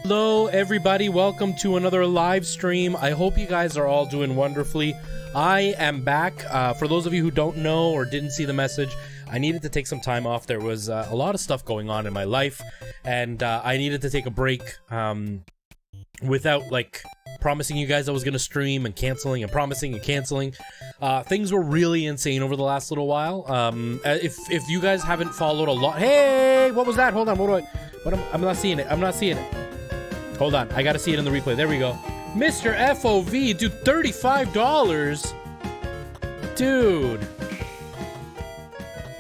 Hello everybody, welcome to another live stream. I hope you guys are all doing wonderfully. I am back. For those of you who don't know or didn't see the message, I needed to take some time off. There was a lot of stuff going on in my life, and I needed to take a break without like promising you guys I was gonna stream and canceling and promising and canceling. Things were really insane over the last little while. If you guys haven't followed a lot, hey, what was that? Hold on, I'm not seeing it. I'm not seeing it. Hold on, I gotta see it in the replay. There we go. Mr. FOV, dude, $35.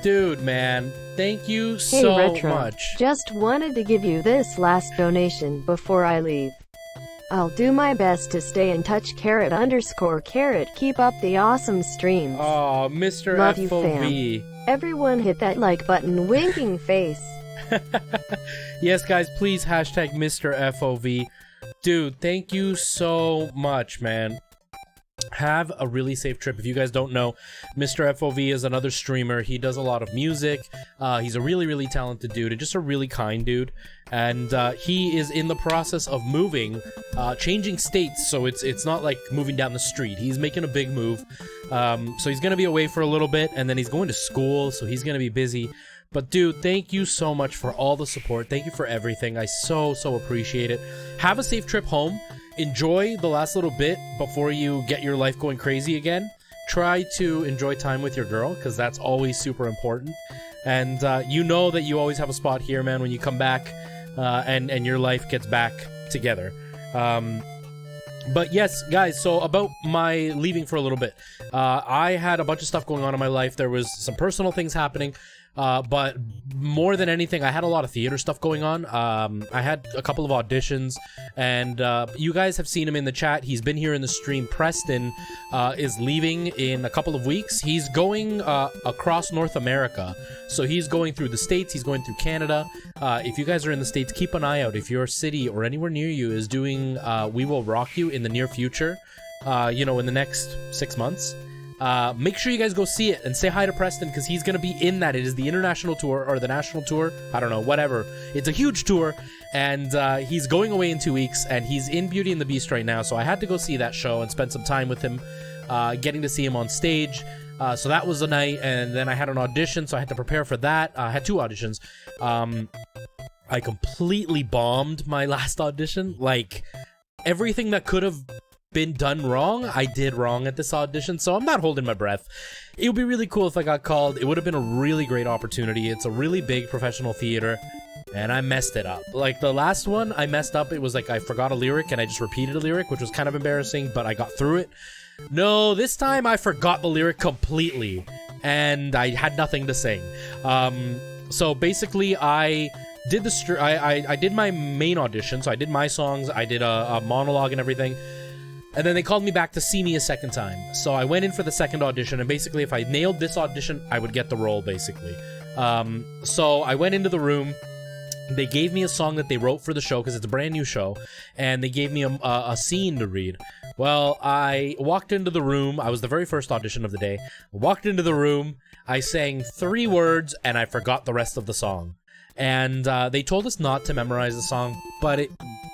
Dude, man, thank you so much. Just wanted to give you this last donation before I leave. I'll do my best to stay in touch. _carrot. Keep up the awesome streams. Oh, Mr. Love FOV. You, fam. Everyone hit that like button, winking face. Yes, guys, please hashtag Mr. FOV. Dude, thank you so much, man. Have a really safe trip. If you guys don't know, Mr. FOV is another streamer. He does a lot of music. He's a really, really talented dude and just a really kind dude. And he is in the process of moving, changing states. So it's not like moving down the street. He's making a big move. So he's going to be away for a little bit, and then he's going to school, so he's going to be busy. But dude, thank you so much for all the support. Thank you for everything. I so appreciate it. Have a safe trip home. Enjoy the last little bit before you get your life going crazy again. Try to enjoy time with your girl, because that's always super important. And you know that you always have a spot here, man, when you come back and your life gets back together. But yes, guys, so about my leaving for a little bit. I had a bunch of stuff going on in my life. There was some personal things happening. But more than anything, I had a lot of theater stuff going on. I had a couple of auditions, and you guys have seen him in the chat. He's been here in the stream. Preston is leaving in a couple of weeks. He's going across North America. So he's going through the States, he's going through Canada. If you guys are in the States, keep an eye out. If your city or anywhere near you is doing We Will Rock You in the near future, you know, in the next 6 months, make sure you guys go see it and say hi to Preston, because he's going to be in that. It is the international tour, or the national tour. I don't know, whatever. It's a huge tour, and he's going away in 2 weeks, and he's in Beauty and the Beast right now, so I had to go see that show and spend some time with him, getting to see him on stage. So that was a night, and then I had an audition, so I had to prepare for that. I had 2 auditions. I completely bombed my last audition. Like, everything that could have been done wrong, I did wrong at this audition, so I'm not holding my breath. It would be really cool if I got called. It would have been a really great opportunity. It's a really big professional theater, and I messed it up. Like, the last one, I messed up. It was like I forgot a lyric, and I just repeated a lyric, which was kind of embarrassing, but I got through it. No, this time I forgot the lyric completely, and I had nothing to sing. So basically, I did I did my main audition, so I did my songs, I did a monologue and everything, and then they called me back to see me a second time. So I went in for the second audition, and basically if I nailed this audition, I would get the role, basically. So I went into the room. They gave me a song that they wrote for the show, because it's a brand new show, and they gave me a scene to read. Well, I walked into the room. I was the very first audition of the day. I walked into the room. I sang 3 words, and I forgot the rest of the song. And they told us not to memorize the song, but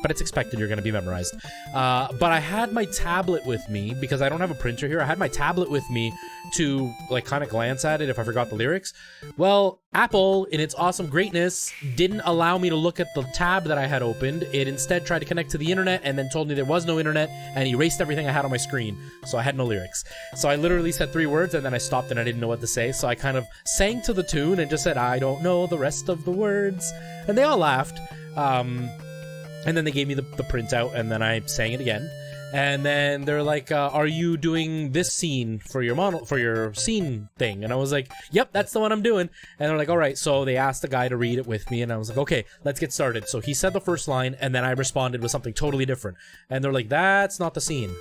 it's expected you're going to be memorized. But I had my tablet with me, because I don't have a printer here. I had my tablet with me to, like, kind of glance at it if I forgot the lyrics. Well, Apple, in its awesome greatness, didn't allow me to look at the tab that I had opened. It instead tried to connect to the internet and then told me there was no internet and erased everything I had on my screen. So I had no lyrics. So I literally said 3 words, and then I stopped and I didn't know what to say. So I kind of sang to the tune and just said, I don't know the rest of the words. And they all laughed. And then they gave me the printout, and then I sang it again. And then they're like, are you doing this scene for your scene thing? And I was like, yep, that's the one I'm doing. And they're like, all right. So they asked the guy to read it with me, and I was like, okay, let's get started. So he said the first line, and then I responded with something totally different. And they're like, that's not the scene.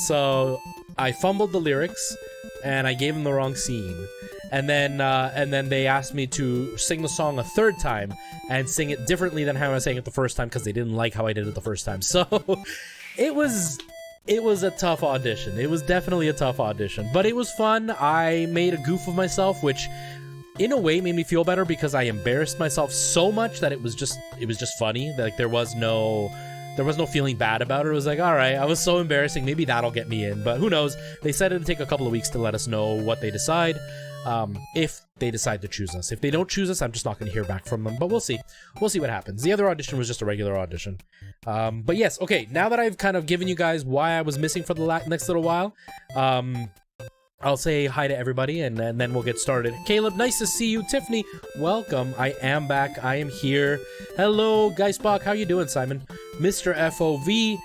So I fumbled the lyrics, and I gave him the wrong scene. And then they asked me to sing the song a 3rd time and sing it differently than how I sang it the first time, because they didn't like how I did it the first time. So it was a tough audition. It was definitely a tough audition, but it was fun. I made a goof of myself, which in a way made me feel better, because I embarrassed myself so much that it was just funny. Like, there was no feeling bad about it. It was like, all right, I was so embarrassing. Maybe that'll get me in, but who knows? They said it'd take a couple of weeks to let us know what they decide. If they decide to choose us. If they don't choose us, I'm just not going to hear back from them, but we'll see. We'll see what happens. The other audition was just a regular audition. But yes, okay, now that I've kind of given you guys why I was missing for the next little while, I'll say hi to everybody, and then we'll get started. Caleb, nice to see you. Tiffany, welcome. I am back. I am here. Hello, Geisbach. How you doing, Simon? Mr. FOV.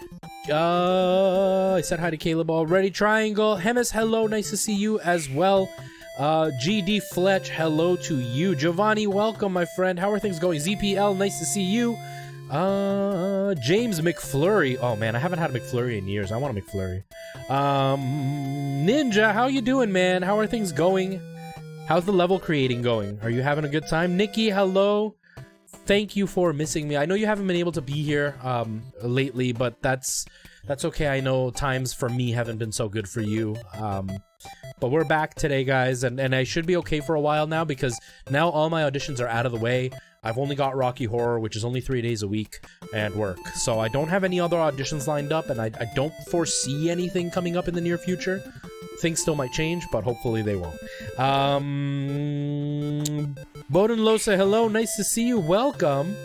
I said hi to Caleb already. Triangle. Hemis, hello. Nice to see you as well. GD Fletch, hello to you. Giovanni, welcome, my friend. How are things going? ZPL, nice to see you. James McFlurry. Oh man, I haven't had a McFlurry in years. I want a McFlurry. Ninja, how you doing, man? How are things going? How's the level creating going? Are you having a good time? Nikki, hello. Thank you for missing me. I know you haven't been able to be here lately, but that's okay. I know times for me haven't been so good for you. But we're back today, guys, and I should be okay for a while now, because now all my auditions are out of the way. I've only got Rocky Horror, which is only 3 days a week, and work. So I don't have any other auditions lined up, and I don't foresee anything coming up in the near future. Things still might change, but hopefully they won't. Bowden Losa, hello, nice to see you, welcome.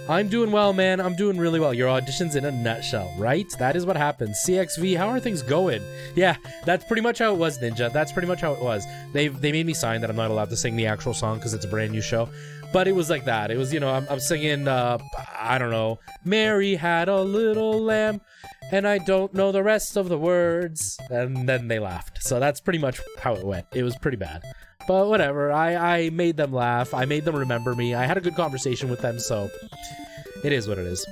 I'm doing well, man. I'm doing really well. Your audition's in a nutshell, right? That is what happens. CXV, how are things going? Yeah, that's pretty much how it was, Ninja. That's pretty much how it was. They made me sign that I'm not allowed to sing the actual song because it's a brand new show. But it was like that. It was, you know, I'm singing, I don't know, Mary had a little lamb, and I don't know the rest of the words. And then they laughed. So that's pretty much how it went. It was pretty bad. But whatever, I made them laugh. I made them remember me. I had a good conversation with them, so it is what it is.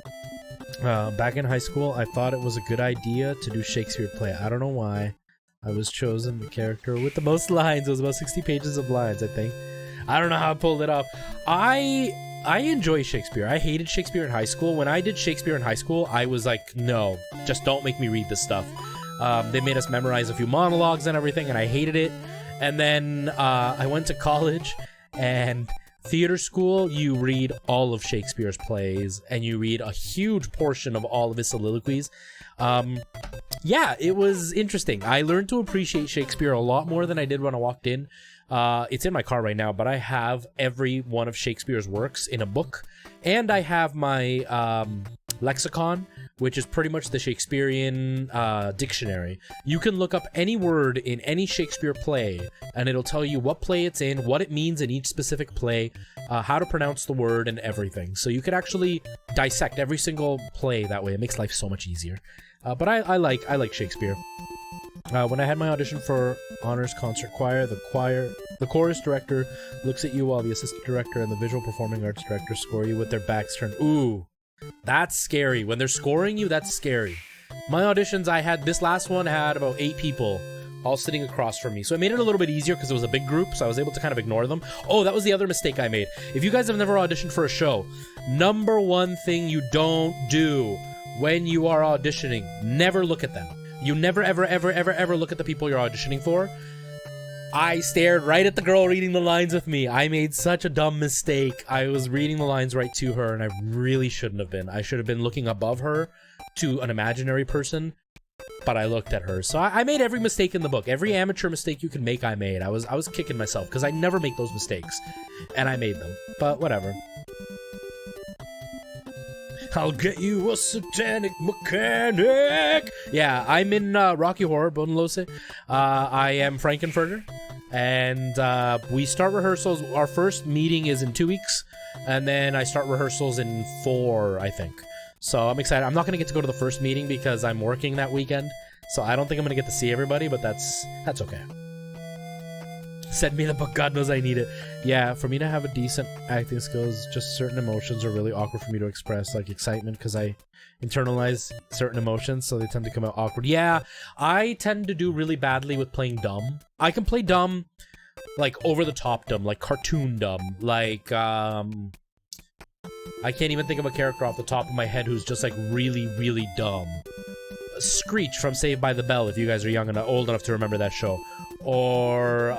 Back in high school, I thought it was a good idea to do Shakespeare play. I don't know why. I was chosen the character with the most lines. It was about 60 pages of lines, I think. I don't know how I pulled it off. I enjoy Shakespeare. I hated Shakespeare in high school. When I did Shakespeare in high school, I was like, no, just don't make me read this stuff. They made us memorize a few monologues and everything, and I hated it. And then I went to college, and theater school, you read all of Shakespeare's plays, and you read a huge portion of all of his soliloquies. Yeah, it was interesting. I learned to appreciate Shakespeare a lot more than I did when I walked in. It's in my car right now, but I have every one of Shakespeare's works in a book, and I have my lexicon, which is pretty much the Shakespearean dictionary. You can look up any word in any Shakespeare play, and it'll tell you what play it's in, what it means in each specific play, how to pronounce the word, and everything. So you could actually dissect every single play that way. It makes life so much easier. But I like Shakespeare. When I had my audition for Honors Concert Choir, the chorus director looks at you while the assistant director and the visual performing arts director score you with their backs turned. Ooh, that's scary. When they're scoring you, that's scary. My auditions, this last one had about 8 people all sitting across from me. So it made it a little bit easier because it was a big group, so I was able to kind of ignore them. Oh, that was the other mistake I made. If you guys have never auditioned for a show, number one thing you don't do when you are auditioning, never look at them. You never, ever, ever, ever, ever look at the people you're auditioning for. I stared right at the girl reading the lines with me. I made such a dumb mistake. I was reading the lines right to her, and I really shouldn't have been. I should have been looking above her to an imaginary person, but I looked at her. So I made every mistake in the book. Every amateur mistake you can make, I made. I was kicking myself, because I never make those mistakes, and I made them. But whatever. I'll get you a satanic mechanic. Yeah, I'm in Rocky Horror, Bodenlose. I am Frankenfurter, and we start rehearsals. Our first meeting is in 2 weeks, and then I start rehearsals in 4, I think. So I'm excited. I'm not going to get to go to the first meeting because I'm working that weekend, so I don't think I'm going to get to see everybody, but that's okay. Send me the book, God knows I need it. Yeah, for me to have a decent acting skills, just certain emotions are really awkward for me to express, like excitement, because I internalize certain emotions, so they tend to come out awkward. Yeah, I tend to do really badly with playing dumb. I can play dumb, like over-the-top dumb, like cartoon dumb, like, I can't even think of a character off the top of my head who's just, like, really, really dumb. Screech from Saved by the Bell, if you guys are young enough, old enough to remember that show. Or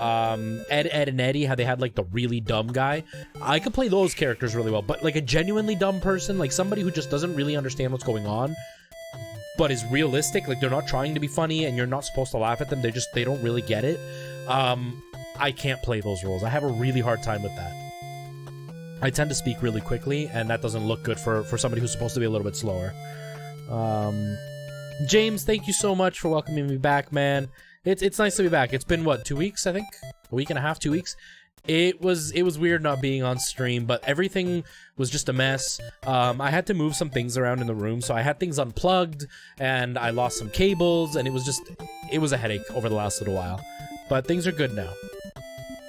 Ed, and Eddie, how they had like the really dumb guy. I could play those characters really well, but like a genuinely dumb person, like somebody who just doesn't really understand what's going on, but is realistic, like they're not trying to be funny and you're not supposed to laugh at them, they don't really get it. I can't play those roles. I have a really hard time with that. I tend to speak really quickly, and that doesn't look good for somebody who's supposed to be a little bit slower. James, thank you so much for welcoming me back, man. It's nice to be back. It's been, what, 2 weeks, I think? A week and a half, 2 weeks? It was weird not being on stream, but everything was just a mess. I had to move some things around in the room, so I had things unplugged, and I lost some cables, and it was a headache over the last little while. But things are good now.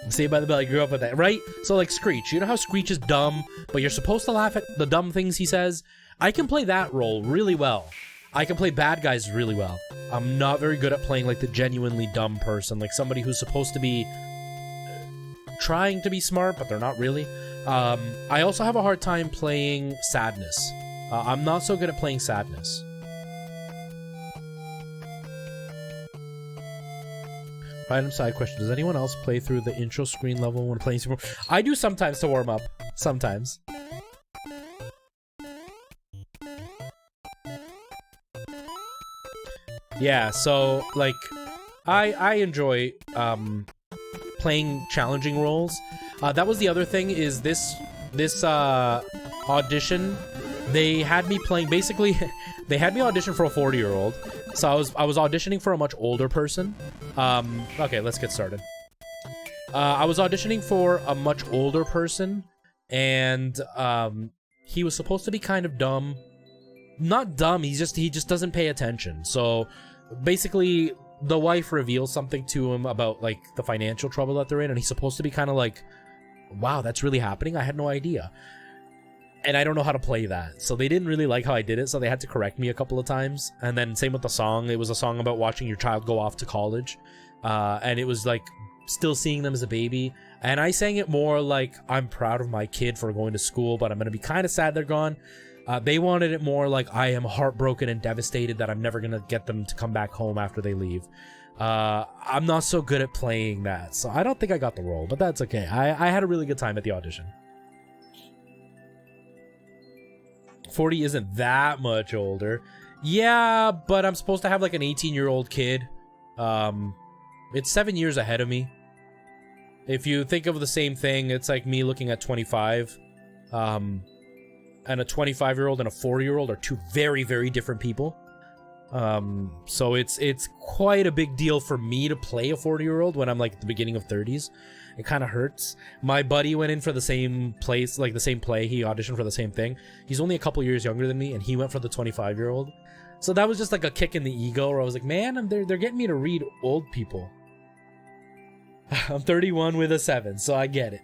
Saved by the Bell, I grew up with that, right? So, like, Screech. You know how Screech is dumb, but you're supposed to laugh at the dumb things he says? I can play that role really well. I can play bad guys really well. I'm not very good at playing, like, the genuinely dumb person. Like, somebody who's supposed to be trying to be smart, but they're not really. I also have a hard time playing sadness. I'm not so good at playing sadness. Random side question. Does anyone else play through the intro screen level when playing Super Mario? I do sometimes to warm up. Sometimes. Yeah, so, like, I enjoy, playing challenging roles. That was the other thing, is this audition, they had me playing, basically, they had me audition for a 40-year-old, so I was auditioning for a much older person. Okay, let's get started. I was auditioning for a much older person, and, he was supposed to be kind of dumb. Not dumb, he just doesn't pay attention, so basically the wife reveals something to him about like the financial trouble that they're in, and he's supposed to be kind of like, wow, that's really happening? I had no idea. And I don't know how to play that. So they didn't really like how I did it, so they had to correct me a couple of times. And then same with the song. It was a song about watching your child go off to college. And it was like still seeing them as a baby. And I sang it more like, I'm proud of my kid for going to school, but I'm going to be kind of sad they're gone. They wanted it more like, I am heartbroken and devastated that I'm never going to get them to come back home after they leave. I'm not so good at playing that, so I don't think I got the role, but that's okay. I had a really good time at the audition. 40 isn't that much older. Yeah, but I'm supposed to have like an 18-year-old kid. It's 7 years ahead of me. If you think of the same thing, it's like me looking at 25. And a 25-year-old and a 40-year-old are two very, very different people. So it's quite a big deal for me to play a 40-year-old when I'm like at the beginning of 30s. It kind of hurts. My buddy went in for the same place, like the same play. He auditioned for the same thing. He's only a couple years younger than me, and he went for the 25-year-old. So that was just like a kick in the ego where I was like, man, they're getting me to read old people. I'm 31 with a 7, so I get it.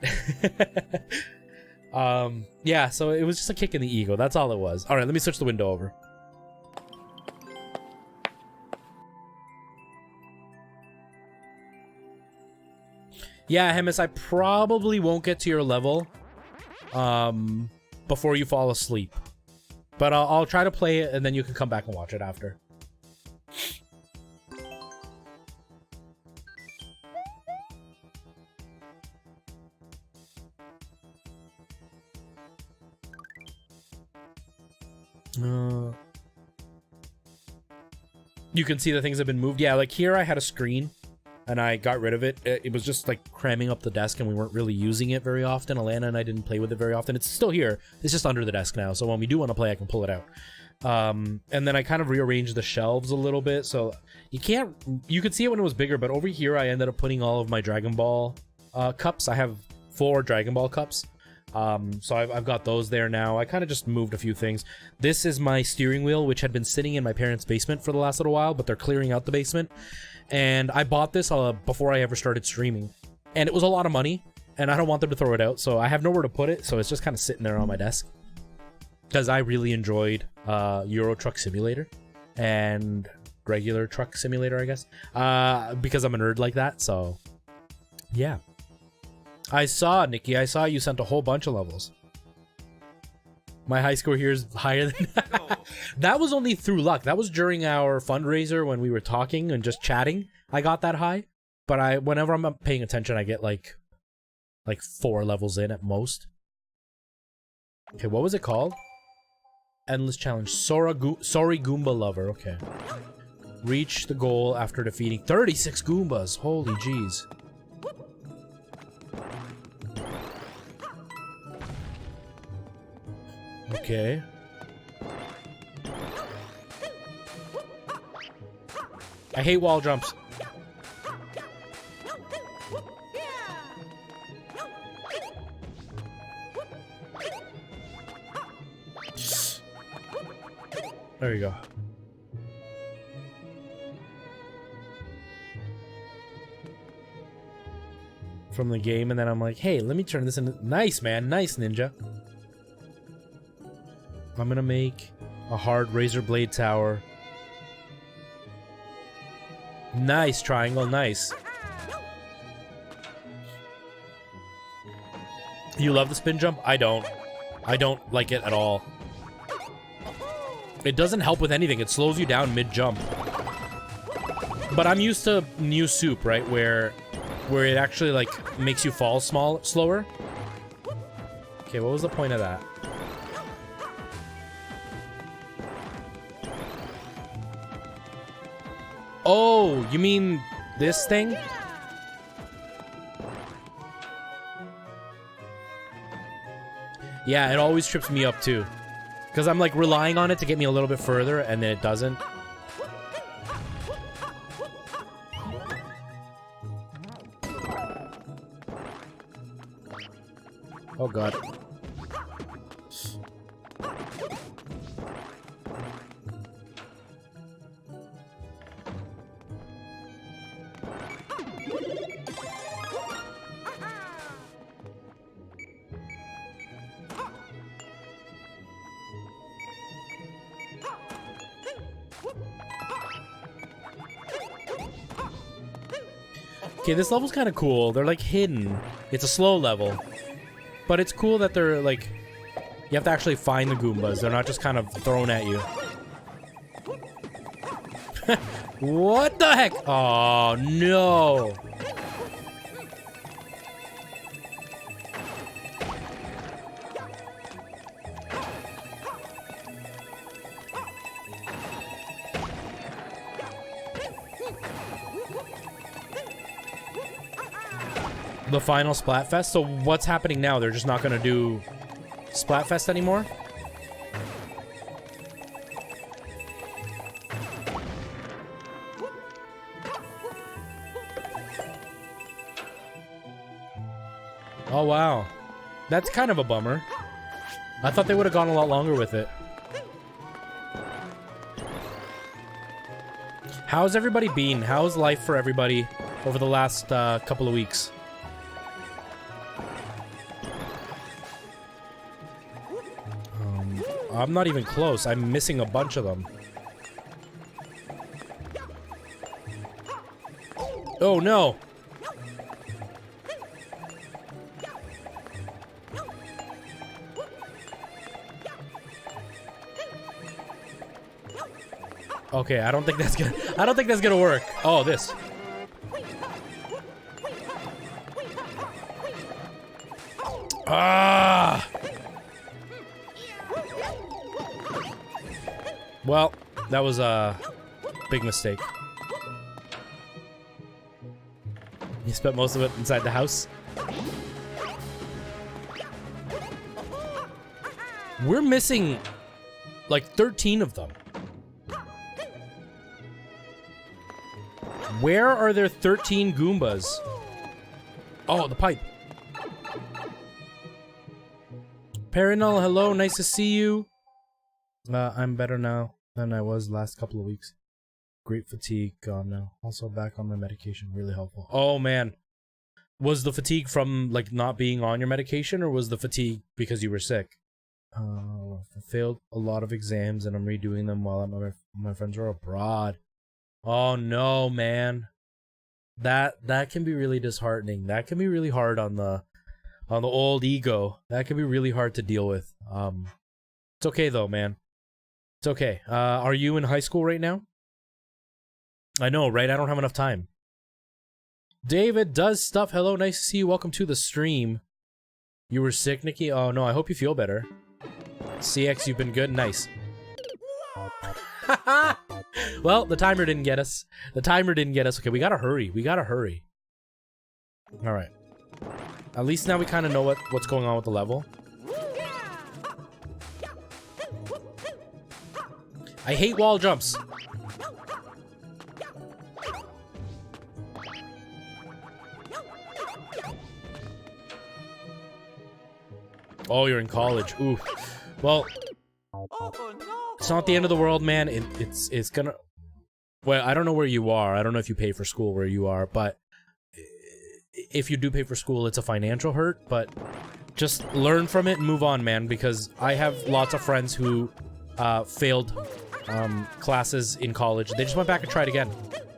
Yeah, so it was just a kick in the ego. That's all it was. All right, let me switch the window over. Yeah, Hemis, I probably won't get to your level before you fall asleep. But I'll try to play it, and then you can come back and watch it after. You can see the things have been moved. Yeah, like here I had a screen and I got rid of it. It was just like cramming up the desk and we weren't really using it very often. Alana and I didn't play with it very often. It's still here. It's just under the desk now. So when we do want to play, I can pull it out. And then I kind of rearranged the shelves a little bit. So you could see it when it was bigger, but over here I ended up putting all of my Dragon Ball cups. I have 4 Dragon Ball cups. So I've got those there now. I kind of just moved a few things. This is my steering wheel, which had been sitting in my parents' basement for the last little while, but they're clearing out the basement. And I bought this before I ever started streaming. And it was a lot of money, and I don't want them to throw it out, so I have nowhere to put it, so it's just kind of sitting there on my desk. Because I really enjoyed Euro Truck Simulator and regular Truck Simulator, I guess. Because I'm a nerd like that, so yeah. Nikki, I saw you sent a whole bunch of levels. My high score here is higher than that was only through luck. That was during our fundraiser when we were talking and just chatting. I got that high. But whenever I'm paying attention, I get like 4 levels in at most. Okay, what was it called? Endless challenge. Sorry Goomba Lover. Okay. Reach the goal after defeating 36 Goombas. Holy jeez. Okay. I hate wall jumps. There you go. From the game, and then I'm like, hey, let me turn this into... Nice, man. Nice, ninja. I'm gonna make a hard razor blade tower. Nice triangle, nice. You love the spin jump? I don't. I don't like it at all. It doesn't help with anything. It slows you down mid-jump. But I'm used to new soup, right? Where it actually like makes you fall slower. Okay, what was the point of that? Oh, you mean this thing? Yeah, it always trips me up too. Because I'm like relying on it to get me a little bit further, and then it doesn't. Oh god. Okay, this level's kind of cool. They're like hidden. It's a slow level. But it's cool that they're like... You have to actually find the Goombas. They're not just kind of thrown at you. What the heck? Oh, no. The final Splatfest? So what's happening now? They're just not gonna do Splatfest anymore? Oh wow. That's kind of a bummer. I thought they would have gone a lot longer with it. How's everybody been? How's life for everybody over the last couple of weeks? I'm not even close. I'm missing a bunch of them. Oh no! Okay, I don't think that's gonna work. Oh, this. Ah! Well, that was a big mistake. You spent most of it inside the house. We're missing like 13 of them. Where are there 13 Goombas? Oh, the pipe. Parinal, hello, nice to see you. I'm better now than I was last couple of weeks. Great fatigue, gone now. Also back on my medication, really helpful. Oh man. Was the fatigue from like not being on your medication, or was the fatigue because you were sick? I failed a lot of exams and I'm redoing them while my friends are abroad. Oh no, man. That can be really disheartening. That can be really hard on the old ego. That can be really hard to deal with. It's okay though, man. It's okay. Are you in high school right now? I know, right? I don't have enough time. David does stuff. Hello, nice to see you. Welcome to the stream. You were sick, Nikki? Oh no, I hope you feel better. CX, you've been good? Nice. Well, the timer didn't get us. The timer didn't get us. Okay, we gotta hurry. We gotta hurry. Alright. At least now we kind of know what's going on with the level. I hate wall jumps. Oh, you're in college. Ooh. Well, it's not the end of the world, man. It's gonna... Well, I don't know where you are. I don't know if you pay for school where you are, but if you do pay for school, it's a financial hurt, but just learn from it and move on, man, because I have lots of friends who failed classes in college. They just went back and tried again.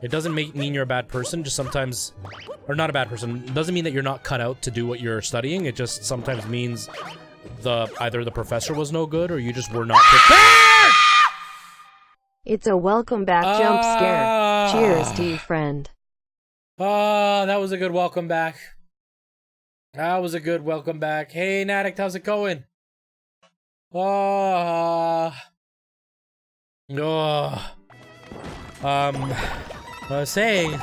It doesn't mean you're a bad person, just sometimes... Or not a bad person. It doesn't mean that you're not cut out to do what you're studying. It just sometimes means either the professor was no good or you just were not prepared! It's a welcome back jump scare. Cheers to you, friend. Oh, that was a good welcome back. That was a good welcome back. Hey, Nadic, how's it going? I was saying,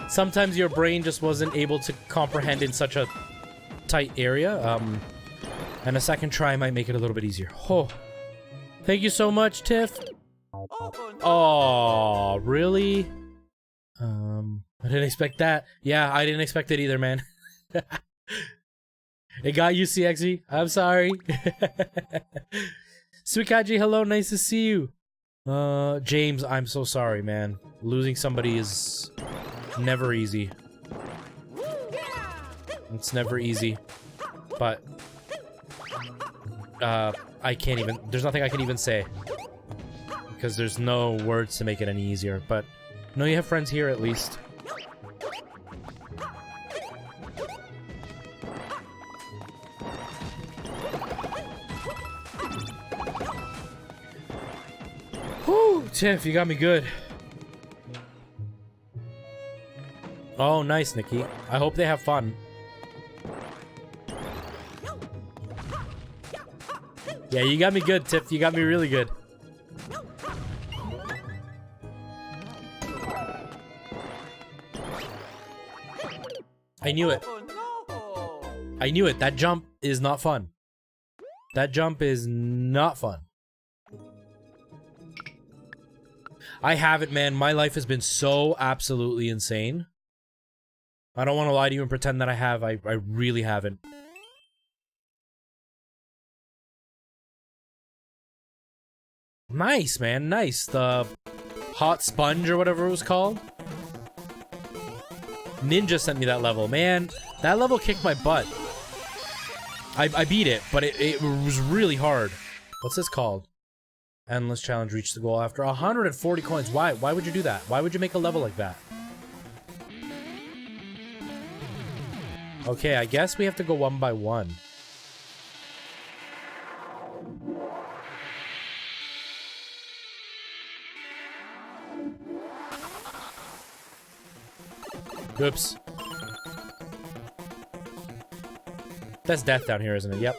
sometimes your brain just wasn't able to comprehend in such a tight area, and a second try might make it a little bit easier. Oh, thank you so much, Tiff. Oh, really? I didn't expect that. Yeah, I didn't expect it either, man. It got you, CXV. I'm sorry. Suikaji, hello, nice to see you. James, I'm so sorry, man. Losing somebody is never easy. It's never easy. But I can't even, there's nothing I can even say. Because there's no words to make it any easier. But no, you have friends here at least. Whew, Tiff, you got me good. Oh, nice, Nikki. I hope they have fun. Yeah, you got me good, Tiff. You got me really good. I knew it. I knew it. That jump is not fun. That jump is not fun. I haven't, man. My life has been so absolutely insane. I don't want to lie to you and pretend that I have. I really haven't. Nice, man. Nice. The hot sponge or whatever it was called. Ninja sent me that level. Man, that level kicked my butt. I beat it, but it was really hard. What's this called? Endless challenge. Reach the goal after 140 coins. Why? Why would you do that? Why would you make a level like that? Okay, I guess we have to go one by one. Oops. That's death down here, isn't it? Yep.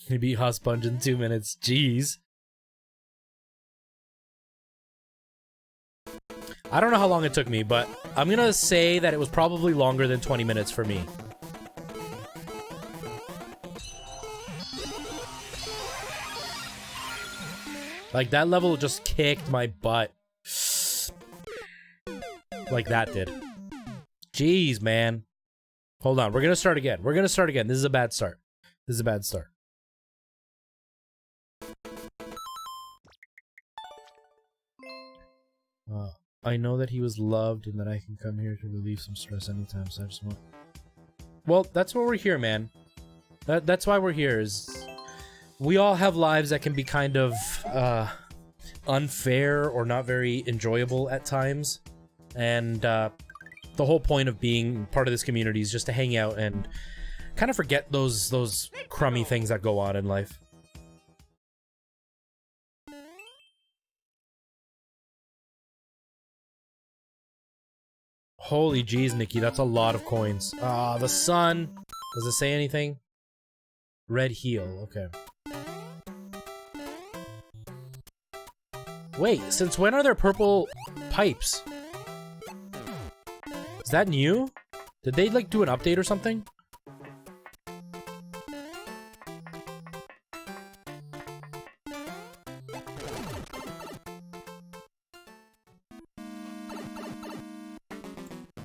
You beat Hot Sponge in 2 minutes. Jeez. I don't know how long it took me, but I'm gonna say that it was probably longer than 20 minutes for me. Like, that level just kicked my butt. Like that did. Jeez, man. Hold on, we're gonna start again. We're gonna start again. This is a bad start. This is a bad start. I know that he was loved and that I can come here to relieve some stress anytime, so I just want... Well, that's why we're here, man. That's why we're here, is... We all have lives that can be kind of, unfair or not very enjoyable at times. And, the whole point of being part of this community is just to hang out and kind of forget those crummy things that go on in life. Holy jeez, Nikki, that's a lot of coins. Ah, the sun. Does it say anything? Red heel, okay. Wait, since when are there purple pipes? Is that new? Did they, like, do an update or something?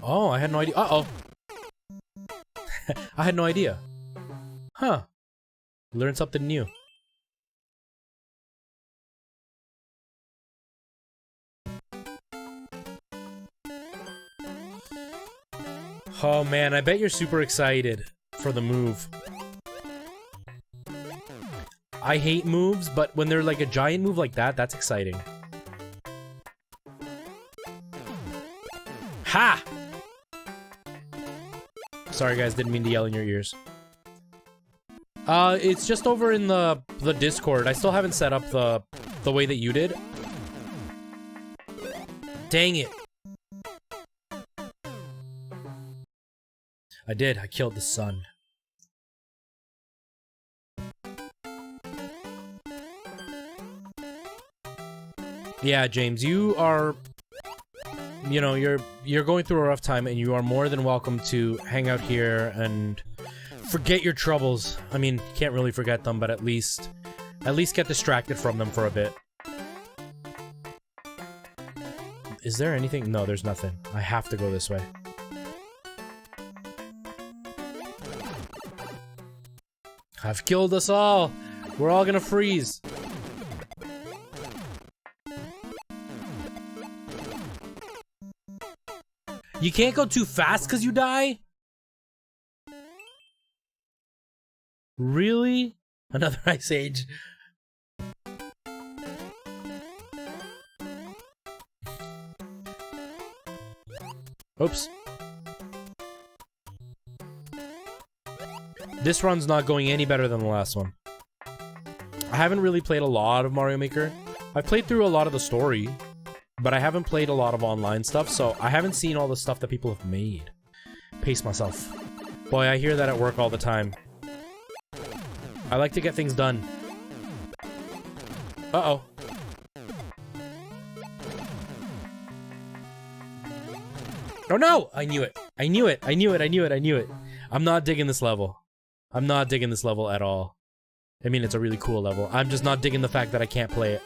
Oh, I had no idea. Uh-oh. I had no idea. Huh. Learned something new. Oh man, I bet you're super excited for the move. I hate moves, but when they're like a giant move like that, that's exciting. Ha! Sorry guys, didn't mean to yell in your ears. It's just over in the Discord. I still haven't set up the way that you did. Dang it. I did. I killed the sun. Yeah, James, you are... You know, you're going through a rough time, and you are more than welcome to hang out here and forget your troubles. I mean, you can't really forget them, but at least get distracted from them for a bit. Is there anything? No, there's nothing. I have to go this way. I've killed us all. We're all gonna freeze. You can't go too fast because you die? Really? Another Ice Age. Oops. This run's not going any better than the last one. I haven't really played a lot of Mario Maker. I've played through a lot of the story, but I haven't played a lot of online stuff, so I haven't seen all the stuff that people have made. Pace myself. Boy, I hear that at work all the time. I like to get things done. Uh-oh. Oh no! I knew it. I knew it. I knew it. I knew it. I knew it. I'm not digging this level. I'm not digging this level at all. I mean, it's a really cool level. I'm just not digging the fact that I can't play it.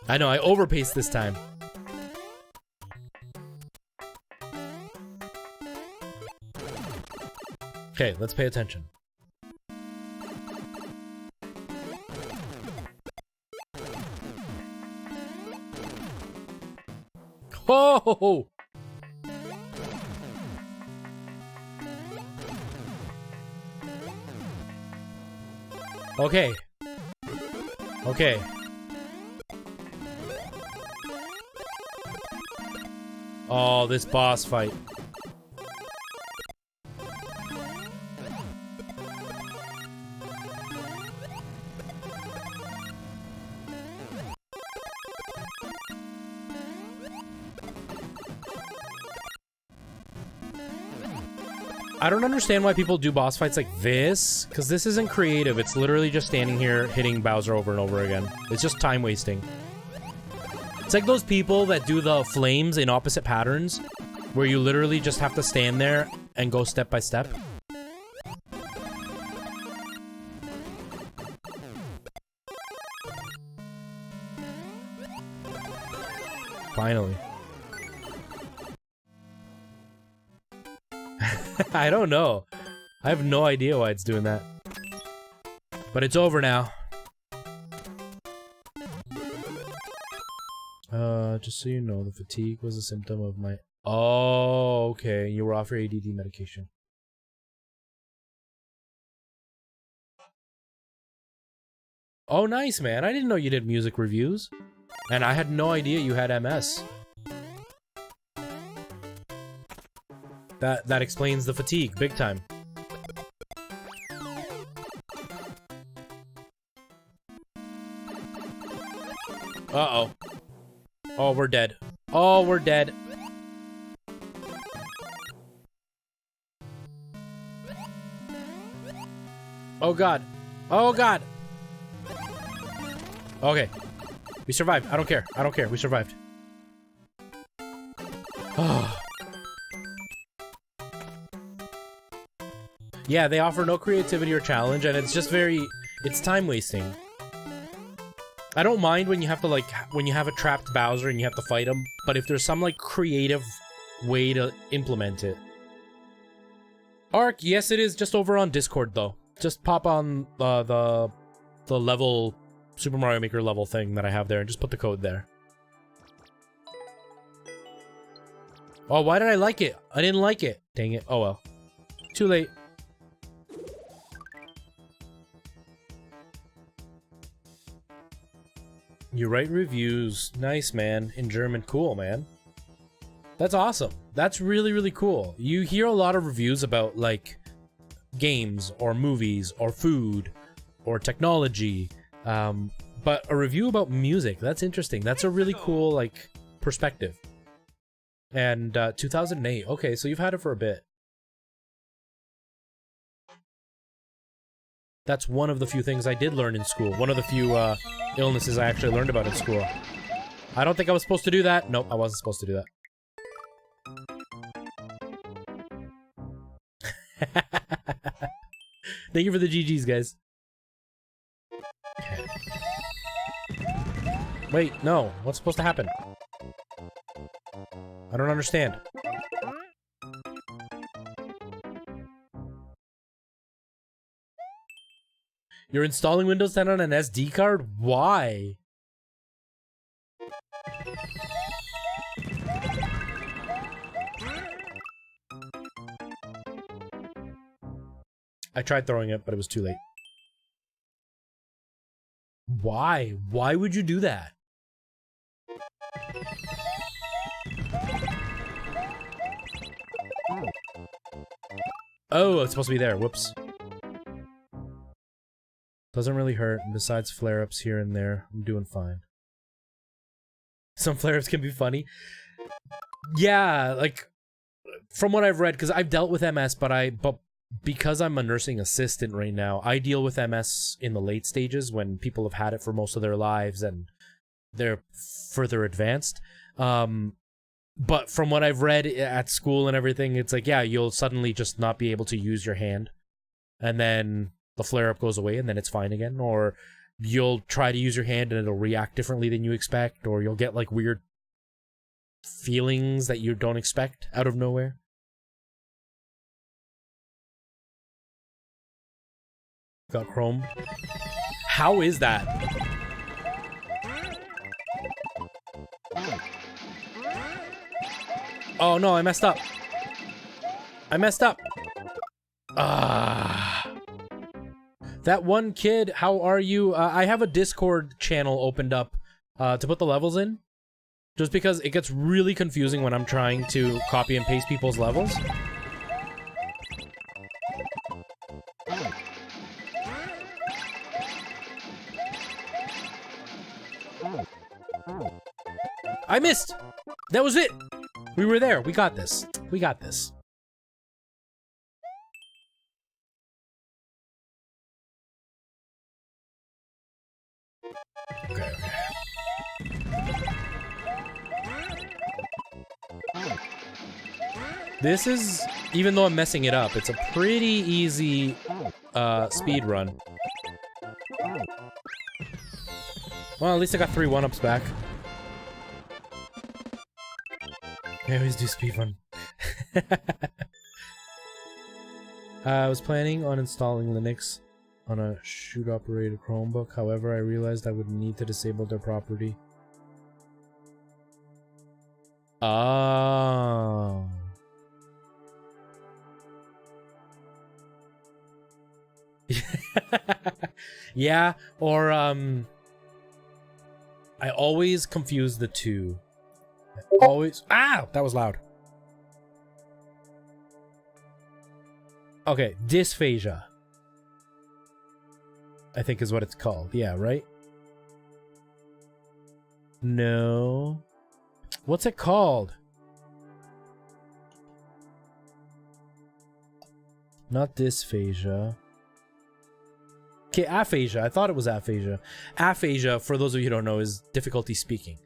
I know, I overpaced this time. Okay, let's pay attention. Oh! Okay. Okay. Oh, this boss fight. I don't understand why people do boss fights like this, because this isn't creative. It's literally just standing here hitting Bowser over and over again. It's just time wasting. It's like those people that do the flames in opposite patterns, where you literally just have to stand there and go step by step. Finally. I don't know. I have no idea why it's doing that. But it's over now. Just so you know, the fatigue was a symptom of my... Oh, okay. You were off your ADD medication. Oh, nice, man. I didn't know you did music reviews. And I had no idea you had MS. That explains the fatigue, big time. Uh-oh. Oh, we're dead. Oh, we're dead. Oh, God. Oh, God. Okay. We survived. I don't care. I don't care. We survived. Yeah, they offer no creativity or challenge, and it's just very... It's time wasting. I don't mind when you have to, like, when you have a trapped Bowser and you have to fight him, but if there's some, like, creative way to implement it. Ark, yes it is, just over on Discord, though. Just pop on the level, Super Mario Maker level thing that I have there, and just put the code there. Oh, why did I like it? I didn't like it. Dang it. Oh well. Too late. You write reviews. Nice, man. In German. Cool, man. That's awesome. That's really, really cool. You hear a lot of reviews about, like, games, or movies, or food, or technology. But a review about music, that's interesting. That's a really cool, like, perspective. And, 2008. Okay, so you've had it for a bit. That's one of the few things I did learn in school. One of the few, illnesses I actually learned about in school. I don't think I was supposed to do that. Nope, I wasn't supposed to do that. Thank you for the GGs, guys. Wait, no. What's supposed to happen? I don't understand. You're installing Windows 10 on an SD card? Why? I tried throwing it, but it was too late. Why? Why would you do that? Oh, it's supposed to be there. Whoops. Doesn't really hurt. Besides flare-ups here and there, I'm doing fine. Some flare-ups can be funny. Yeah, like, from what I've read, because I've dealt with MS, but because I'm a nursing assistant right now, I deal with MS in the late stages when people have had it for most of their lives and they're further advanced. But from what I've read at school and everything, it's like, yeah, you'll suddenly just not be able to use your hand. And then the flare-up goes away and then it's fine again. Or you'll try to use your hand and it'll react differently than you expect. Or you'll get like weird feelings that you don't expect out of nowhere. Got Chrome. How is that? Oh no, I messed up. I messed up. That one kid, how are you? I have a Discord channel opened up to put the levels in. Just because it gets really confusing when I'm trying to copy and paste people's levels. I missed! That was it! We were there. We got this. We got this. Okay. This is, even though I'm messing it up, it's a pretty easy speed run. Well, at least I got 3 1-ups back. I always do speedrun. I was planning on installing Linux on a shoot-operated Chromebook. However, I realized I would need to disable their property. Oh. Yeah, or I always confuse the two. Always. Ah, that was loud. Okay, dysphagia, I think is what it's called. Yeah, right? No. What's it called? Not dysphagia. Okay, aphasia. I thought it was aphasia. Aphasia, for those of you who don't know, is difficulty speaking.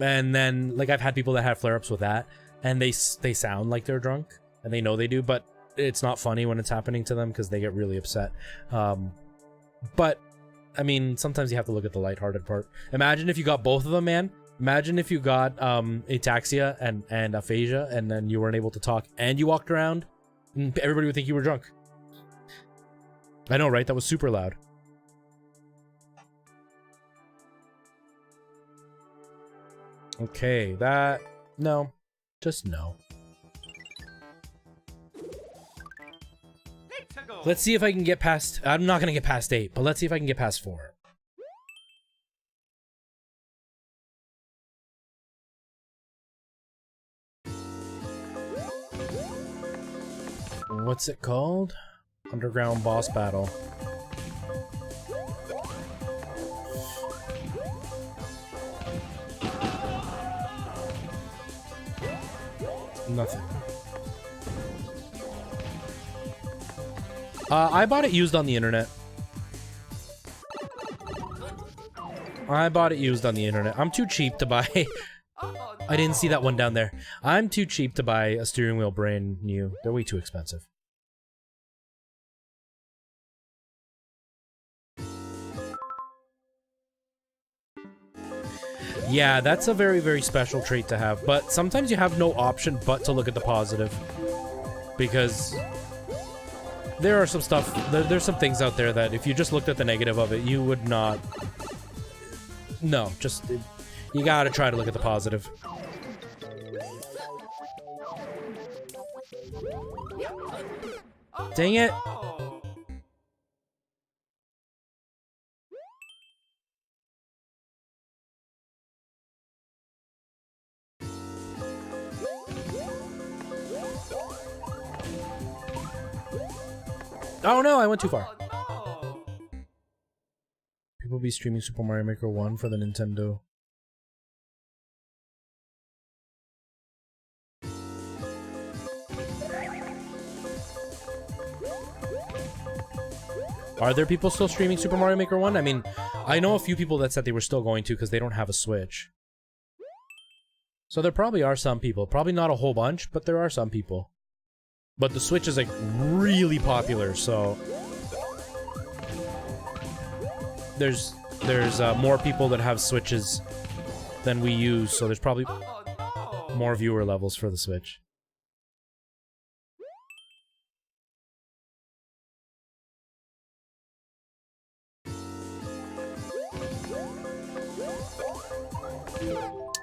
And then, like, I've had people that have flare-ups with that, and they sound like they're drunk, and they know they do, but it's not funny when it's happening to them because they get really upset. But, I mean, sometimes you have to look at the lighthearted part. Imagine if you got both of them, man. Imagine if you got ataxia and aphasia, and then you weren't able to talk, and you walked around, and everybody would think you were drunk. I know, right? That was super loud. Okay, that... No. Just no. Let's see if I can get past... I'm not gonna get past 8, but let's see if I can get past 4. What's it called? Underground boss battle. Nothing. I bought it used on the internet. I bought it used on the internet. I'm too cheap to buy... I didn't see that one down there. I'm too cheap to buy a steering wheel brand new. They're way too expensive. Yeah, that's a very, very special trait to have, but sometimes you have no option but to look at the positive. Because there are some stuff, there's some things out there that if you just looked at the negative of it, you would not... No, just... You gotta try to look at the positive. Dang it. Oh no, I went too far. People be streaming Super Mario Maker 1 for the Nintendo. Are there people still streaming Super Mario Maker 1? I mean, I know a few people that said they were still going to because they don't have a Switch. So there probably are some people. Probably not a whole bunch, but there are some people. But the Switch is like really popular, so there's more people that have Switches than we use, so there's probably more viewer levels for the Switch.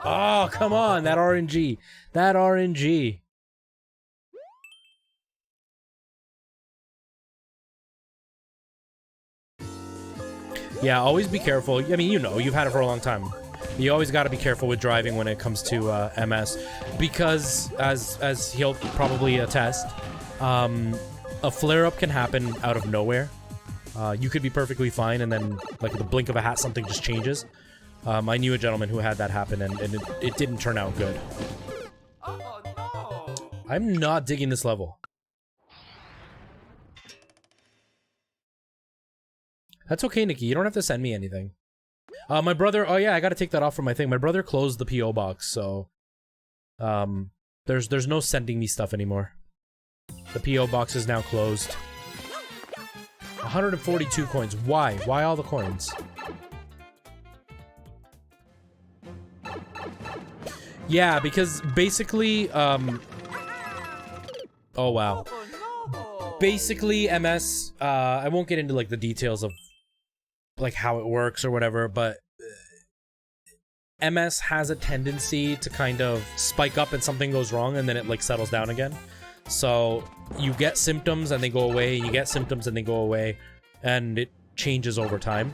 Oh, come on, that RNG. That RNG. Yeah, always be careful. I mean, you know, you've had it for a long time. You always got to be careful with driving when it comes to MS, because as he'll probably attest, a flare-up can happen out of nowhere. You could be perfectly fine, and then, like, the blink of a hat, something just changes. I knew a gentleman who had that happen, and it didn't turn out good. Oh, no. I'm not digging this level. That's okay, Nikki. You don't have to send me anything. My brother... Oh, yeah, I gotta take that off from my thing. My brother closed the P.O. box, so... There's no sending me stuff anymore. The P.O. box is now closed. 142 coins. Why? Why all the coins? Yeah, because basically, oh wow. Oh, no. Basically, MS, I won't get into, like, the details of, like, how it works or whatever, but MS has a tendency to kind of spike up and something goes wrong and then it, like, settles down again. So, you get symptoms and they go away, you get symptoms and they go away, and it changes over time.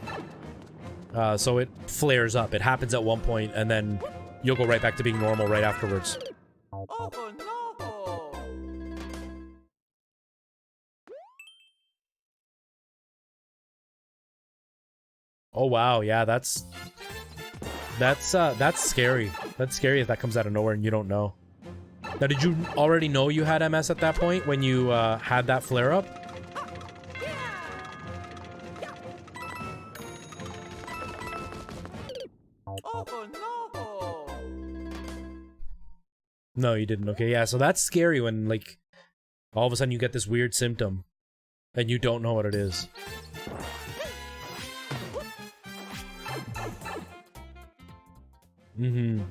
So it flares up. It happens at one point, and then you'll go right back to being normal right afterwards. Oh, no. Oh wow, yeah, that's scary. That's scary if that comes out of nowhere and you don't know. Now, did you already know you had MS at that point when you had that flare-up? Oh, no. No, you didn't. Okay, yeah, so that's scary when, like, all of a sudden you get this weird symptom and you don't know what it is. Mm-hmm.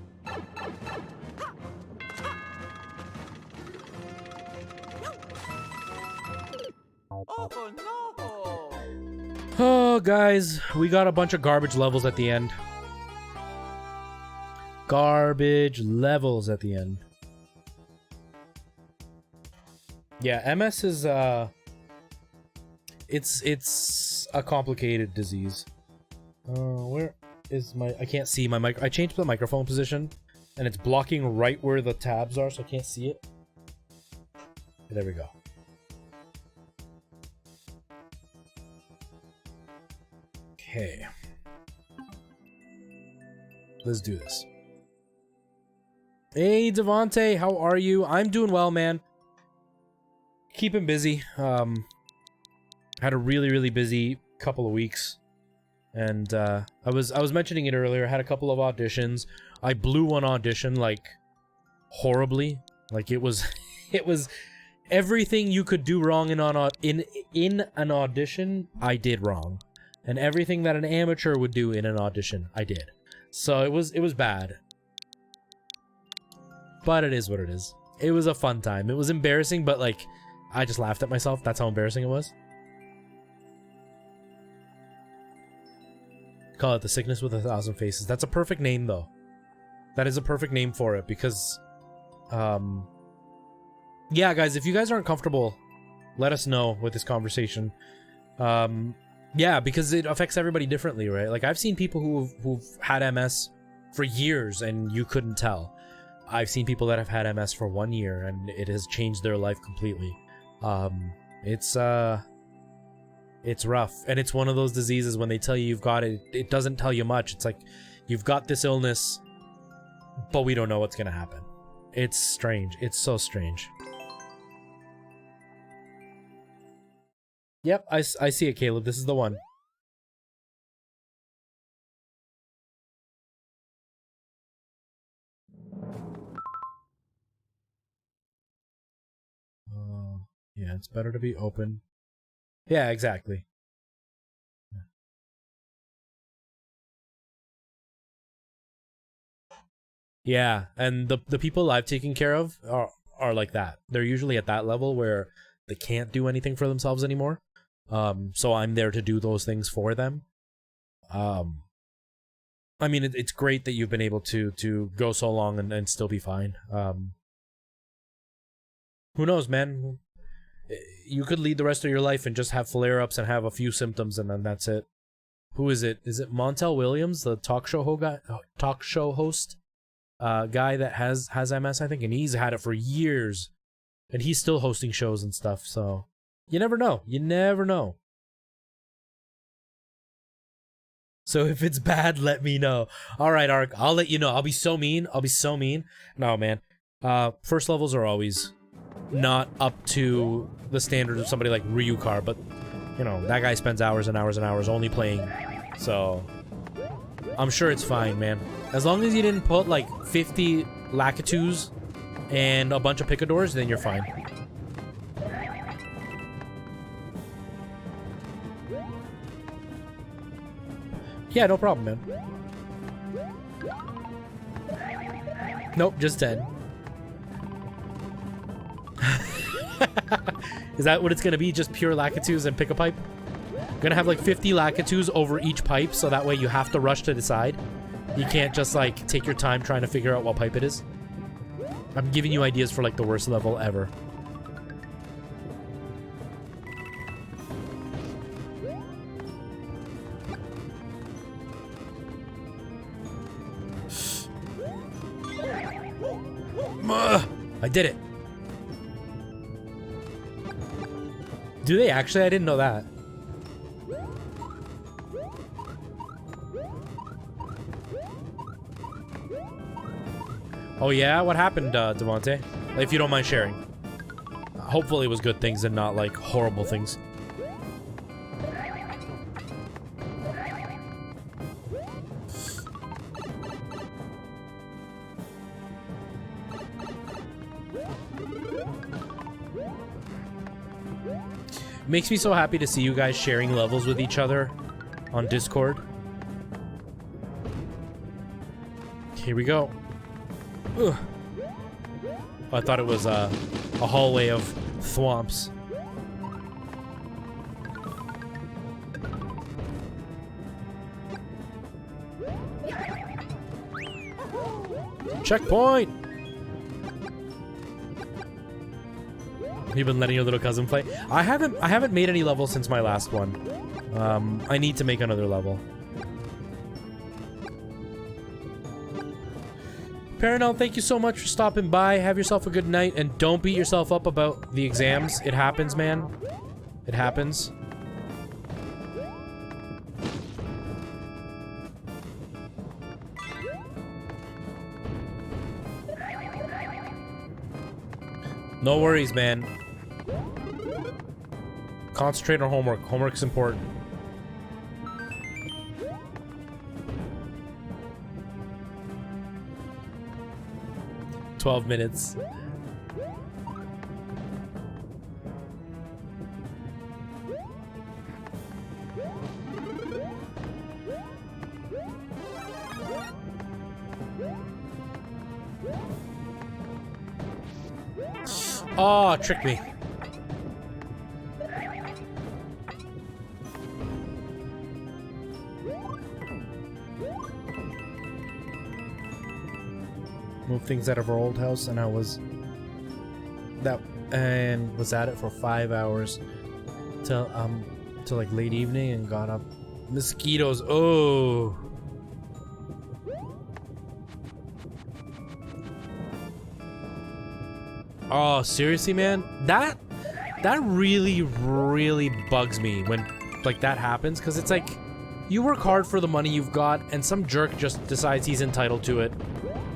Oh, no. Oh, guys, we got a bunch of garbage levels at the end. Garbage levels at the end. Yeah, MS is, it's a complicated disease. Where is my... I can't see my mic... I changed the microphone position, and it's blocking right where the tabs are, so I can't see it. There we go. Okay. Let's do this. Hey, Devonte, how are you? I'm doing well, man. Keeping busy. Had a really busy couple of weeks. And, I was mentioning it earlier. I had a couple of auditions. I blew one audition, like, horribly. Like, it was... it was... Everything you could do wrong in an audition, I did wrong. And everything that an amateur would do in an audition, I did. So it was bad. But it is what it is. It was a fun time. It was embarrassing, but, like, I just laughed at myself. That's how embarrassing it was. Call it The Sickness with a Thousand Faces. That's a perfect name, though. That is a perfect name for it, because, yeah, guys, if you guys aren't comfortable, let us know with this conversation. Yeah, because it affects everybody differently, right? Like, I've seen people who've had MS for years and you couldn't tell. I've seen people that have had MS for 1 year and it has changed their life completely. It's rough, and it's one of those diseases when they tell you you've got it, it doesn't tell you much. It's like, you've got this illness, but we don't know what's gonna happen. It's strange. It's so strange. Yep, I see it, Caleb. This is the one. Yeah, it's better to be open. Yeah, exactly. Yeah, and the people I've taken care of are like that. They're usually at that level where they can't do anything for themselves anymore. So I'm there to do those things for them. I mean, it's great that you've been able to go so long and still be fine. Who knows, man? You could lead the rest of your life and just have flare-ups and have a few symptoms, and then that's it. Who is it? Is it Montel Williams, the talk show host guy that has MS, I think, and he's had it for years, and he's still hosting shows and stuff. So you never know. You never know. So if it's bad, let me know. All right, Ark, I'll let you know. I'll be so mean. I'll be so mean. No, man. First levels are always not up to the standards of somebody like Ryukar, but you know, that guy spends hours and hours and hours only playing, so I'm sure it's fine, man. As long as you didn't put like 50 Lakitus and a bunch of Picadors, then you're fine. Yeah, no problem, man. Nope, just 10. Is that what it's gonna be? Just pure Lakitus and pick a pipe? I'm gonna have like 50 Lakitus over each pipe, so that way you have to rush to decide. You can't just like take your time trying to figure out what pipe it is. I'm giving you ideas for like the worst level ever. I did it. Do they actually? I didn't know that. Oh yeah? What happened, Devontae? If you don't mind sharing. Hopefully it was good things and not, like, horrible things. Makes me so happy to see you guys sharing levels with each other on Discord. Here we go. Ugh. I thought it was a hallway of thwomps. Checkpoint! You've been letting your little cousin play? I haven't made any levels since my last one. I need to make another level. Paranel, thank you so much for stopping by. Have yourself a good night, and don't beat yourself up about the exams. It happens, man. It happens. No worries, man. Concentrate on homework. Homework's important. "12 minutes. Oh, trick me. Move things out of our old house, and I was that and was at it for 5 hours till like late evening and got up. Mosquitoes. Oh. Oh, seriously, man? That really bugs me when like that happens, because it's like you work hard for the money you've got and some jerk just decides he's entitled to it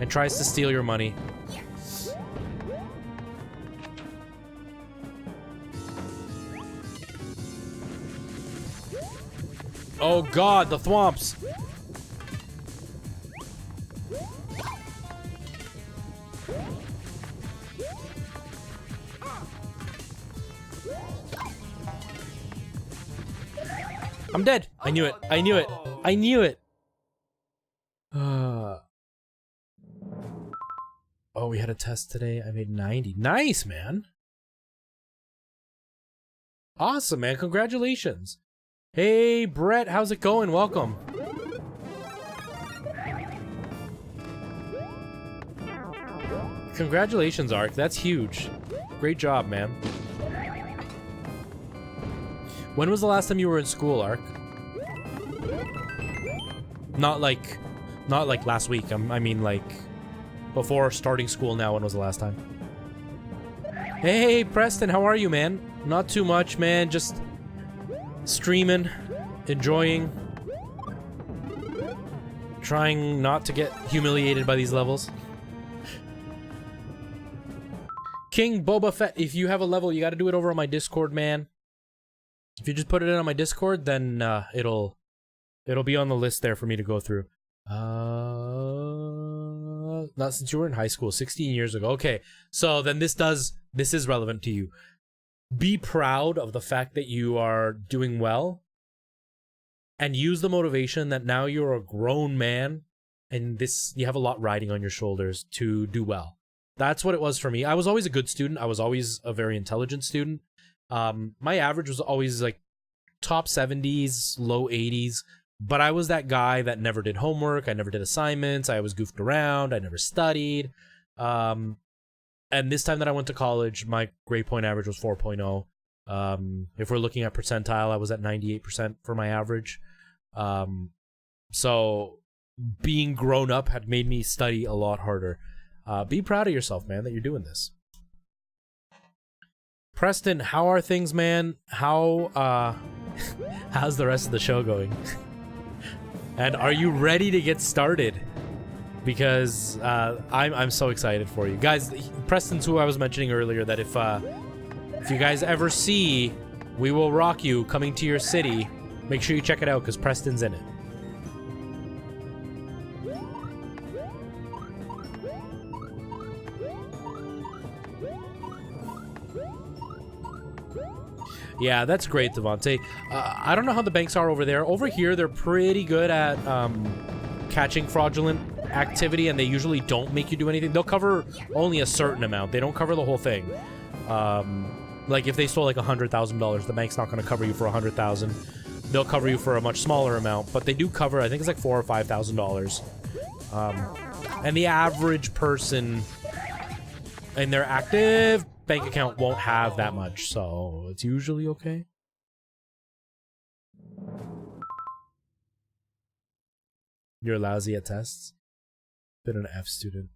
and tries to steal your money. Oh god, the thwomps! I'm dead! I knew it! I knew it! I knew it! Oh, we had a test today. I made 90. Nice, man! Awesome, man. Congratulations. Hey, Brett, how's it going? Welcome. Congratulations, Ark. That's huge. Great job, man. When was the last time you were in school, Ark? Not like last week. I mean, like, before starting school now. When was the last time? Hey, Preston, how are you, man? Not too much, man. Just streaming, enjoying, trying not to get humiliated by these levels. King Boba Fett, if you have a level, you got to do it over on my Discord, man. If you just put it in on my Discord, then it'll be on the list there for me to go through. Not since you were in high school, 16 years ago. Okay, so then this is relevant to you. Be proud of the fact that you are doing well, and use the motivation that now you're a grown man and you have a lot riding on your shoulders to do well. That's what it was for me. I was always a good student. I was always a very intelligent student. My average was always like top 70s, low 80s, but I was that guy that never did homework. I never did assignments. I always goofed around. I never studied. And this time that I went to college, my grade point average was 4.0. If we're looking at percentile, I was at 98% for my average. So being grown up had made me study a lot harder. Be proud of yourself, man, that you're doing this. Preston, how are things, man? How's the rest of the show going? And are you ready to get started? Because I'm so excited for you guys. Preston's who I was mentioning earlier, that if you guys ever see We Will Rock You coming to your city, make sure you check it out, because Preston's in it. Yeah, that's great, Devontae. I don't know how the banks are over there. Over here, they're pretty good at catching fraudulent activity, and they usually don't make you do anything. They'll cover only a certain amount. They don't cover the whole thing. Like if they stole like $100,000, the bank's not going to cover you for $100,000. They'll cover you for a much smaller amount, but they do cover, I think it's like $4,000 or $5,000. And the average person in their active bank account won't have that much, so it's usually okay. You're lousy at tests? Been an F student.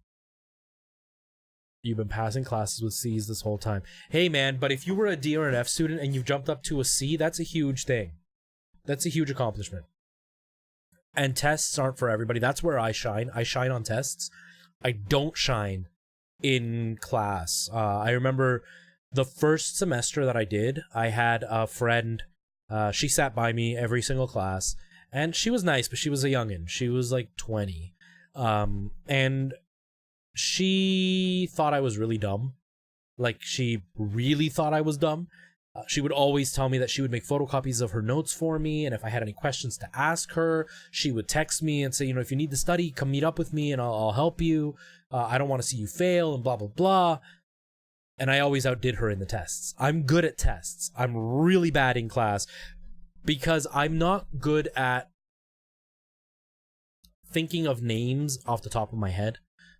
You've been passing classes with C's this whole time. Hey man, but if you were a D or an F student and you've jumped up to a C, that's a huge thing. That's a huge accomplishment. And tests aren't for everybody. That's where I shine. I shine on tests. I don't shine in class. I remember the first semester that I did, I had a friend, she sat by me every single class, and she was nice, but she was a youngin'. She was like 20. And she thought I was really dumb. Like, she really thought I was dumb. She would always tell me that she would make photocopies of her notes for me, and if I had any questions to ask her, she would text me and say, you know, if you need to study, come meet up with me and I'll help you. I don't want to see you fail, and blah, blah, blah. And I always outdid her in the tests. I'm good at tests. I'm really bad in class because I'm not good at thinking of names off the top of my head.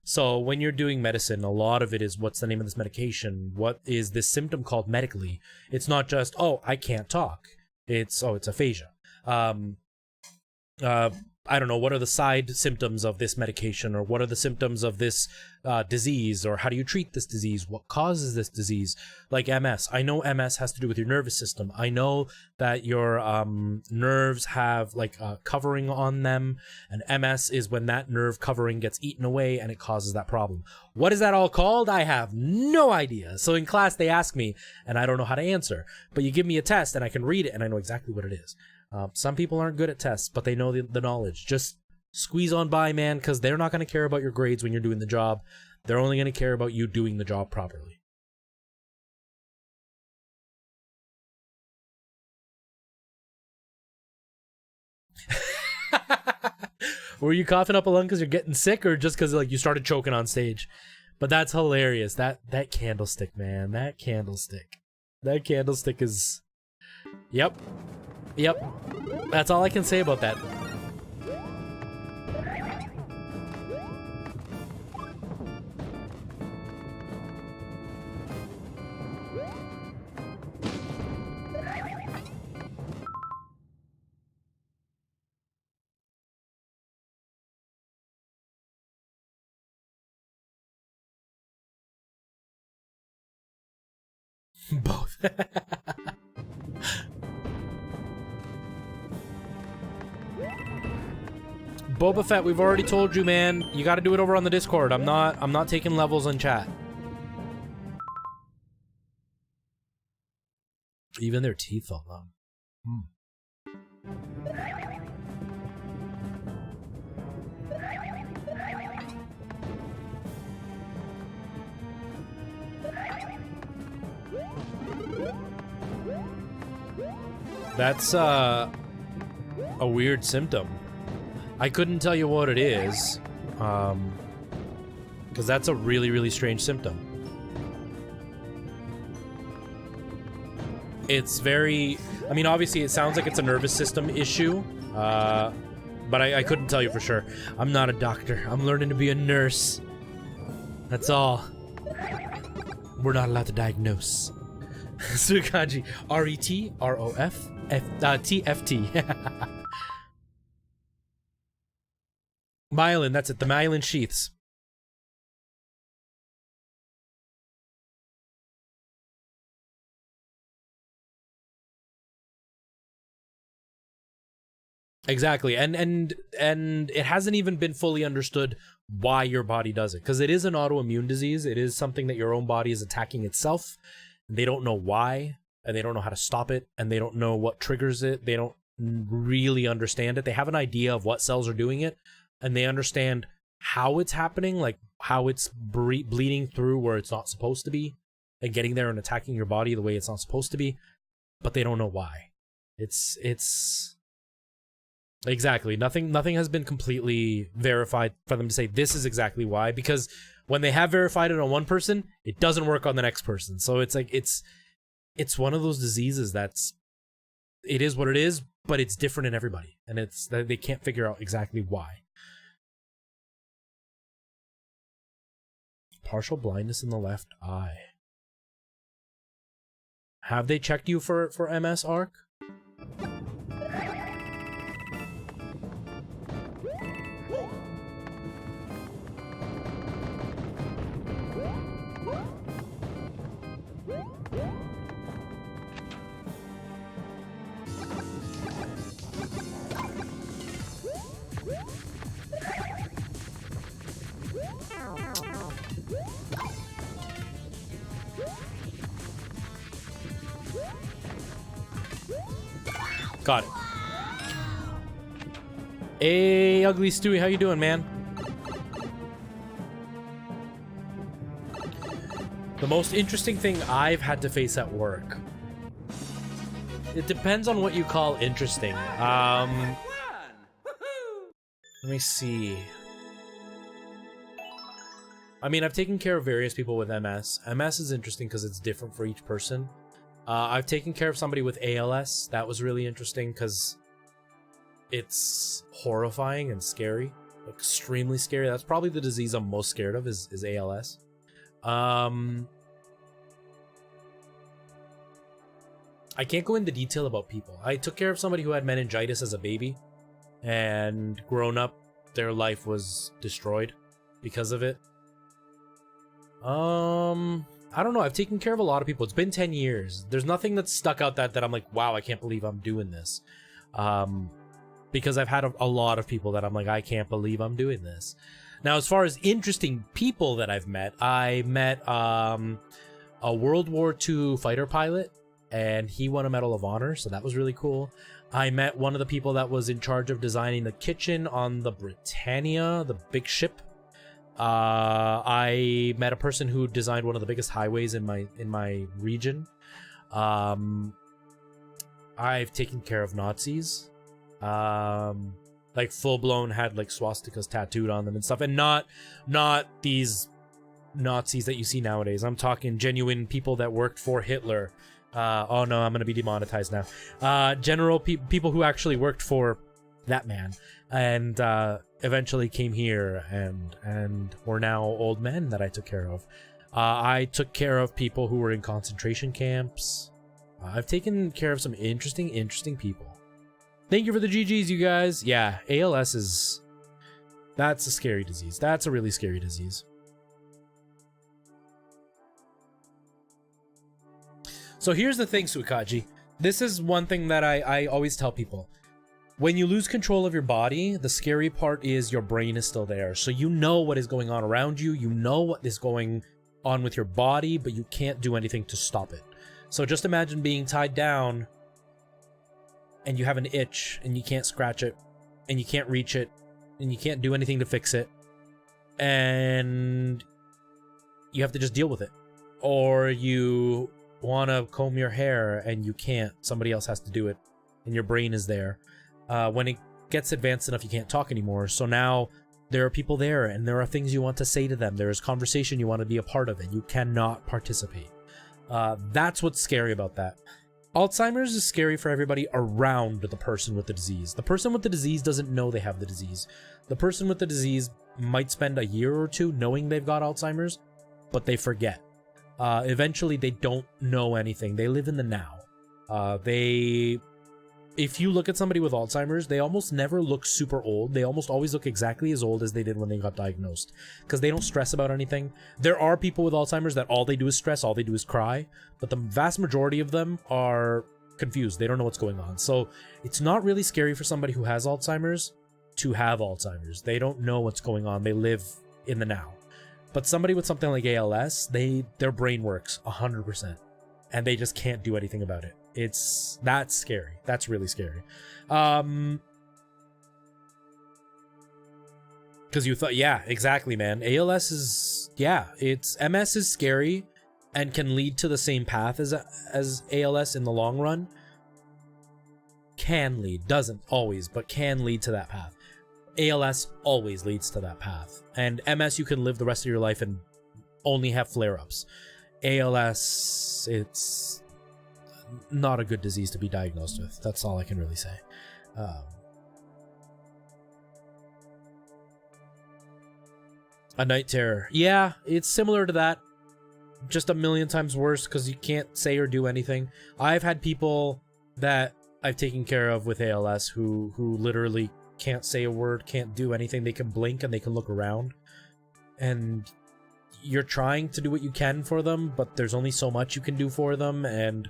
So when you're doing medicine, a lot of it is what's the name of this medication? What is this symptom called medically? It's not just, oh, I can't talk. It's, oh, it's aphasia. I don't know, what are the side symptoms of this medication, or what are the symptoms of this disease, or how do you treat this disease? What causes this disease? Like MS. I know MS has to do with your nervous system. I know that your nerves have like a covering on them, and MS is when that nerve covering gets eaten away and it causes that problem. What is that all called? I have no idea. So in class they ask me and I don't know how to answer, but you give me a test and I can read it and I know exactly what it is. Some people aren't good at tests, but they know the knowledge. Just squeeze on by, man, because they're not going to care about your grades when you're doing the job. They're only going to care about you doing the job properly. Were you coughing up a lung because you're getting sick, or just because like you started choking on stage? But that's hilarious. That candlestick, man. That candlestick is... Yep. That's all I can say about that. Both. Boba Fett, we've already told you, man. You got to do it over on the Discord. I'm not taking levels in chat. Even their teeth felt numb. That's a weird symptom. I couldn't tell you what it is, because that's a really, really strange symptom. It's very... I mean, obviously, it sounds like it's a nervous system issue, but I couldn't tell you for sure. I'm not a doctor. I'm learning to be a nurse. That's all. We're not allowed to diagnose. Sukaji. R-E-T-R-O-F-T-F-T. Myelin, that's it. The myelin sheaths. Exactly, and it hasn't even been fully understood why your body does it, because it is an autoimmune disease. It is something that your own body is attacking itself. They don't know why, and they don't know how to stop it, and they don't know what triggers it. They don't really understand it. They have an idea of what cells are doing it, and they understand how it's happening, like how it's bleeding through where it's not supposed to be, and getting there and attacking your body the way it's not supposed to be, but they don't know why. It's exactly, nothing has been completely verified for them to say this is exactly why, because when they have verified it on one person, it doesn't work on the next person. So it's like it's one of those diseases that's, it is what it is, but it's different in everybody, and it's that they can't figure out exactly why. Partial blindness in the left eye. Have they checked you for MS, Arc? Got it. Hey, Ugly Stewie, how you doing, man? The most interesting thing I've had to face at work. It depends on what you call interesting. Let me see. I mean, I've taken care of various people with MS. MS is interesting because it's different for each person. I've taken care of somebody with ALS. That was really interesting because it's horrifying and scary. extremely scary. That's probably the disease I'm most scared of is ALS. I can't go into detail about people. I took care of somebody who had meningitis as a baby, and grown up, their life was destroyed because of it. I don't know. I've taken care of a lot of people. It's been 10 years. There's nothing that's stuck out that I'm like, wow, I can't believe I'm doing this. Because I've had a lot of people that I'm like, I can't believe I'm doing this. Now, as far as interesting people that I've met, I met a World War II fighter pilot, and he won a Medal of Honor, so that was really cool. I met one of the people that was in charge of designing the kitchen on the Britannia, the big ship. I met a person who designed one of the biggest highways in my region. I've taken care of Nazis. Like full-blown had like swastikas tattooed on them and stuff, and not these Nazis that you see nowadays. I'm talking genuine people that worked for Hitler. Oh no, I'm gonna be demonetized now. General people who actually worked for that man, and eventually came here and were now old men that I took care of. I took care of people who were in concentration camps. I've taken care of some interesting people. Thank you for the GGs, you guys. Yeah, ALS that's a scary disease. That's a really scary disease. So here's the thing, Suikaji. This is one thing that I always tell people. When you lose control of your body, the scary part is your brain is still there. So you know what is going on around you. You know what is going on with your body, but you can't do anything to stop it. So just imagine being tied down and you have an itch and you can't scratch it and you can't reach it and you can't do anything to fix it. And you have to just deal with it. Or you want to comb your hair and you can't. Somebody else has to do it and your brain is there. When it gets advanced enough, you can't talk anymore. So now there are people there and there are things you want to say to them. There is conversation you want to be a part of and you cannot participate. That's what's scary about that. Alzheimer's is scary for everybody around the person with the disease. The person with the disease doesn't know they have the disease. The person with the disease might spend a year or two knowing they've got Alzheimer's, but they forget. Eventually, they don't know anything. They live in the now. If you look at somebody with Alzheimer's, they almost never look super old. They almost always look exactly as old as they did when they got diagnosed, because they don't stress about anything. There are people with Alzheimer's that all they do is stress, all they do is cry, but the vast majority of them are confused. They don't know what's going on. So it's not really scary for somebody who has Alzheimer's to have Alzheimer's. They don't know what's going on. They live in the now. But somebody with something like ALS, their brain works 100%, and they just can't do anything about it. That's scary. That's really scary. Because you thought, yeah, exactly, man. ALS is, yeah, MS is scary and can lead to the same path as ALS in the long run. Can lead, doesn't always, but can lead to that path. ALS always leads to that path. And MS, you can live the rest of your life and only have flare-ups. ALS, it's not a good disease to be diagnosed with. That's all I can really say. A night terror. Yeah, it's similar to that. Just a million times worse because you can't say or do anything. I've had people that I've taken care of with ALS who literally can't say a word, can't do anything. They can blink and they can look around. And you're trying to do what you can for them, but there's only so much you can do for them. And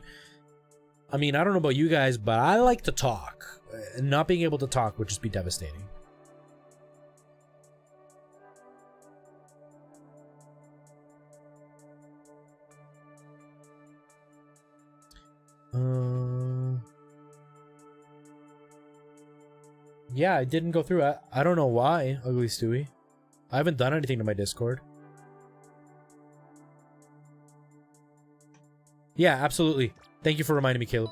I mean, I don't know about you guys, but I like to talk. And not being able to talk would just be devastating. Yeah, I didn't go through it. I don't know why, Ugly Stewie. I haven't done anything to my Discord. Yeah, absolutely. Thank you for reminding me, Caleb.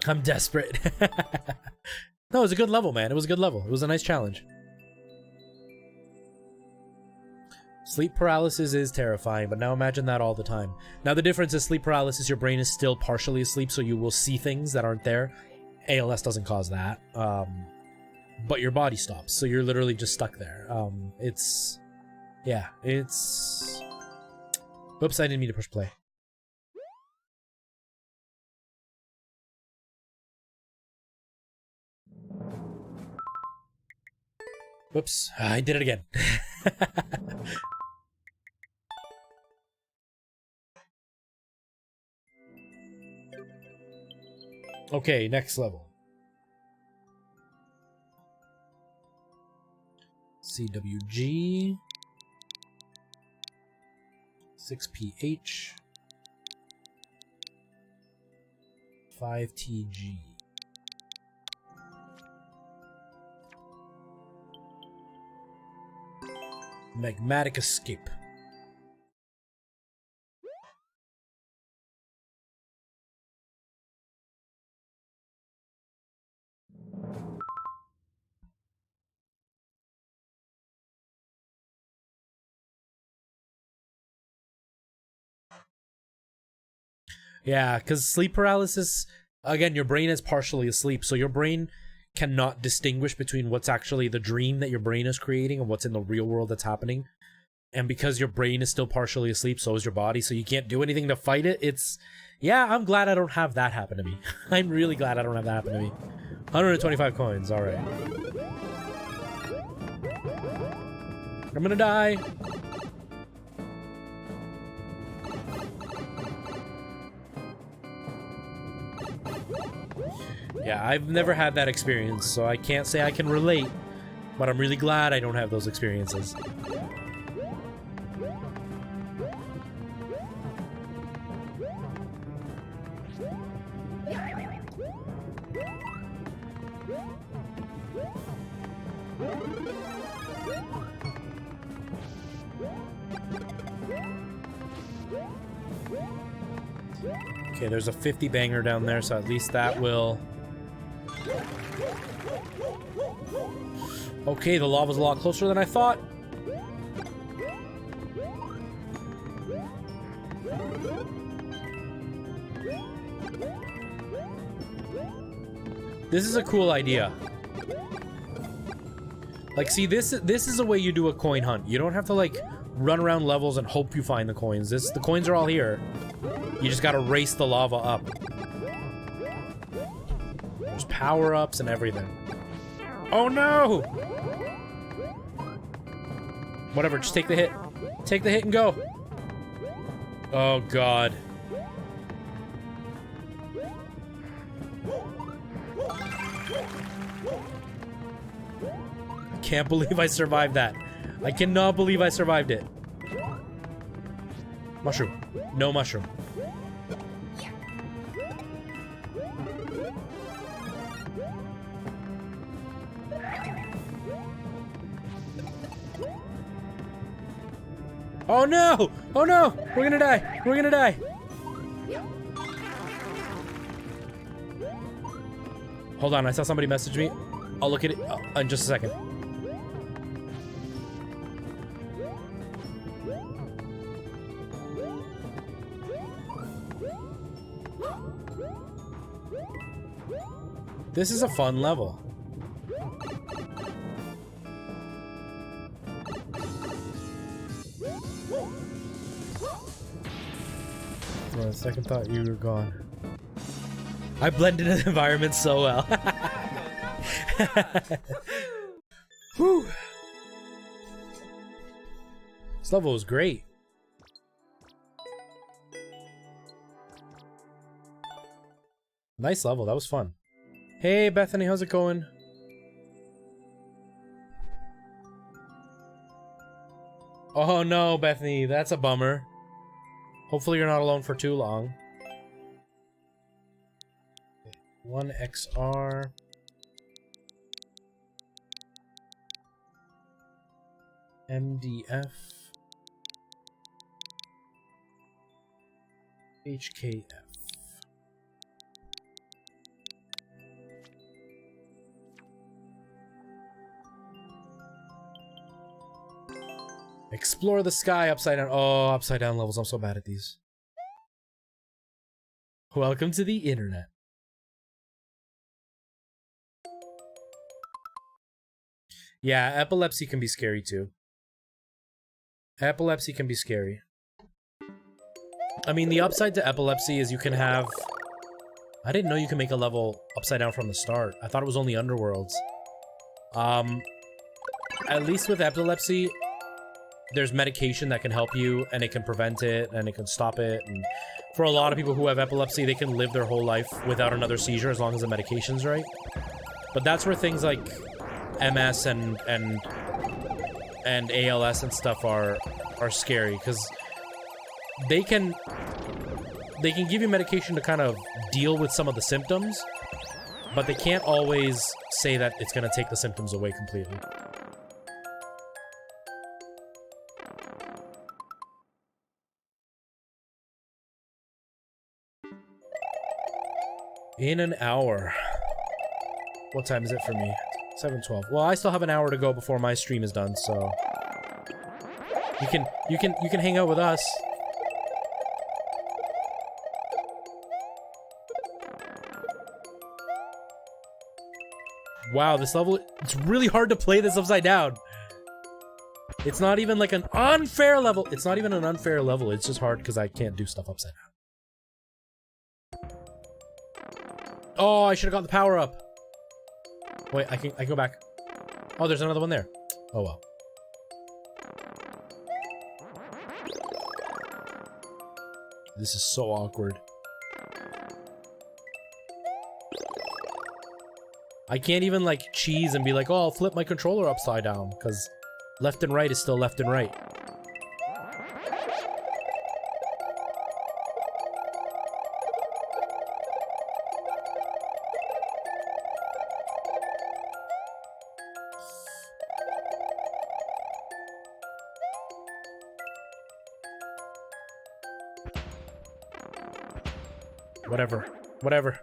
I'm desperate. No, it was a good level, man. It was a good level. It was a nice challenge. Sleep paralysis is terrifying, but now imagine that all the time. Now the difference is sleep paralysis, your brain is still partially asleep, so you will see things that aren't there. ALS doesn't cause that. but your body stops, so you're literally just stuck there. It's... Yeah, it's... Oops, I didn't mean to push play. Whoops, I did it again. Okay, next level. CWG 6PH 5TG. Magmatic escape. Yeah, because sleep paralysis, again, your brain is partially asleep, so your brain cannot distinguish between what's actually the dream that your brain is creating and what's in the real world that's happening. And because your brain is still partially asleep, so is your body, so you can't do anything to fight it. It's... Yeah, I'm glad I don't have that happen to me. I'm really glad I don't have that happen to me. 125 coins, alright. I'm gonna die. Yeah, I've never had that experience, so I can't say I can relate, but I'm really glad I don't have those experiences. Okay, there's a 50 banger down there, so at least that will... Okay, the lava's a lot closer than I thought. This is a cool idea. Like, see, this is a way you do a coin hunt. You don't have to, like, run around levels and hope you find the coins. The coins are all here. You just gotta race the lava up. There's power-ups and everything. Oh no! Whatever, just take the hit. Take the hit and go. Oh god. I can't believe I survived that. I cannot believe I survived it. Mushroom. No mushroom. Oh no! Oh no! We're gonna die! We're gonna die! Hold on, I saw somebody message me. I'll look at it in just a second. This is a fun level. For a second thought you were gone. I blended in the environment so well. Whew. This level was great. Nice level, that was fun. Hey Bethany, how's it going? Oh no, Bethany, that's a bummer. Hopefully you're not alone for too long. 1XR. MDF. HKF. Explore the sky upside down. Oh, upside down levels. I'm so bad at these. Welcome to the internet. Yeah, epilepsy can be scary too. Epilepsy can be scary. I mean, the upside to epilepsy is you can have... I didn't know you can make a level upside down from the start. I thought it was only underworlds. At least with epilepsy, there's medication that can help you, and it can prevent it, and it can stop it, and for a lot of people who have epilepsy, they can live their whole life without another seizure as long as the medication's right. But that's where things like MS and ALS and stuff are scary, because they can give you medication to kind of deal with some of the symptoms, but they can't always say that it's going to take the symptoms away completely. In an hour. What time is it for me? 7:12. Well, I still have an hour to go before my stream is done, so you can hang out with us. Wow, this level, it's really hard to play this upside down. It's not even like an unfair level. It's not even an unfair level. It's just hard because I can't do stuff upside down. Oh, I should have got the power up. Wait, I can go back. Oh, there's another one there. Oh well. This is so awkward. I can't even like cheese and be like, oh, I'll flip my controller upside down, because left and right is still left and right. Whatever. Whatever.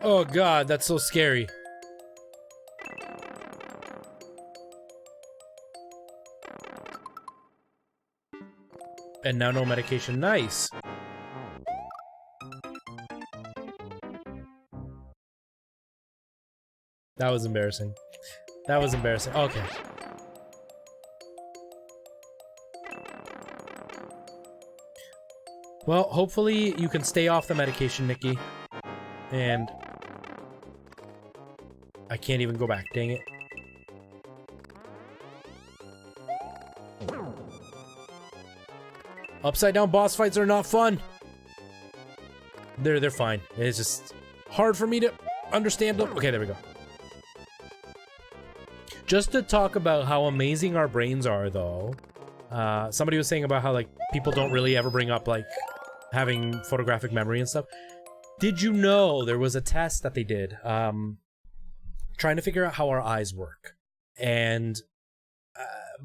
Oh god, that's so scary. And now no medication. Nice. That was embarrassing. That was embarrassing. Okay. Well, hopefully you can stay off the medication, Nikki. And I can't even go back, dang it. Upside down boss fights are not fun. They're fine. It's just hard for me to understand them. Okay, there we go. Just to talk about how amazing our brains are, though. Somebody was saying about how, like, people don't really ever bring up, like, having photographic memory and stuff. Did you know there was a test that they did, trying to figure out how our eyes work? And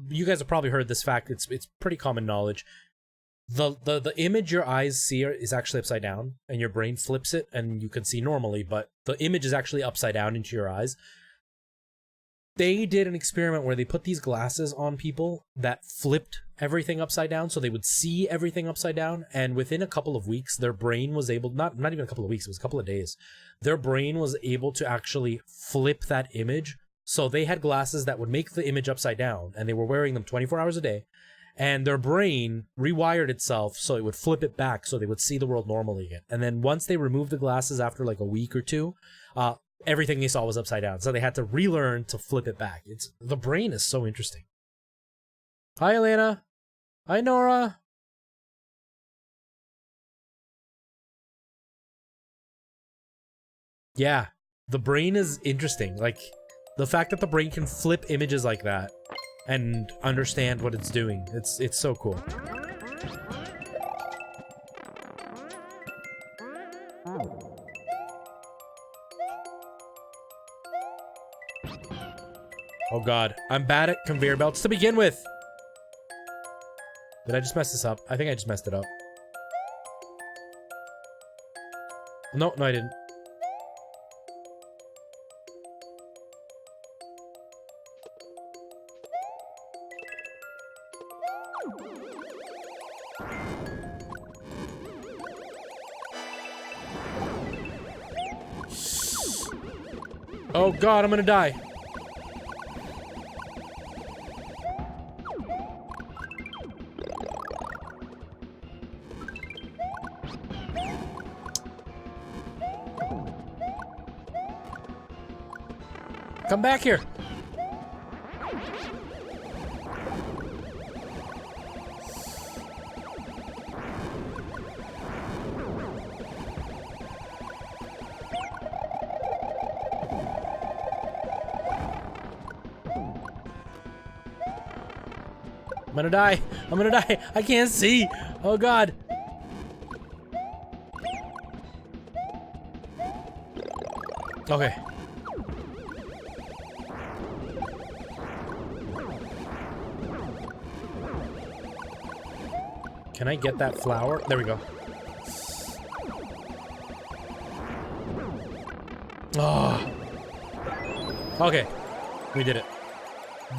you guys have probably heard this fact. It's pretty common knowledge. The image your eyes see is actually upside down, and your brain flips it, and you can see normally, but the image is actually upside down into your eyes. They did an experiment where they put these glasses on people that flipped everything upside down, so they would see everything upside down, and within a couple of weeks, their brain was able, not even a couple of weeks, it was a couple of days, their brain was able to actually flip that image. So they had glasses that would make the image upside down, and they were wearing them 24 hours a day, and their brain rewired itself so it would flip it back so they would see the world normally again. And then once they removed the glasses after like a week or two, everything they saw was upside down. So they had to relearn to flip it back. The brain is so interesting. Hi, Elena. Hi, Nora. Yeah, the brain is interesting. Like, the fact that the brain can flip images like that and understand what it's doing. It's so cool. Oh god, I'm bad at conveyor belts to begin with. Did I just mess this up? I think I just messed it up. No, I didn't. Oh god, I'm gonna die. Come back here. I'm gonna die. I'm gonna die. I can't see. Oh god. Okay. Can I get that flower? There we go. Oh. Okay. We did it.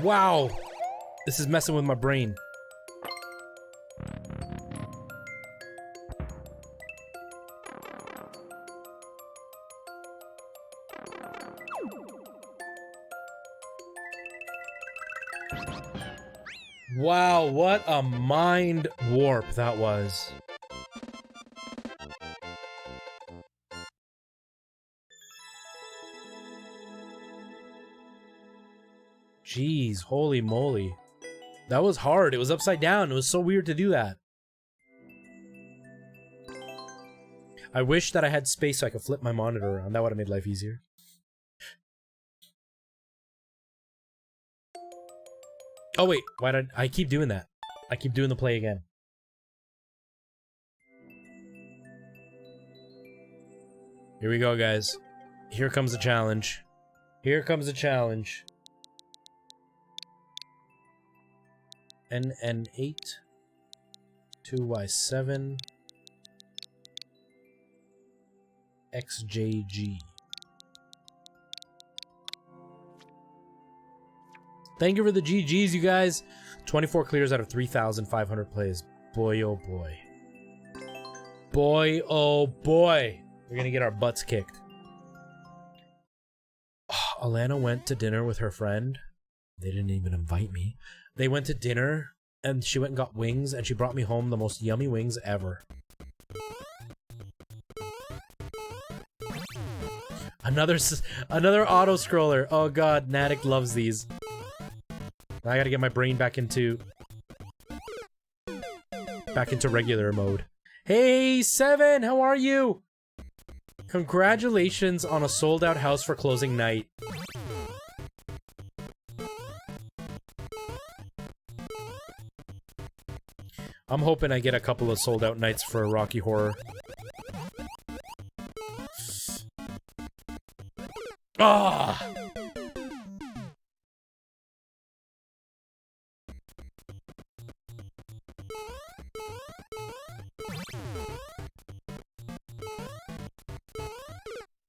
Wow. This is messing with my brain. Wow, what a mind warp that was. Jeez, holy moly. That was hard. It was upside down. It was so weird to do that. I wish that I had space so I could flip my monitor around. That would have made life easier. Oh wait, why did I keep doing that? I keep doing the play again. Here we go, guys. Here comes the challenge. Here comes the challenge. NN8 2Y7 XJG. Thank you for the GGs, you guys. 24 clears out of 3,500 plays. Boy, oh boy. Boy, oh boy. We're gonna get our butts kicked. Oh, Alana went to dinner with her friend. They didn't even invite me. They went to dinner, and she went and got wings, and she brought me home the most yummy wings ever. Another auto-scroller. Oh god, Natick loves these. I gotta get my brain back into regular mode. Hey, Seven, how are you? Congratulations on a sold-out house for closing night. I'm hoping I get a couple of sold-out nights for Rocky Horror. Ah!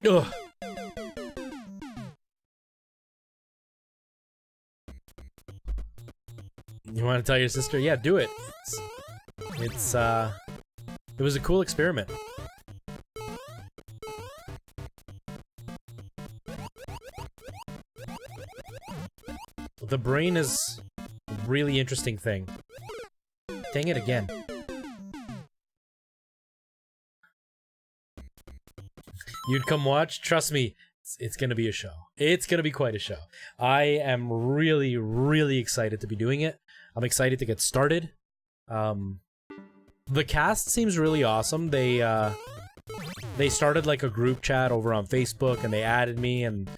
Ugh. You want to tell your sister? Yeah, do it. It was a cool experiment. The brain is a really interesting thing. Dang it again. You'd come watch? Trust me, it's gonna be a show. It's gonna be quite a show. I am really, really excited to be doing it. I'm excited to get started. The cast seems really awesome. They started like a group chat over on Facebook, and they added me, and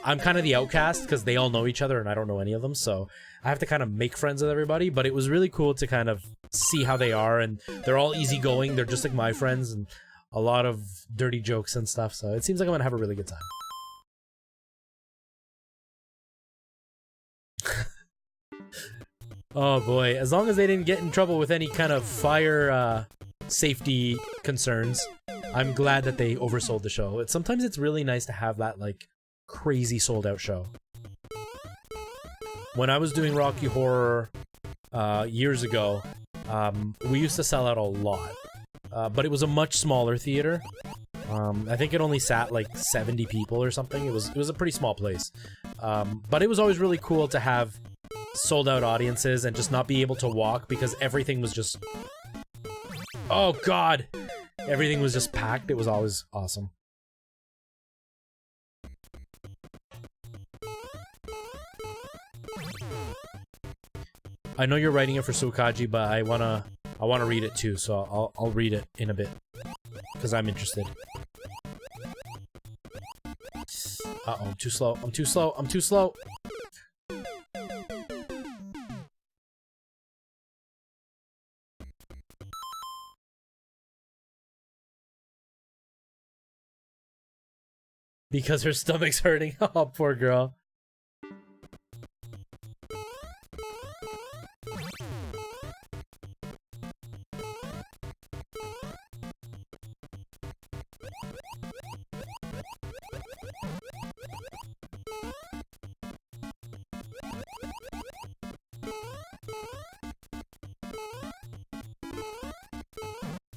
I'm kind of the outcast because they all know each other and I don't know any of them, so I have to kind of make friends with everybody. But it was really cool to kind of see how they are, and they're all easygoing. They're just like my friends, and a lot of dirty jokes and stuff, so it seems like I'm gonna have a really good time. Oh boy, as long as they didn't get in trouble with any kind of fire safety concerns, I'm glad that they oversold the show. Sometimes it's really nice to have that like crazy sold out show. When I was doing Rocky Horror years ago, we used to sell out a lot. But it was a much smaller theater, I think it only sat like 70 people or something. It was a pretty small place. But it was always really cool to have sold out audiences and just not be able to walk because everything was just... Oh god! Everything was just packed. It was always awesome. I know you're writing it for Sukaji, but I wanna read it too, so I'll read it in a bit. Because I'm interested. Uh-oh, I'm too slow. I'm too slow. I'm too slow. Because her stomach's hurting. Oh, poor girl.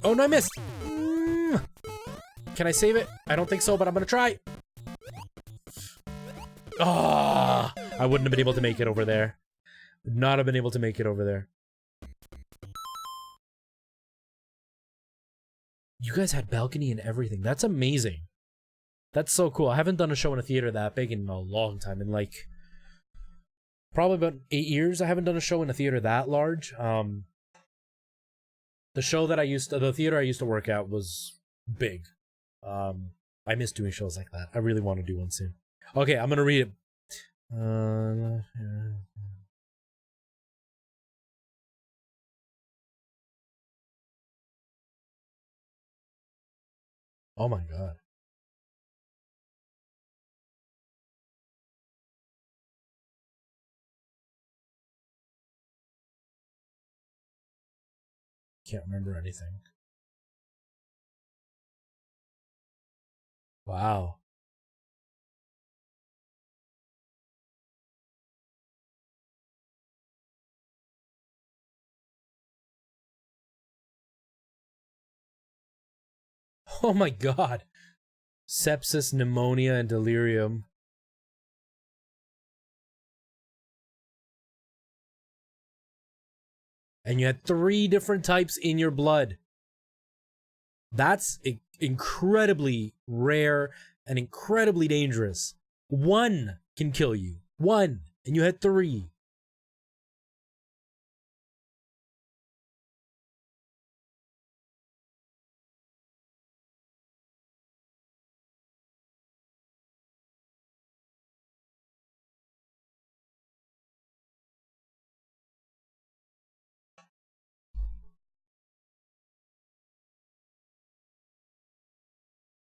Oh no, I missed! Can I save it? I don't think so, but I'm gonna try. Ah, I wouldn't have been able to make it over there. Would not have been able to make it over there. You guys had balcony and everything. That's amazing. That's so cool. I haven't done a show in a theater that big in a long time. In like probably about 8 years, I haven't done a show in a theater that large. The theater I used to work at was big. I miss doing shows like that. I really want to do one soon. Okay, I'm gonna read it. Oh my god. Can't remember anything. Wow. Oh my god. Sepsis, pneumonia, and delirium. And you had 3 different types in your blood. That's incredibly rare and incredibly dangerous. 1 can kill you. 1. And you had 3.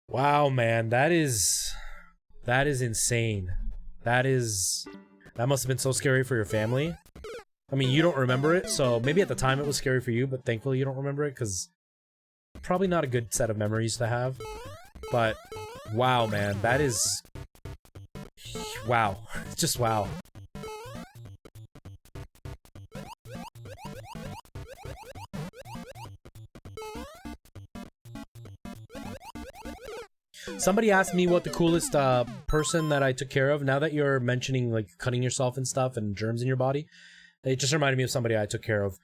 Wow, man, that is insane. That must have been so scary for your family. I mean, you don't remember it, so maybe at the time it was scary for you, but thankfully you don't remember it, because probably not a good set of memories to have. But, wow, man, that is... Wow. Just wow. Somebody asked me what the coolest person that I took care of. Now that you're mentioning like cutting yourself and stuff and germs in your body, it just reminded me of somebody I took care of.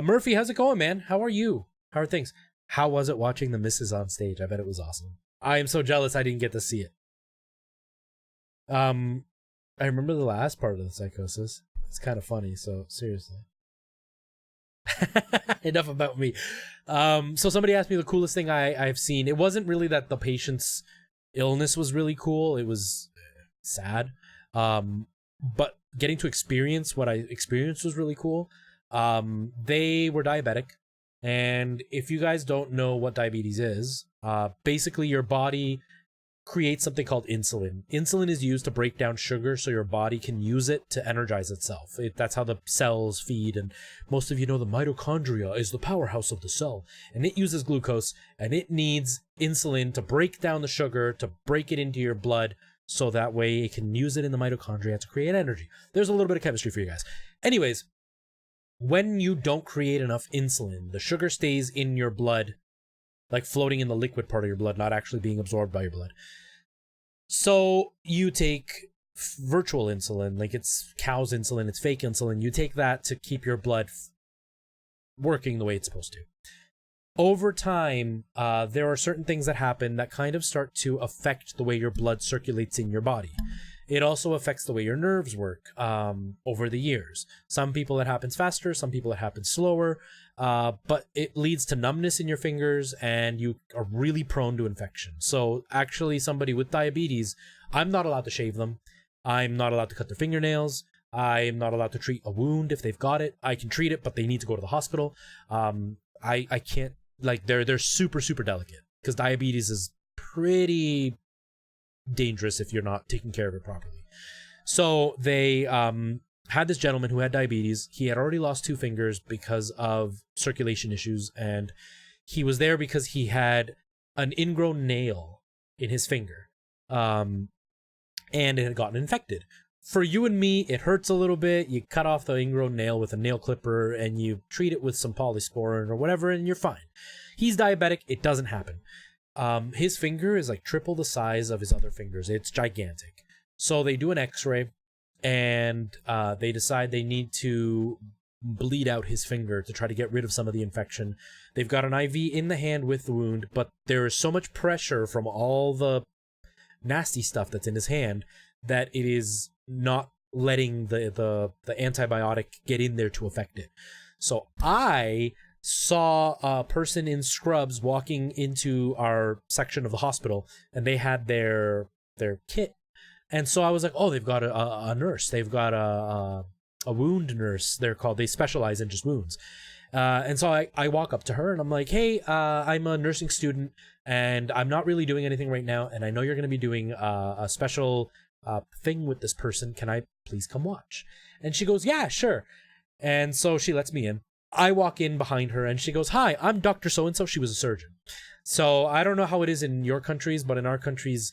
Murphy, how's it going, man? How are you? How are things? How was it watching the misses on stage? I bet it was awesome. I am so jealous I didn't get to see it. I remember the last part of the psychosis. It's kind of funny, so seriously. Enough about me. So somebody asked me the coolest thing I've seen. It wasn't really that the patient's illness was really cool. It was sad. But getting to experience what I experienced was really cool. They were diabetic. And if you guys don't know what diabetes is, basically your body creates something called insulin. Insulin is used to break down sugar so your body can use it to energize itself. That's how the cells feed, and most of you know the mitochondria is the powerhouse of the cell, and it uses glucose, and it needs insulin to break down the sugar, to break it into your blood, so that way it can use it in the mitochondria to create energy. There's a little bit of chemistry for you guys. Anyways, when you don't create enough insulin, the sugar stays in your blood like floating in the liquid part of your blood, not actually being absorbed by your blood. So you take virtual insulin, like it's cow's insulin, it's fake insulin. You take that to keep your blood working the way it's supposed to. Over time, there are certain things that happen that kind of start to affect the way your blood circulates in your body. It also affects the way your nerves work over the years. Some people it happens faster, some people it happens slower, but it leads to numbness in your fingers and you are really prone to infection. So actually somebody with diabetes, I'm not allowed to shave them. I'm not allowed to cut their fingernails. I'm not allowed to treat a wound if they've got it. I can treat it, but they need to go to the hospital. I can't, like, they're super, super delicate because diabetes is pretty dangerous if you're not taking care of it properly. So they had this gentleman who had diabetes. He had already lost 2 fingers because of circulation issues, and he was there because he had an ingrown nail in his finger, and it had gotten infected. For you and me, it hurts a little bit. You cut off the ingrown nail with a nail clipper and you treat it with some polysporin or whatever, and you're fine. He's diabetic. It doesn't happen. His finger is like triple the size of his other fingers. It's gigantic. So they do an x-ray and they decide they need to bleed out his finger to try to get rid of some of the infection. They've got an IV in the hand with the wound, but there is so much pressure from all the nasty stuff that's in his hand that it is not letting the antibiotic get in there to affect it. So I saw a person in scrubs walking into our section of the hospital, and they had their kit. And so I was like, oh, they've got a nurse. They've got a wound nurse, they're called. They specialize in just wounds. And so I walk up to her and I'm like, hey, I'm a nursing student and I'm not really doing anything right now. And I know you're going to be doing a special thing with this person. Can I please come watch? And she goes, yeah, sure. And so she lets me in. I walk in behind her and she goes, hi, I'm Dr. So-and-so. She was a surgeon. So I don't know how it is in your countries, but in our countries,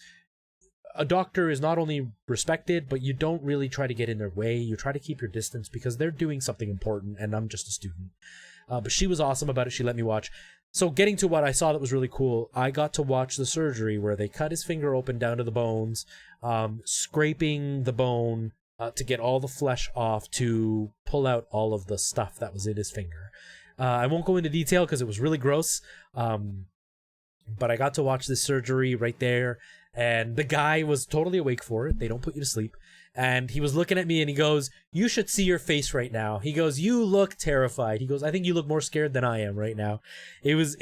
a doctor is not only respected, but you don't really try to get in their way. You try to keep your distance because they're doing something important and I'm just a student. But she was awesome about it. She let me watch. So getting to what I saw that was really cool, I got to watch the surgery where they cut his finger open down to the bones, scraping the bone to get all the flesh off to pull out all of the stuff that was in his finger. I won't go into detail because it was really gross. But I got to watch this surgery right there, and the guy was totally awake for it. They don't put you to sleep. And he was looking at me and he goes, you should see your face right now. He goes, you look terrified. He goes, I think you look more scared than I am right now. I was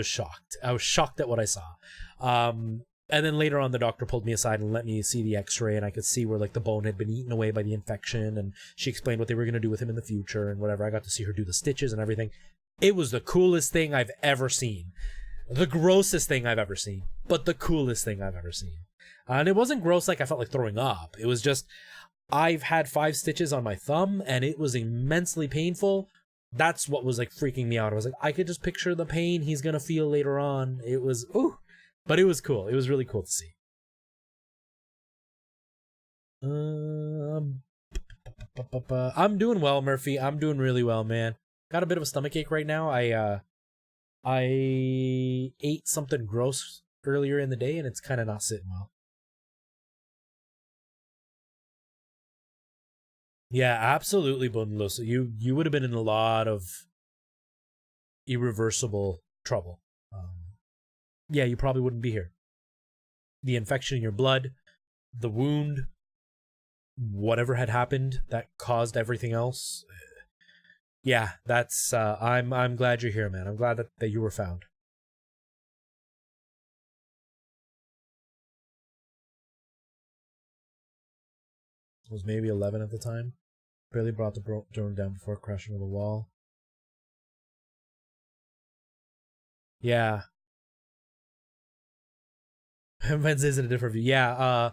shocked. I was shocked at what I saw. And then later on, the doctor pulled me aside and let me see the x-ray, and I could see where like the bone had been eaten away by the infection, and she explained what they were going to do with him in the future and whatever. I got to see her do the stitches and everything. It was the coolest thing I've ever seen. The grossest thing I've ever seen, but the coolest thing I've ever seen. And it wasn't gross like I felt like throwing up. It was just, I've had 5 stitches on my thumb and it was immensely painful. That's what was like freaking me out. I was like, I could just picture the pain he's going to feel later on. It was, ooh, but it was cool. It was really cool to see. I'm doing well, Murphy. I'm doing really well, man. Got a bit of a stomachache right now. I ate something gross earlier in the day and it's kind of not sitting well. Yeah, absolutely, Bundelos. You would have been in a lot of irreversible trouble. Yeah, you probably wouldn't be here. The infection in your blood, the wound, whatever had happened that caused everything else. Yeah, that's I'm glad you're here, man. I'm glad that you were found. It was maybe 11 at the time. Barely brought the drone down before crashing into the wall. Yeah. Wednesday's in a different view. Yeah,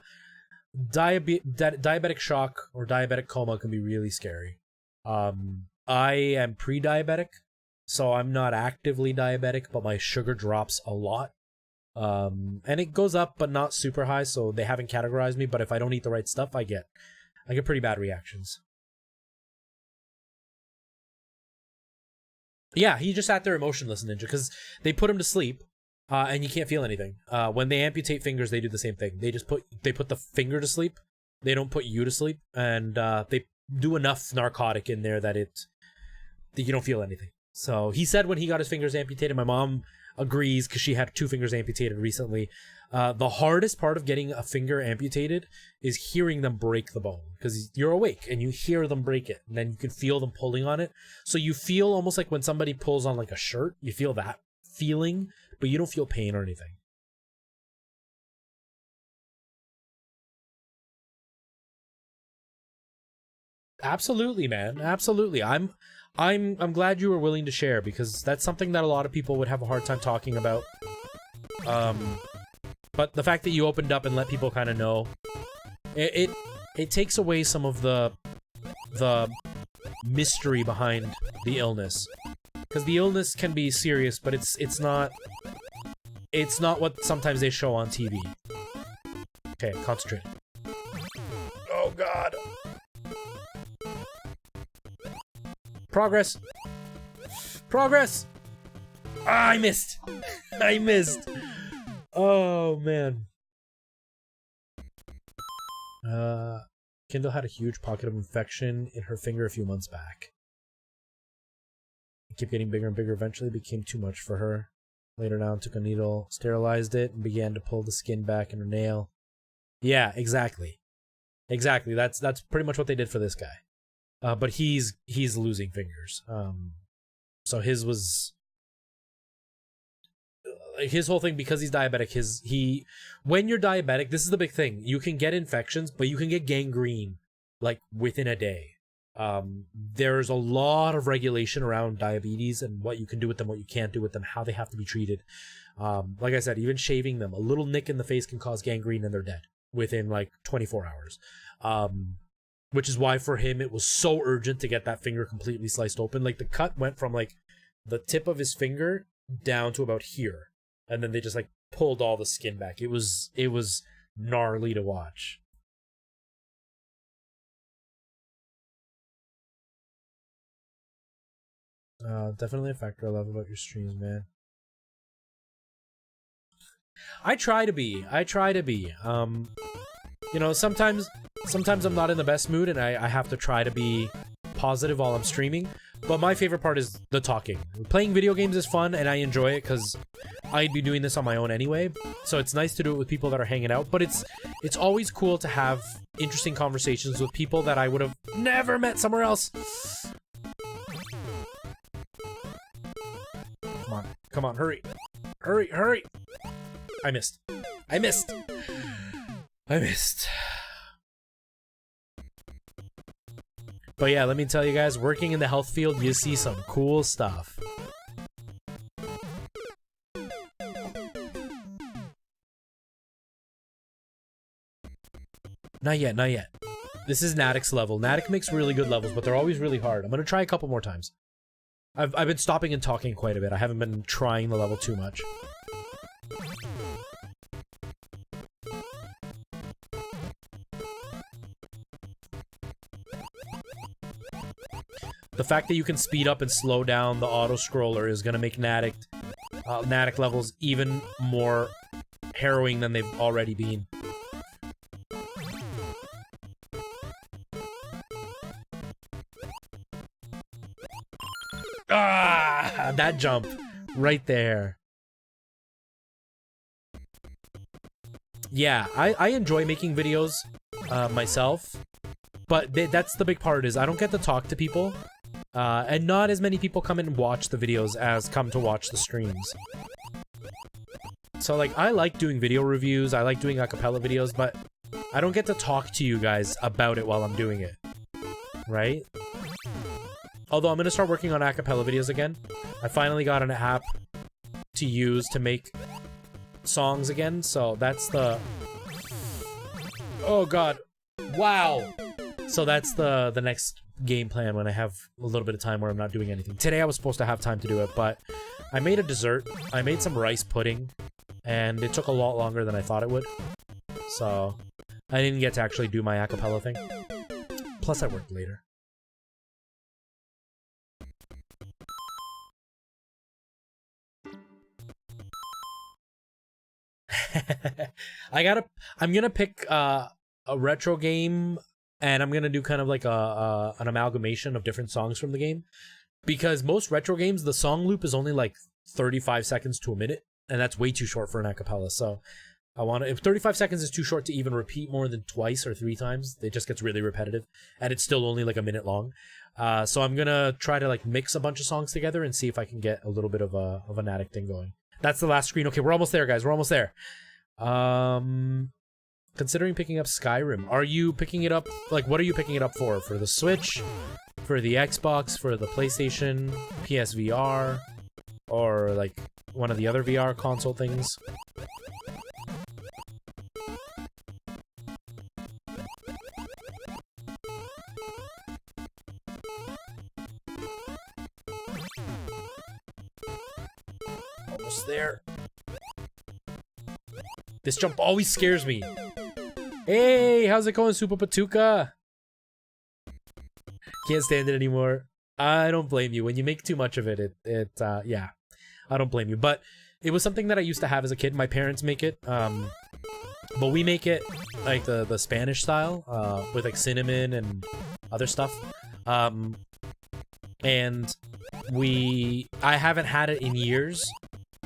diabetic shock or diabetic coma can be really scary. I am pre-diabetic, so I'm not actively diabetic, but my sugar drops a lot. And it goes up, but not super high, so they haven't categorized me, but if I don't eat the right stuff, I get pretty bad reactions. Yeah, he just sat there emotionless, Ninja, because they put him to sleep, and you can't feel anything. When they amputate fingers, they do the same thing. They put the finger to sleep. They don't put you to sleep, and they do enough narcotic in there that you don't feel anything. So he said when he got his fingers amputated, my mom agrees because she had 2 fingers amputated recently. The hardest part of getting a finger amputated is hearing them break the bone, because you're awake and you hear them break it, and then you can feel them pulling on it. So you feel almost like when somebody pulls on like a shirt, you feel that feeling, but you don't feel pain or anything. Absolutely, man. Absolutely. I'm glad you were willing to share, because that's something that a lot of people would have a hard time talking about. But the fact that you opened up and let people kind of know, it takes away some of the mystery behind the illness, because the illness can be serious, but it's not what sometimes they show on TV. Okay, concentrate. Oh God. Progress. Progress. Ah, I missed. I missed. Oh man. Kendall had a huge pocket of infection in her finger a few months back. It kept getting bigger and bigger. Eventually it became too much for her. Later down, took a needle, sterilized it, and began to pull the skin back in her nail. Yeah, exactly. Exactly. That's pretty much what they did for this guy. But he's losing fingers. So his was his whole thing, because he's diabetic. When you're diabetic, this is the big thing. You can get infections, but you can get gangrene like within a day. There's a lot of regulation around diabetes and what you can do with them, what you can't do with them, how they have to be treated. Like I said, even shaving them, a little nick in the face can cause gangrene and they're dead within like 24 hours. Which is why for him it was so urgent to get that finger completely sliced open. Like the cut went from like the tip of his finger down to about here, and then they just like pulled all the skin back. It was gnarly to watch. Definitely a factor I love about your streams, man. I try to be. You know, sometimes I'm not in the best mood and I have to try to be positive while I'm streaming. But my favorite part is the talking. Playing video games is fun and I enjoy it because I'd be doing this on my own anyway. So it's nice to do it with people that are hanging out. But it's always cool to have interesting conversations with people that I would have never met somewhere else. Come on, hurry. Hurry. I missed. But yeah, let me tell you guys, working in the health field, you see some cool stuff. Not yet. This is Natick's level. Natick makes really good levels, but they're always really hard. I'm gonna try a couple more times. I've been stopping and talking quite a bit. I haven't been trying the level too much. The fact that you can speed up and slow down the auto-scroller is going to make Natick levels even more harrowing than they've already been. Ah, that jump right there. Yeah, I enjoy making videos myself, but that's the big part is I don't get to talk to people. And not as many people come in and watch the videos as come to watch the streams. So, like, I like doing video reviews, I like doing acapella videos, but I don't get to talk to you guys about it while I'm doing it. Right? Although I'm going to start working on acapella videos again. I finally got an app to use to make songs again, so that's the... Oh god. Wow! So that's the next game plan when I have a little bit of time where I'm not doing anything. Today I was supposed to have time to do it, but I made a dessert. I made some rice pudding, and it took a lot longer than I thought it would. So I didn't get to actually do my acapella thing. Plus I worked later. I'm gonna pick a retro game, and I'm gonna do kind of like an amalgamation of different songs from the game, because most retro games, the song loop is only like 35 seconds to a minute, and that's way too short for an acapella. So I want to, if 35 seconds is too short to even repeat more than twice or 3 times, it just gets really repetitive, and it's still only like a minute long. So I'm gonna try to like mix a bunch of songs together and see if I can get a little bit of an addict thing going. That's the last screen. Okay, we're almost there, guys. We're almost there. Considering picking up Skyrim. Are you picking it up? Like, what are you picking it up for? For the Switch? For the Xbox? For the PlayStation? PSVR? Or like one of the other VR console things? Almost there. This jump always scares me. Hey, how's it going, Super Patuka? Can't stand it anymore. I don't blame you. When you make too much of it, yeah, I don't blame you. But it was something that I used to have as a kid. My parents make it, but we make it like the Spanish style, with like cinnamon and other stuff. And I haven't had it in years.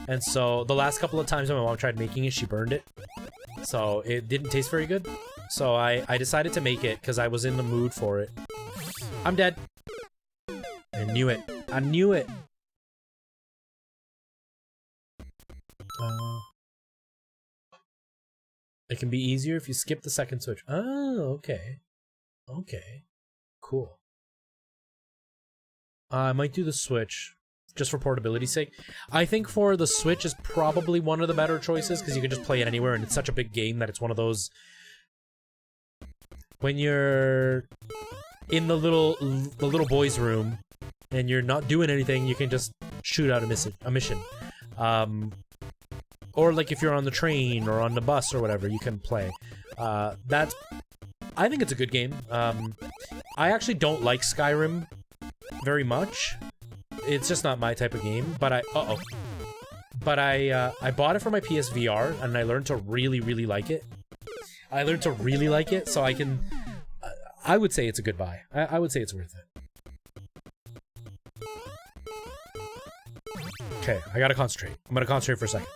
And so the last couple of times when my mom tried making it, she burned it. So it didn't taste very good. So I decided to make it because I was in the mood for it. I'm dead. I knew it. I knew it. It can be easier if you skip the second switch. Oh, okay. Okay. Cool. I might do the Switch. Just for portability's sake. I think for the Switch is probably one of the better choices because you can just play it anywhere, and it's such a big game that it's one of those. When you're in the little boys' room and you're not doing anything, you can just shoot out a mission. Or like if you're on the train or on the bus or whatever, you can play. I think it's a good game. I actually don't like Skyrim very much. It's just not my type of game, but I bought it for my PSVR, and I learned to really, really like it. So I would say it's a good buy. I would say it's worth it. Okay, I gotta concentrate. I'm gonna concentrate for a second.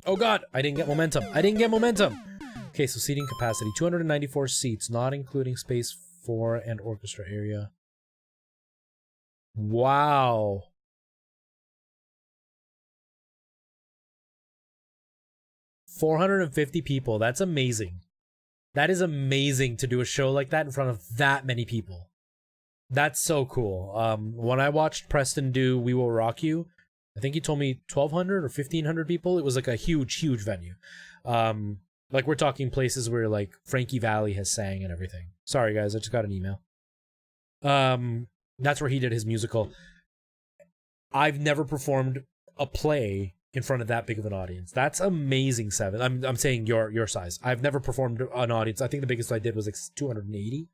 Oh god, I didn't get momentum. Okay, so seating capacity. 294 seats, not including space for and orchestra area. Wow. $450 people. That's amazing. That is amazing to do a show like that in front of that many people. That's so cool. When I watched Preston do We Will Rock You, I think he told me 1,200 or 1,500 people. It was like a huge, huge venue. Like we're talking places where like Frankie Valli has sang and everything. Sorry guys, I just got an email. That's where he did his musical. I've never performed a play in front of that big of an audience. That's amazing, Seven. I'm saying your size. I've never performed an audience. I think the biggest I did was like 280.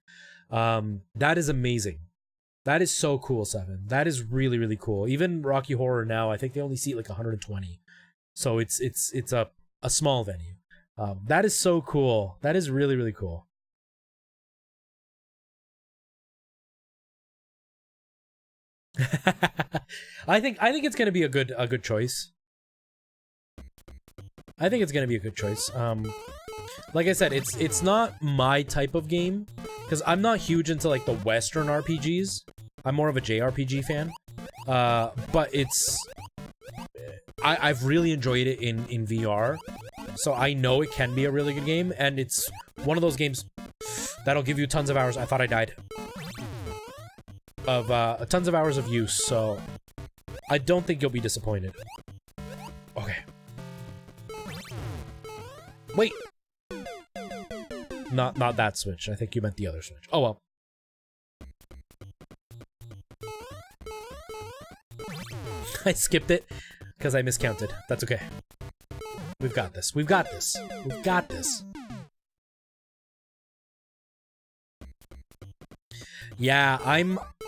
That is amazing. That is so cool, Seven. That is really, really cool. Even Rocky Horror now, I think they only seat like 120. So it's a small venue. That is so cool. That is really, really cool. I think it's gonna be a good choice. I think it's gonna be a good choice. Like I said, it's not my type of game because I'm not huge into like the Western RPGs. I'm more of a JRPG fan. But I've really enjoyed it in VR, so I know it can be a really good game, and it's one of those games that'll give you tons of hours. I thought I died. Of tons of hours of use, so I don't think you'll be disappointed. Okay. Wait. Not that Switch. I think you meant the other Switch. Oh well. I skipped it because I miscounted. That's okay. We've got this. We've got this. We've got this. Yeah,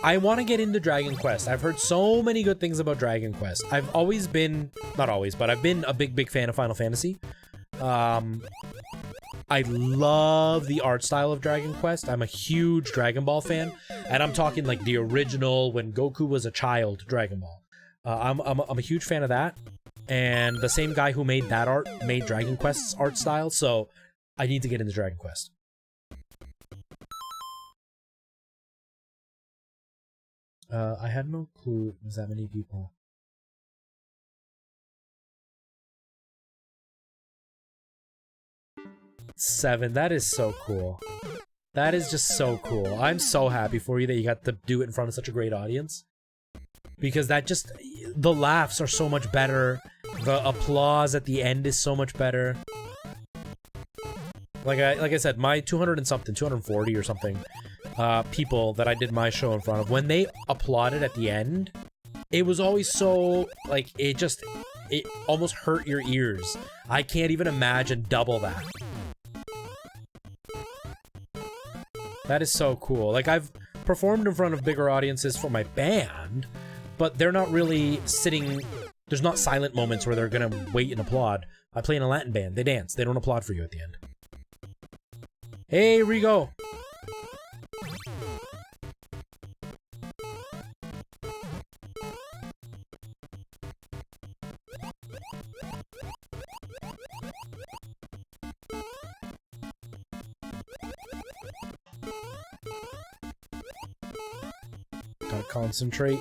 I want to get into Dragon Quest. I've heard so many good things about Dragon Quest. I've always been, not always, but I've been a big fan of Final Fantasy. I love the art style of Dragon Quest. I'm a huge Dragon Ball fan, and I'm talking like the original when Goku was a child Dragon Ball. I'm a huge fan of that, and the same guy who made that art made Dragon Quest's art style, so I need to get into Dragon Quest. I had no clue it was that many people. Seven, that is so cool. That is just so cool. I'm so happy for you that you got to do it in front of such a great audience. Because that just, the laughs are so much better. The applause at the end is so much better. Like I said, my 200 and something, 240 or something, people that I did my show in front of, when they applauded at the end, it was always so, like, it almost hurt your ears. I can't even imagine double that. That is so cool. Like, I've performed in front of bigger audiences for my band, but they're not really sitting, there's not silent moments where they're gonna wait and applaud. I play in a Latin band, they dance, they don't applaud for you at the end. Hey, Rigo! Gotta concentrate.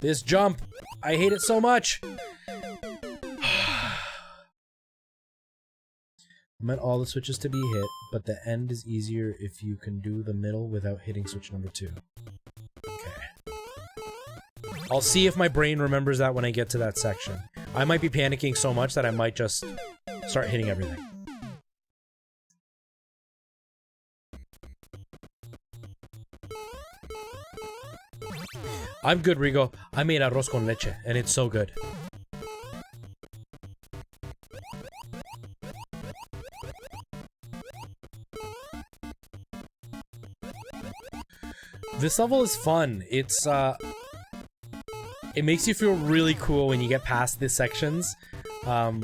This jump! I hate it so much! I meant all the switches to be hit, but the end is easier if you can do the middle without hitting switch number 2. Okay. I'll see if my brain remembers that when I get to that section. I might be panicking so much that I might just start hitting everything. I'm good, Rigo. I made arroz con leche, and it's so good. This level is fun. It's, it makes you feel really cool when you get past these sections. I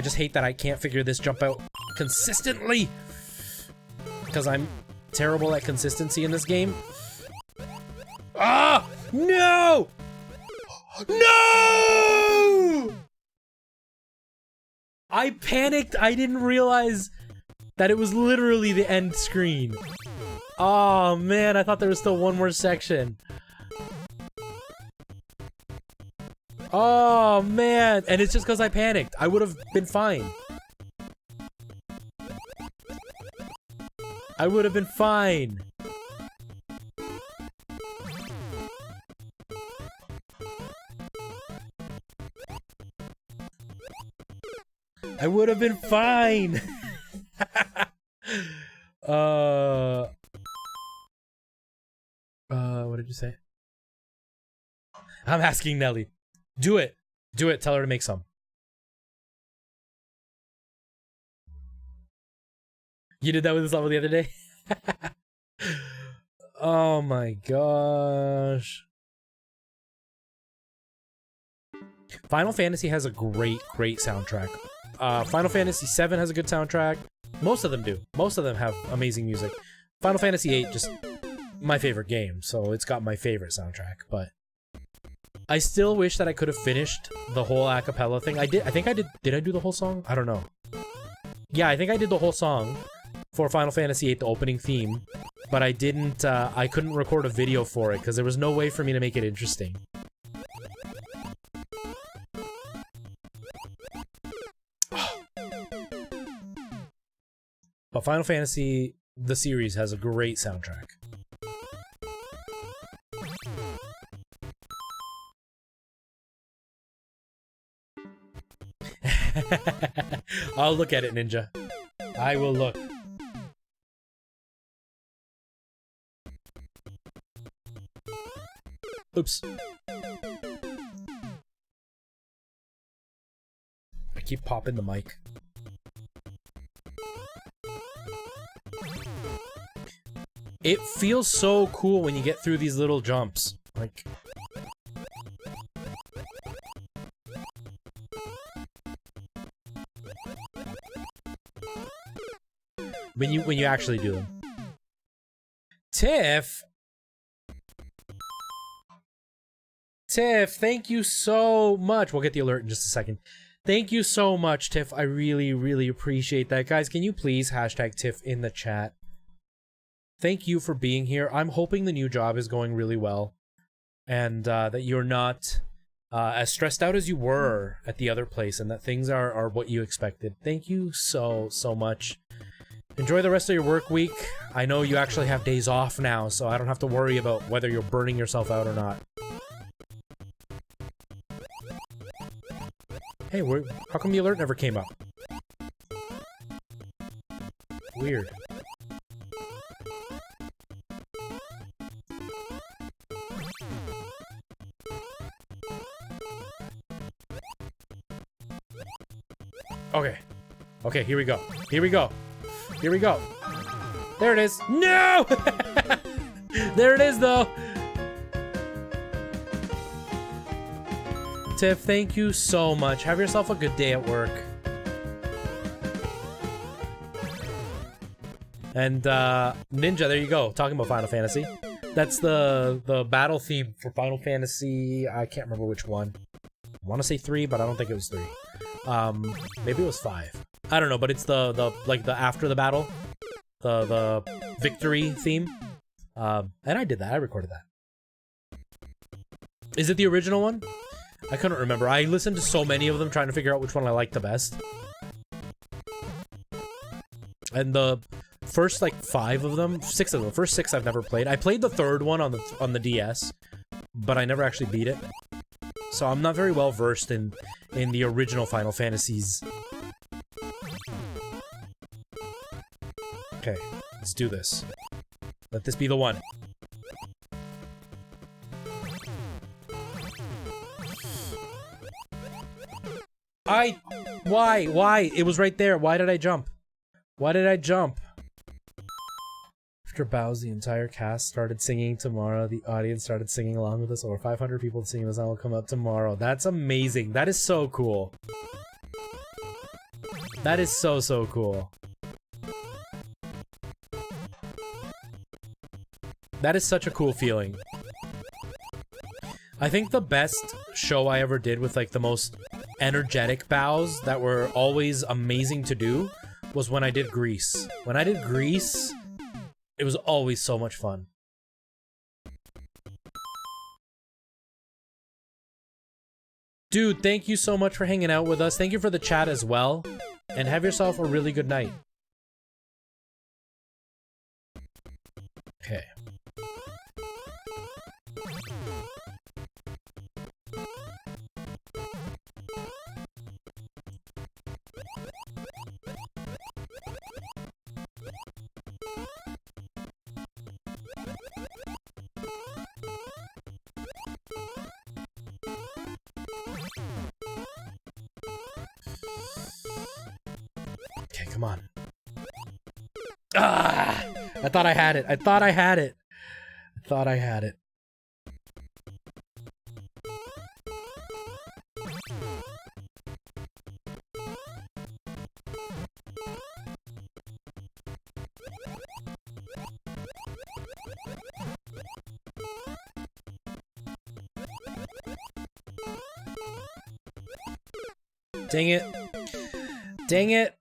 just hate that I can't figure this jump out consistently. Because I'm terrible at consistency in this game. Ah! No! No! I panicked. I didn't realize that it was literally the end screen. Oh man, I thought there was still one more section. Oh man, and it's just because I panicked. I would have been fine. I would have been fine. I would have been fine. What did you say? I'm asking Nelly. Do it. Do it. Tell her to make some. You did that with this level the other day? Oh my gosh. Final Fantasy has a great soundtrack. Final Fantasy VII has a good soundtrack. Most of them do. Most of them have amazing music. Final Fantasy VIII, just my favorite game, so it's got my favorite soundtrack, but I still wish that I could have finished the whole a cappella thing. I think I did. Did I do the whole song? I don't know. Yeah, I think I did the whole song for Final Fantasy VIII, the opening theme, but I didn't, I couldn't record a video for it because there was no way for me to make it interesting. But Final Fantasy, the series, has a great soundtrack. I'll look at it, Ninja. I will look. Oops. keep popping the mic. It feels so cool when you get through these little jumps. Like... when you actually do them. Tiff, thank you so much. We'll get the alert in just a second. Thank you so much, Tiff. I really, really appreciate that. Guys, can you please hashtag Tiff in the chat? Thank you for being here. I'm hoping the new job is going really well. And that you're not as stressed out as you were at the other place. And that things are what you expected. Thank you so, so much. Enjoy the rest of your work week. I know you actually have days off now, so I don't have to worry about whether you're burning yourself out or not. Hey, how come the alert never came up? Weird. Okay. Okay, here we go. Here we go. Here we go. There it is. No! There it is, though. Tiff, thank you so much. Have yourself a good day at work. And, Ninja, there you go. Talking about Final Fantasy. That's the battle theme for Final Fantasy. I can't remember which one. I want to say 3, but I don't think it was 3. Maybe it was 5. I don't know, but it's the after the battle, the victory theme. And I did that. I recorded that. Is it the original one? I couldn't remember. I listened to so many of them trying to figure out which one I liked the best. And the first like 5 of them, 6 of them, first 6 I've never played. I played the 3rd one on the DS, but I never actually beat it. So I'm not very well versed in the original Final Fantasies. Okay, let's do this. Let this be the one. Why? It was right there. Why did I jump? Why did I jump? After bows, the entire cast started singing tomorrow. The audience started singing along with us. Over 500 people singing the song will come up tomorrow. That's amazing. That is so cool. That is so, so cool. That is such a cool feeling. I think the best show I ever did with like the most energetic bows that were always amazing to do was when I did Grease. When I did Grease, it was always so much fun. Dude, thank you so much for hanging out with us. Thank you for the chat as well. And have yourself a really good night. Okay. Okay, come on. Ah! I thought I had it. I thought I had it. I thought I had it. Dang it. Dang it.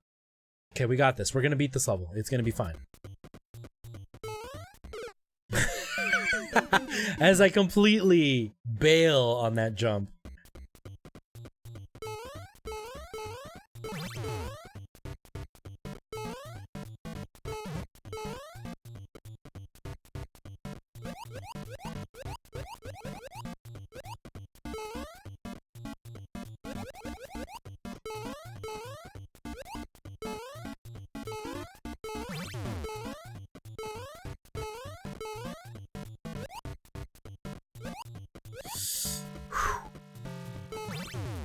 Okay, we got this. We're gonna beat this level. It's gonna be fine. As I completely bail on that jump.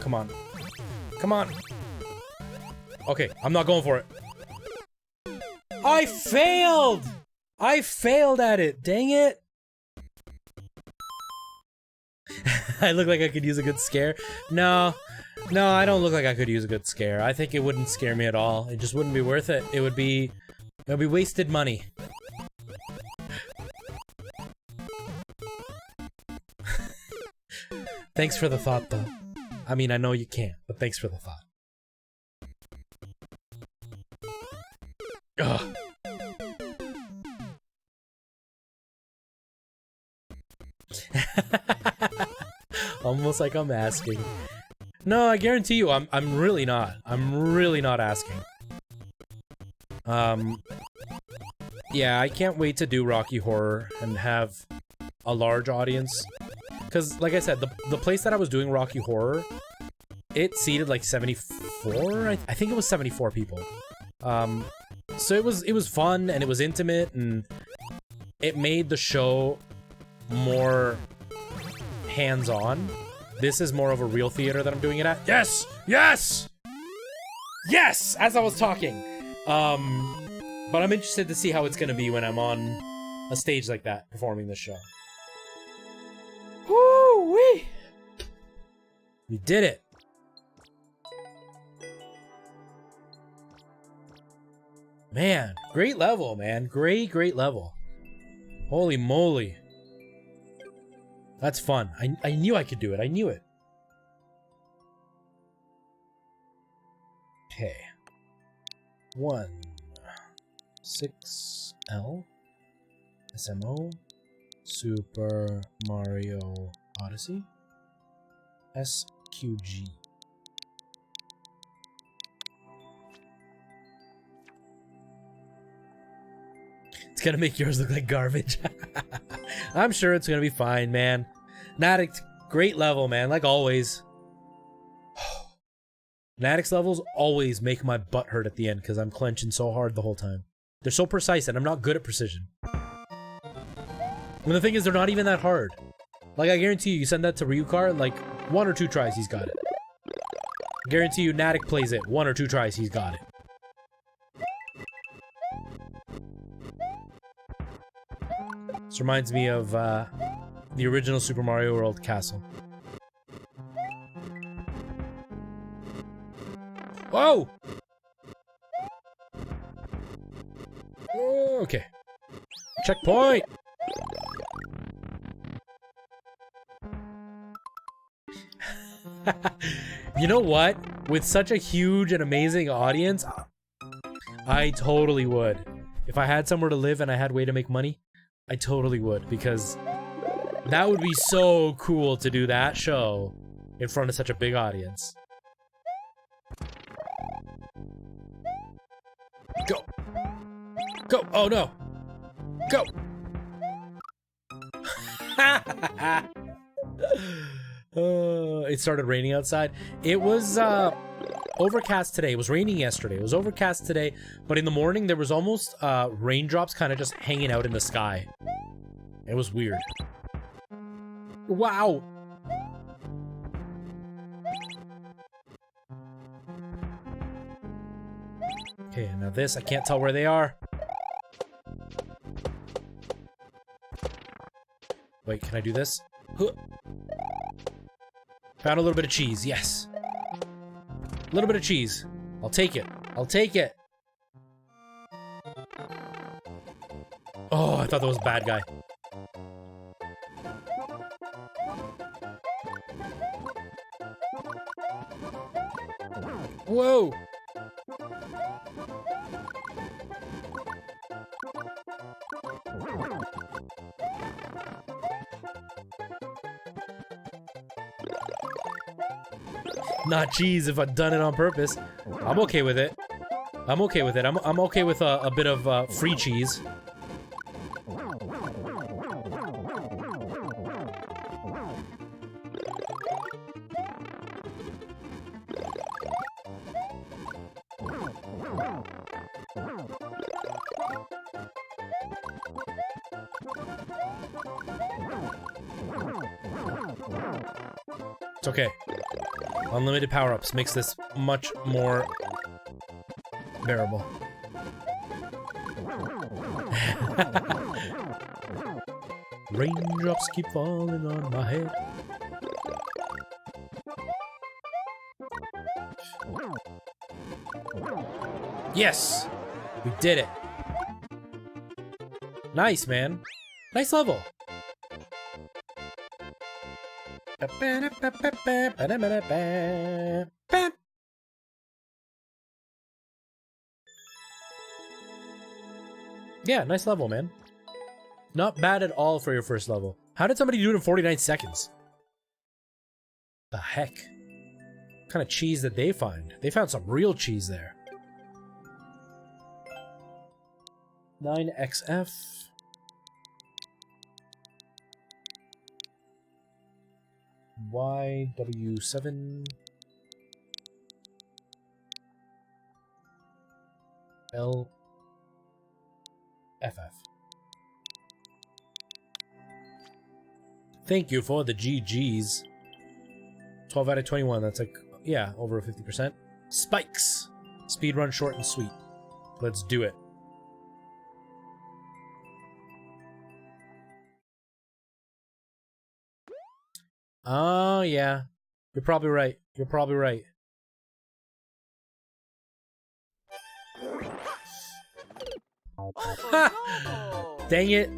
Come on. Come on. Okay, I'm not going for it. I failed! I failed at it, dang it! I look like I could use a good scare. No, I don't look like I could use a good scare. I think it wouldn't scare me at all. It just wouldn't be worth it. It would be wasted money. Thanks for the thought, though. I mean, I know you can't, but thanks for the thought. Ugh. Almost like I'm asking. No, I guarantee you, I'm really not. I'm really not asking. Yeah, I can't wait to do Rocky Horror and have a large audience. Because, like I said, the place that I was doing Rocky Horror, it seated like 74? I think it was 74 people. So it was fun, and it was intimate, and it made the show more hands-on. This is more of a real theater that I'm doing it at. Yes! Yes! Yes! As I was talking. But I'm interested to see how it's gonna be when I'm on a stage like that, performing this show. Woo-wee! You did it! Man, great level, man. Great level. Holy moly. That's fun. I knew I could do it. I knew it. Okay. 6L SMO Super Mario Odyssey SQG. It's gonna make yours look like garbage. I'm sure it's gonna be fine, man. Nadix, great level, man, like always. Nadix levels always make my butt hurt at the end because I'm clenching so hard the whole time. They're so precise, and I'm not good at precision. And the thing is, they're not even that hard. Like, I guarantee you send that to Ryukar, like, 1 or 2 tries, he's got it. I guarantee you Nadix plays it, 1 or 2 tries, he's got it. This reminds me of, the original Super Mario World castle. Whoa! Oh, okay. Checkpoint! You know what? With such a huge and amazing audience, I totally would. If I had somewhere to live and I had a way to make money, I totally would, because that would be so cool to do that show in front of such a big audience. Go! Go! Oh no! Go! It started raining outside. It was overcast today. It was raining yesterday. It was overcast today, but in the morning there was almost raindrops kind of just hanging out in the sky. It was weird. Wow! Okay, now this, I can't tell where they are. Wait, can I do this? Huh. Found a little bit of cheese, yes. A little bit of cheese. I'll take it. I'll take it. Oh, I thought that was a bad guy. Whoa! Not cheese if I've done it on purpose. I'm okay with it. I'm okay with it. I'm okay with a bit of free cheese. It's okay. Unlimited power-ups makes this much more bearable. Raindrops keep falling on my head. Yes! We did it. Nice, man. Nice level. Yeah, nice level, man. Not bad at all for your first level. How did somebody do it in 49 seconds? The heck? What kind of cheese did they find? They found some real cheese there. 9XF. YW7. LFF. Thank you for the GGs. 12 out of 21. That's like, yeah, over 50%. Spikes. Speedrun short and sweet. Let's do it. Oh, yeah. You're probably right. You're probably right. Oh, no. Dang it.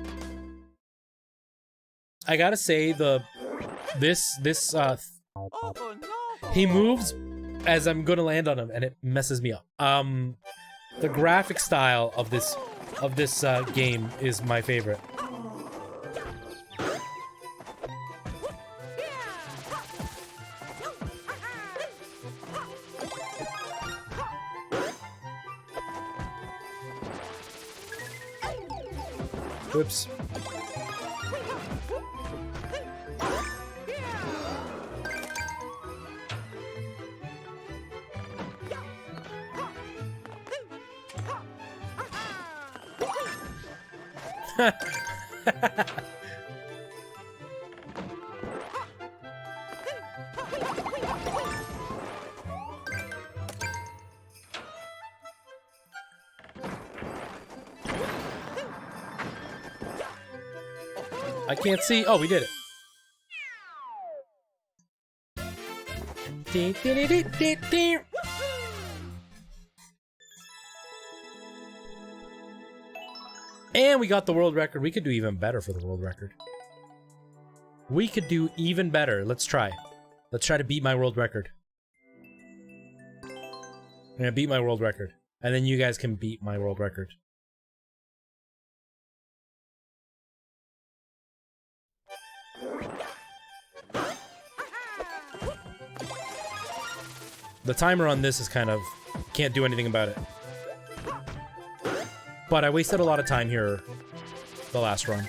I gotta say, Oh, no. he moves as I'm gonna land on him, and it messes me up. The graphic style of this game is my favorite. Whoops. I can't see. Oh, we did it. And we got the world record. We could do even better for the world record. We could do even better. Let's try. Let's try to beat my world record. I'm gonna beat my world record. And then you guys can beat my world record. The timer on this is kind of... can't do anything about it. But I wasted a lot of time here the last run.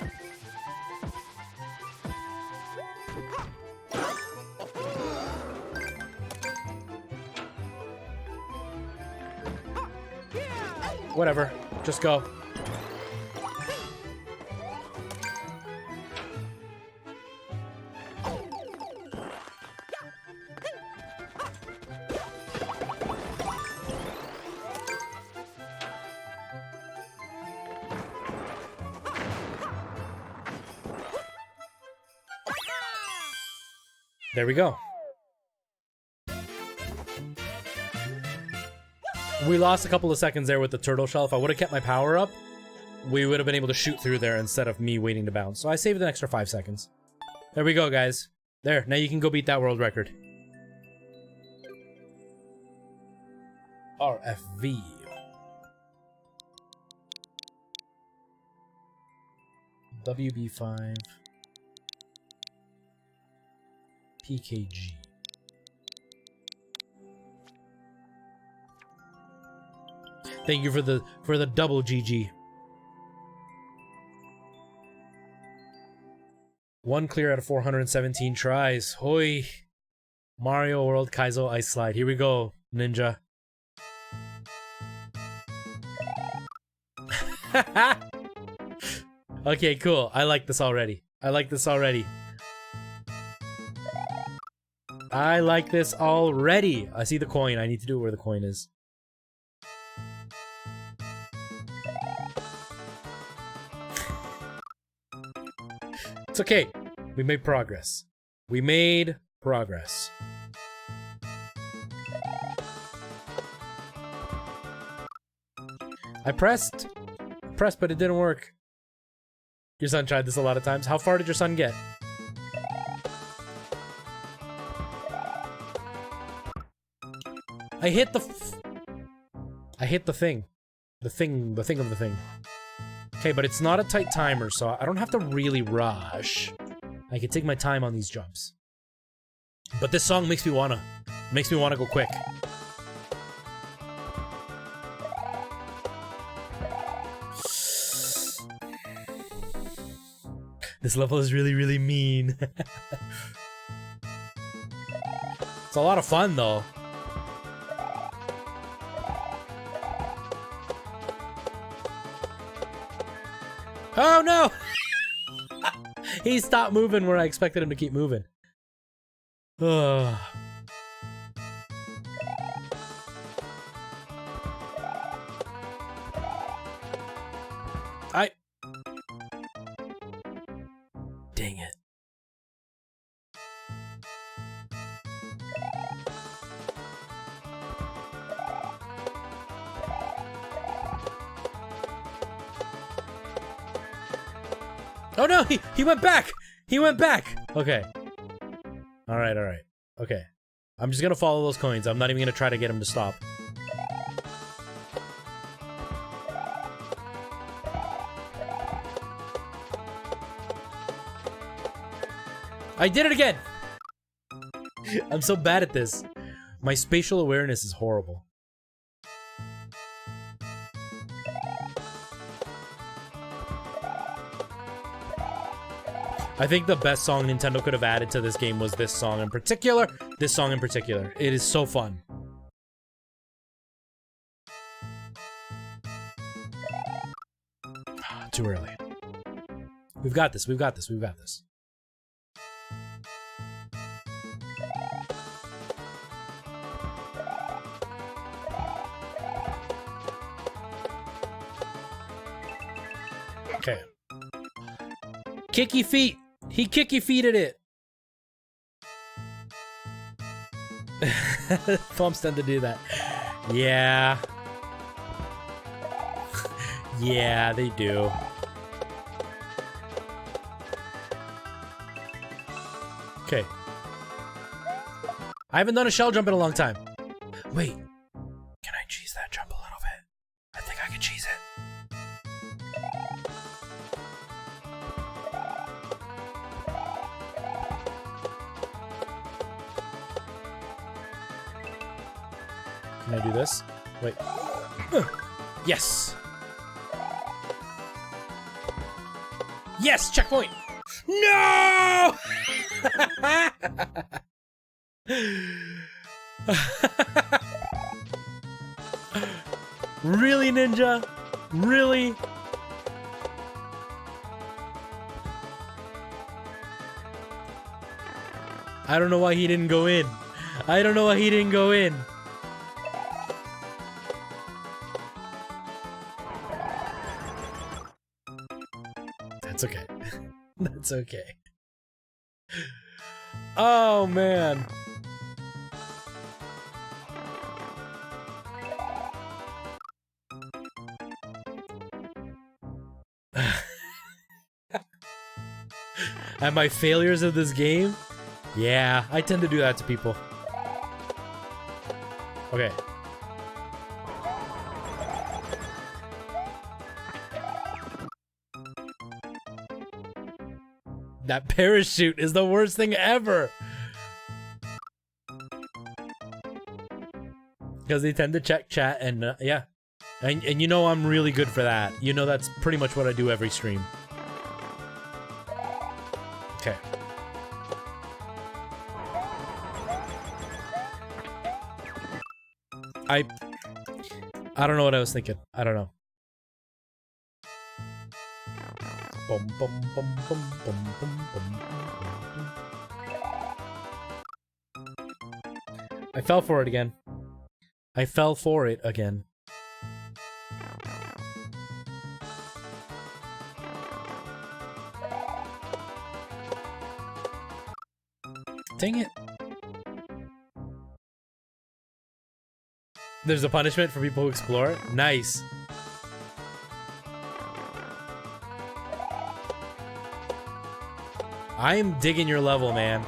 Whatever. Just go. There we go. We lost a couple of seconds there with the turtle shell. If I would have kept my power up, we would have been able to shoot through there instead of me waiting to bounce. So I saved an extra 5 seconds. There we go, guys. There, now you can go beat that world record. RFV. WB5. PKG. Thank you for the double GG. One clear out of 417 tries. Hoi. Mario World Kaizo Ice Slide. Here we go, Ninja. Okay, cool. I like this already. I like this already. I like this already. I see the coin. I need to do it where the coin is. okay. We made progress. We made progress. I pressed, but it didn't work. Your son tried this a lot of times. How far did your son get? I hit the thing. The thing of the thing. Okay, but it's not a tight timer, so I don't have to really rush. I can take my time on these jumps. But this song makes me wanna go quick. This level is really, really mean. It's a lot of fun, though. Oh, no! He stopped moving where I expected him to keep moving. Ugh. Dang it. Oh no, he went back! He went back! Okay. Alright, alright. Okay. I'm just gonna follow those coins. I'm not even gonna try to get him to stop. I did it again! I'm so bad at this. My spatial awareness is horrible. I think the best song Nintendo could have added to this game was this song in particular. This song in particular. It is so fun. Too early. We've got this, we've got this, we've got this. Okay. Kicky feet! He kicky feeted it! Thumbs tend to do that. Yeah. Yeah, they do. Okay. I haven't done a shell jump in a long time. Wait. Can I cheese that jump a little bit? I think I can cheese it. Can I do this? Wait. Yes! Yes! Checkpoint! No! Really, Ninja? Really? I don't know why he didn't go in. I don't know why he didn't go in. That's okay. That's okay. Oh, man. At my failures of this game? Yeah, I tend to do that to people. Okay. That parachute is the worst thing ever! Because they tend to check chat and, yeah. And you know I'm really good for that. You know that's pretty much what I do every stream. Okay. I don't know what I was thinking. I don't know. Bum, bum, bum, bum, bum, bum, bum, bum. I fell for it again. I fell for it again. Dang it. There's a punishment for people who explore? Nice. I am digging your level, man.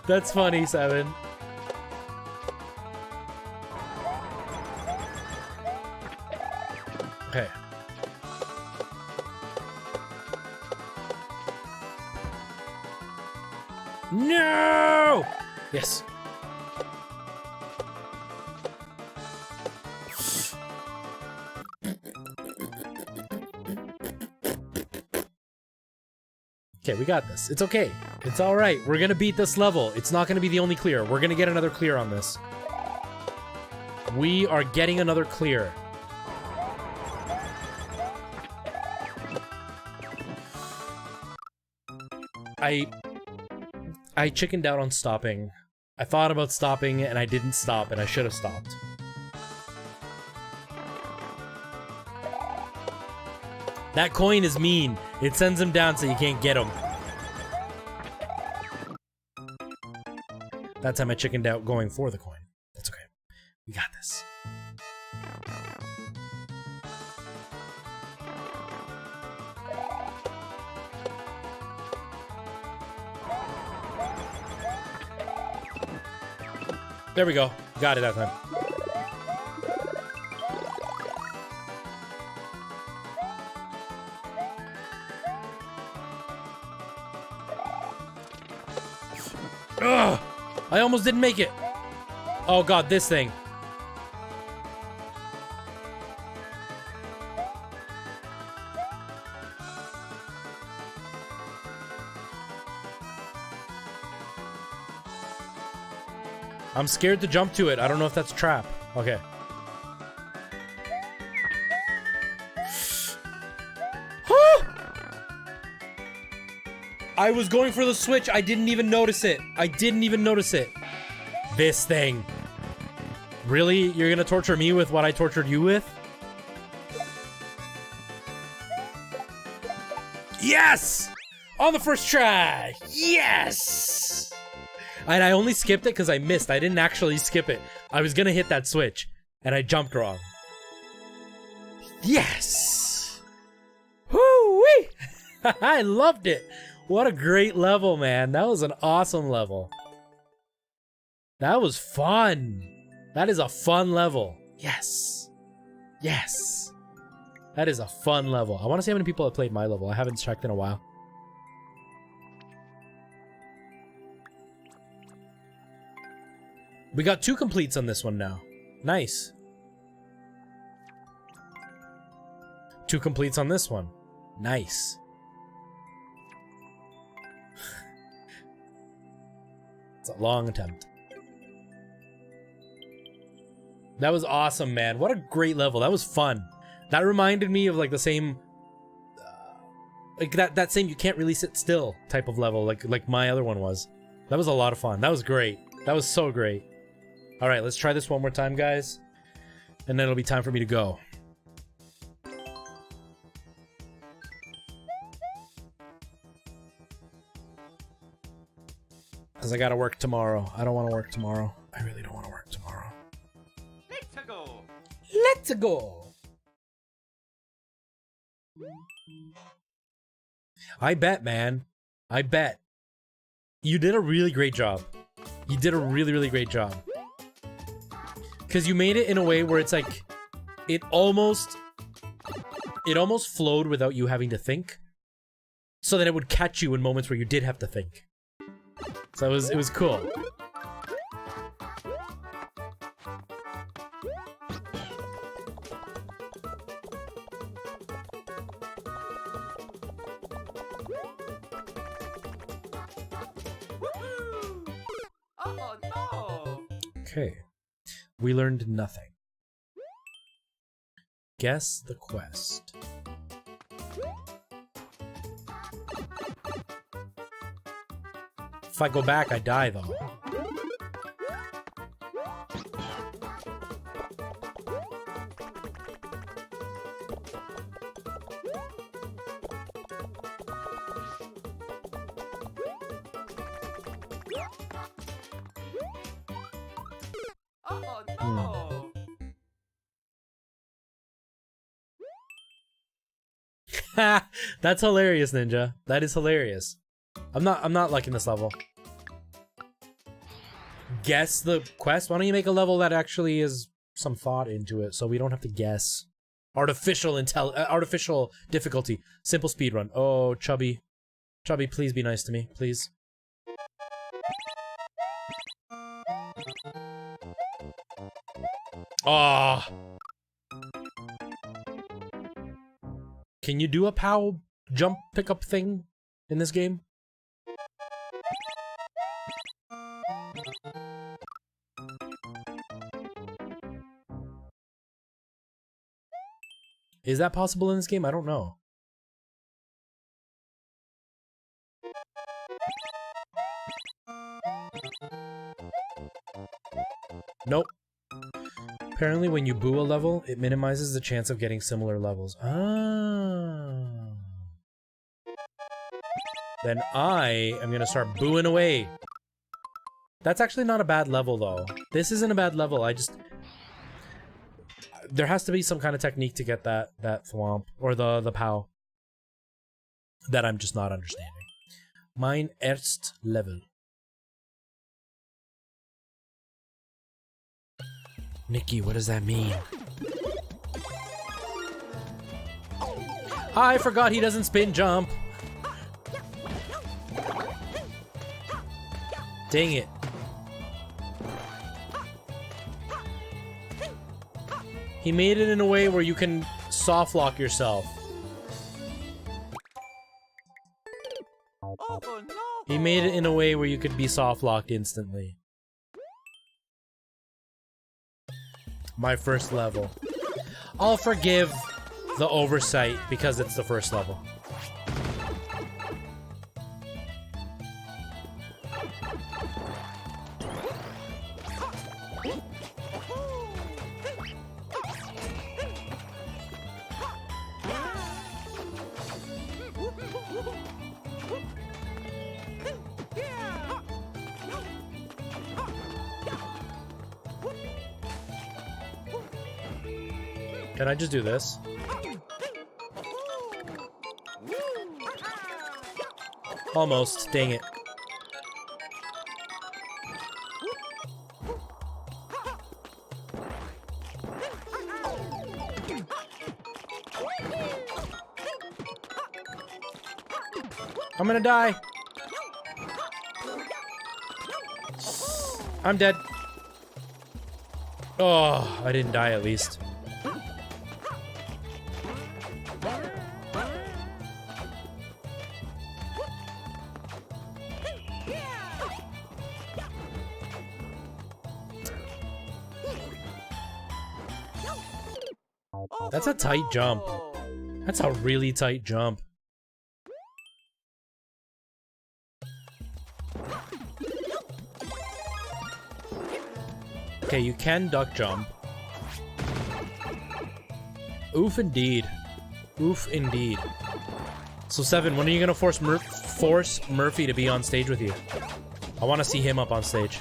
That's funny, Seven. Okay. No! Yes. Okay, we got this. It's okay. It's alright. We're gonna beat this level. It's not gonna be the only clear. We're gonna get another clear on this. We are getting another clear. I chickened out on stopping. I thought about stopping and I didn't stop and I should have stopped. That coin is mean. It sends him down so you can't get him. That time I chickened out going for the coin. That's okay. We got this. There we go. Got it that time. Ugh! I almost didn't make it. Oh god, this thing. I'm scared to jump to it. I don't know if that's a trap. Okay. I was going for the switch. I didn't even notice it. I didn't even notice it. This thing. Really? You're gonna torture me with what I tortured you with? Yes! On the first try! Yes! And I only skipped it because I missed. I didn't actually skip it. I was gonna hit that switch, and I jumped wrong. Yes! Woo-wee! I loved it! What a great level, man. That was an awesome level. That was fun. That is a fun level. Yes. Yes. That is a fun level. I want to see how many people have played my level. I haven't checked in a while. We got 2 completes on this one now. Nice. 2 completes on this one. Nice. It's a long attempt. That was awesome, man. What a great level. That was fun. That reminded me of like the same... like that same you can't really sit still type of level like my other one was. That was a lot of fun. That was great. That was so great. Alright, let's try this one more time, guys. And then it'll be time for me to go. Because I gotta work tomorrow. I don't want to work tomorrow. I really don't want to work tomorrow. Let's go. Let's go! I bet, man. I bet. You did a really great job. You did a really, really great job. Because you made it in a way where it's like... It almost flowed without you having to think. So that it would catch you in moments where you did have to think. So it was cool. Oh no. Okay. We learned nothing. Guess the quest. If I go back, I die, though. Ha! That's hilarious, Ninja. That is hilarious. I'm not liking this level. Guess the quest? Why don't you make a level that actually is some thought into it so we don't have to guess? Artificial difficulty. Simple speedrun. Oh, Chubby. Chubby, please be nice to me, please. Ah. Can you do a POW jump pickup thing in this game? Is that possible in this game? I don't know. Nope. Apparently when you boo a level, it minimizes the chance of getting similar levels. Ah. Then I am gonna start booing away. That's actually not a bad level though. This isn't a bad level, I just... There has to be some kind of technique to get that thwomp, or the POW. That I'm just not understanding. Mein erst Level. Nikki, what does that mean? I forgot he doesn't spin jump. Dang it. He made it in a way where you can soft lock yourself. Oh no! He made it in a way where you could be soft locked instantly. My first level. I'll forgive the oversight because it's the first level. Can I just do this? Almost. Dang it. I'm gonna die. I'm dead. Oh, I didn't die at least. That's a tight jump. That's a really tight jump. Okay, you can duck jump. Oof indeed. Oof indeed. So Seven, when are you gonna force Murphy to be on stage with you? I want to see him up on stage.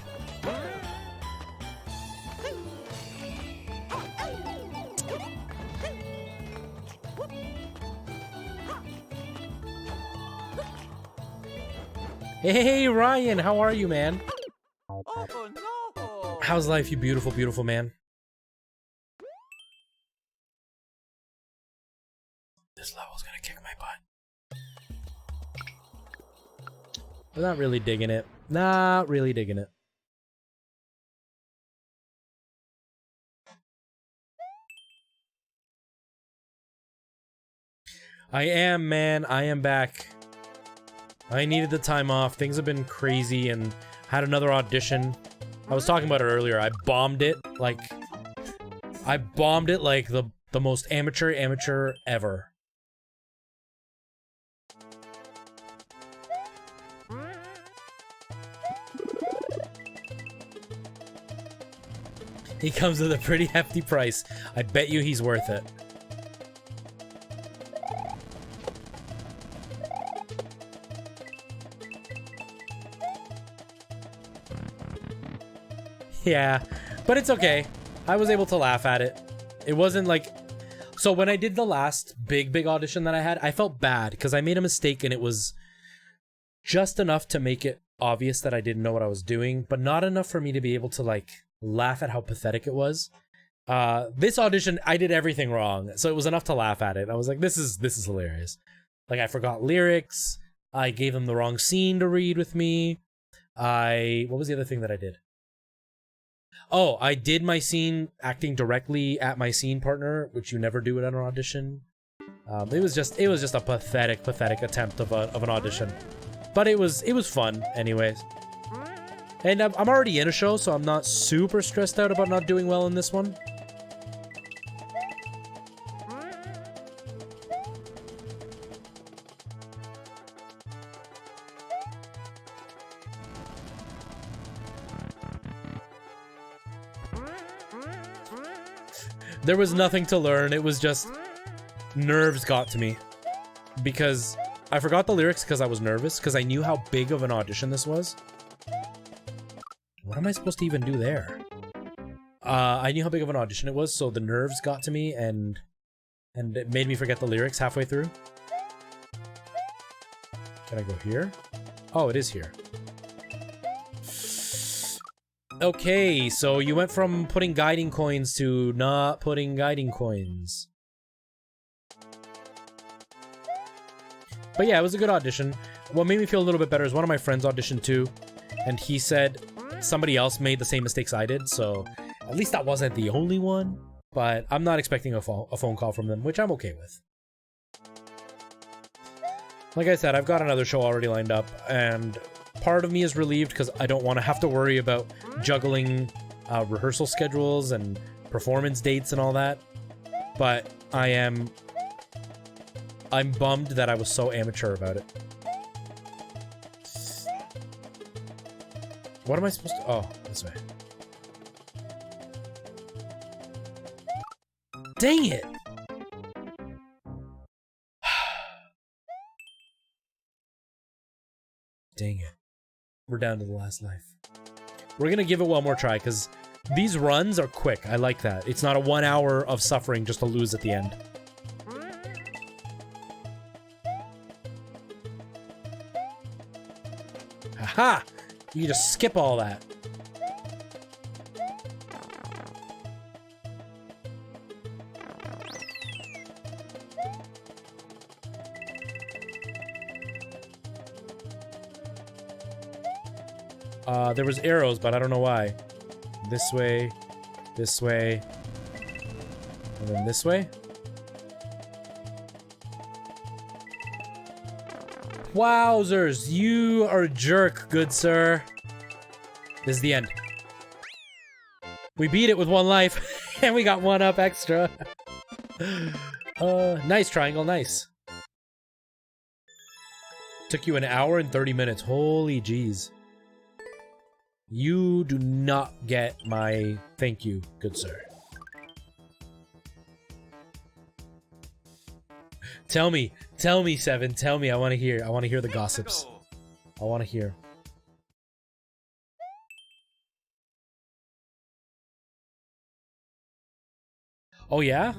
Hey Ryan, how are you, man? Oh no! How's life, you beautiful, beautiful man? This level's gonna kick my butt. I'm not really digging it. Not really digging it. I am, man. I am back. I needed the time off. Things have been crazy and had another audition. I was talking about it earlier. I bombed it like the most amateur ever. He comes with a pretty hefty price. I bet you he's worth it. Yeah, but it's okay. I was able to laugh at it. It wasn't like... So when I did the last big audition that I had, I felt bad because I made a mistake and it was just enough to make it obvious that I didn't know what I was doing, but not enough for me to be able to like laugh at how pathetic it was. This audition, I did everything wrong, so it was enough to laugh at it. I was like, this is hilarious. Like, I forgot lyrics. I gave them the wrong scene to read with me. What was the other thing that I did? Oh, I did my scene acting directly at my scene partner, which you never do at an audition. It was just a pathetic attempt of an audition, but it was fun anyways. And I'm already in a show, so I'm not super stressed out about not doing well in this one. There was nothing to learn. It was just nerves got to me because I forgot the lyrics because I was nervous because I knew how big of an audition this was. What am I supposed to even do there? I knew how big of an audition it was, so the nerves got to me and it made me forget the lyrics halfway through. Can I go here? Oh, it is here. Okay, so you went from putting guiding coins to not putting guiding coins. But yeah, it was a good audition. What made me feel a little bit better is one of my friends auditioned too, and he said somebody else made the same mistakes I did, so at least that wasn't the only one. But I'm not expecting a phone call from them, which I'm okay with. Like I said, I've got another show already lined up, and part of me is relieved because I don't want to have to worry about juggling rehearsal schedules and performance dates and all that. But I'm bummed that I was so amateur about it. What am I supposed to... Oh, this way. Dang it! Dang it. We're down to the last life. We're gonna give it one more try, because these runs are quick. I like that. It's not a 1 hour of suffering just to lose at the end. Aha! You can just skip all that. There was arrows, but I don't know why. This way, and then this way. Wowzers, you are a jerk, good sir. This is the end. We beat it with 1 life, and we got 1 up extra. Nice triangle, nice. Took you 1 hour and 30 minutes. Holy jeez. You do not get my thank you, good sir. Tell me, Seven, tell me. I want to hear the gossips. I want to hear. Oh yeah?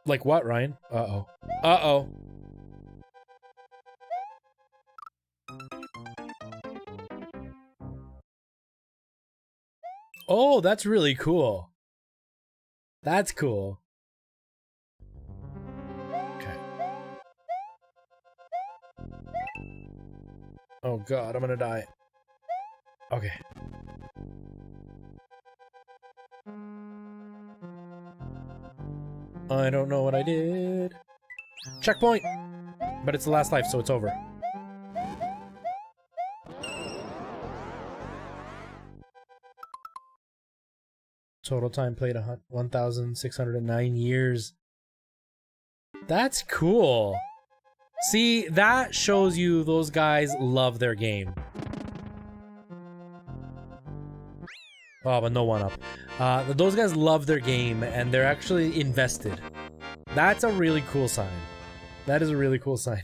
Like what, Ryan? Uh-oh. Uh-oh. Oh, that's really cool. That's cool. Okay. Oh god, I'm gonna die. Okay. I don't know what I did. Checkpoint! But it's the last life, so it's over. Total time played 1,609 years. That's cool. See, that shows you those guys love their game. Oh, but no 1-up. Those guys love their game and they're actually invested. That's a really cool sign. That is a really cool sign.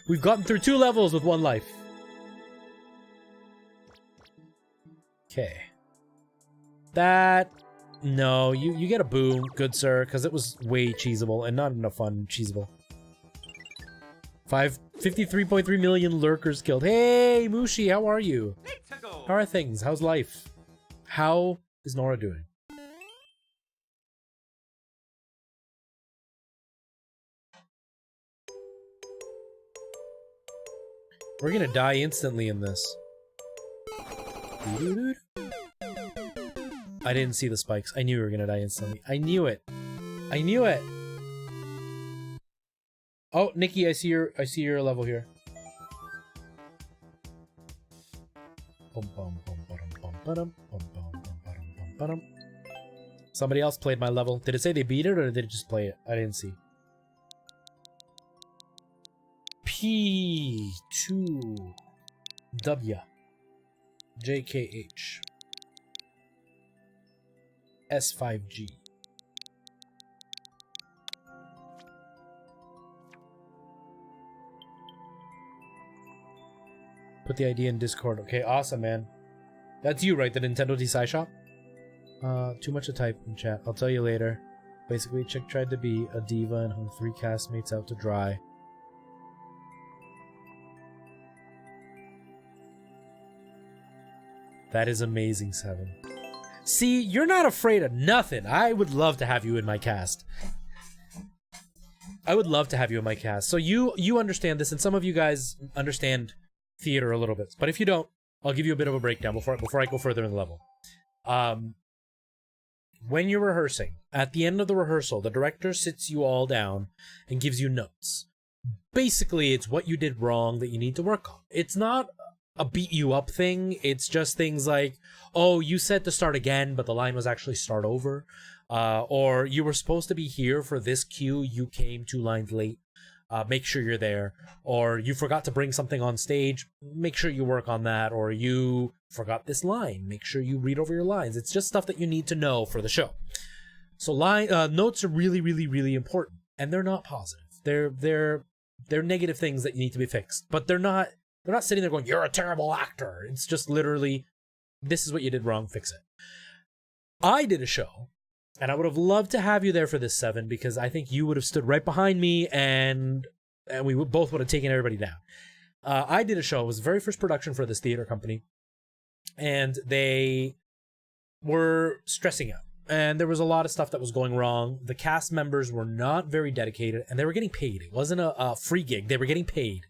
We've gotten through 2 levels with 1 life. Okay. That No, you get a boom, good sir, because it was way cheesable and not enough fun cheesable. 53.3 million lurkers killed. Hey, Mushi, how are you? How are things? How's life? How is Nora doing? We're gonna die instantly in this. I didn't see the spikes. I knew we were gonna die instantly. I knew it. I knew it. Oh, Nikki, I see your level here. Somebody else played my level. Did it say they beat it or did it just play it? I didn't see. P2 W JKH S5G. Put the ID in Discord. Okay, awesome, man. That's you, right? The Nintendo DSi shop? Too much to type in chat. I'll tell you later. Basically, chick tried to be a diva and hung 3 castmates out to dry. That is amazing, Seven. See, you're not afraid of nothing. I would love to have you in my cast. I would love to have you in my cast. So you understand this, and some of you guys understand theater a little bit. But if you don't, I'll give you a bit of a breakdown before I go further in the level. When you're rehearsing, at the end of the rehearsal, the director sits you all down and gives you notes. Basically, it's what you did wrong that you need to work on. It's not a beat you up thing. It's just things like, oh, you said to start again, but the line was actually start over. Or you were supposed to be here for this cue, you came 2 lines late. Make sure you're there. Or you forgot to bring something on stage, make sure you work on that. Or you forgot this line, make sure you read over your lines. It's just stuff that you need to know for the show. So notes are really, really, really important. And they're not positive. They're negative things that need to be fixed. But they're not sitting there going, you're a terrible actor. It's just literally, this is what you did wrong, fix it. I did a show, and I would have loved to have you there for this, Seven, because I think you would have stood right behind me, and we both would have taken everybody down. I did a show. It was the very first production for this theater company, and they were stressing out. And there was a lot of stuff that was going wrong. The cast members were not very dedicated, and they were getting paid. It wasn't a free gig. They were getting paid,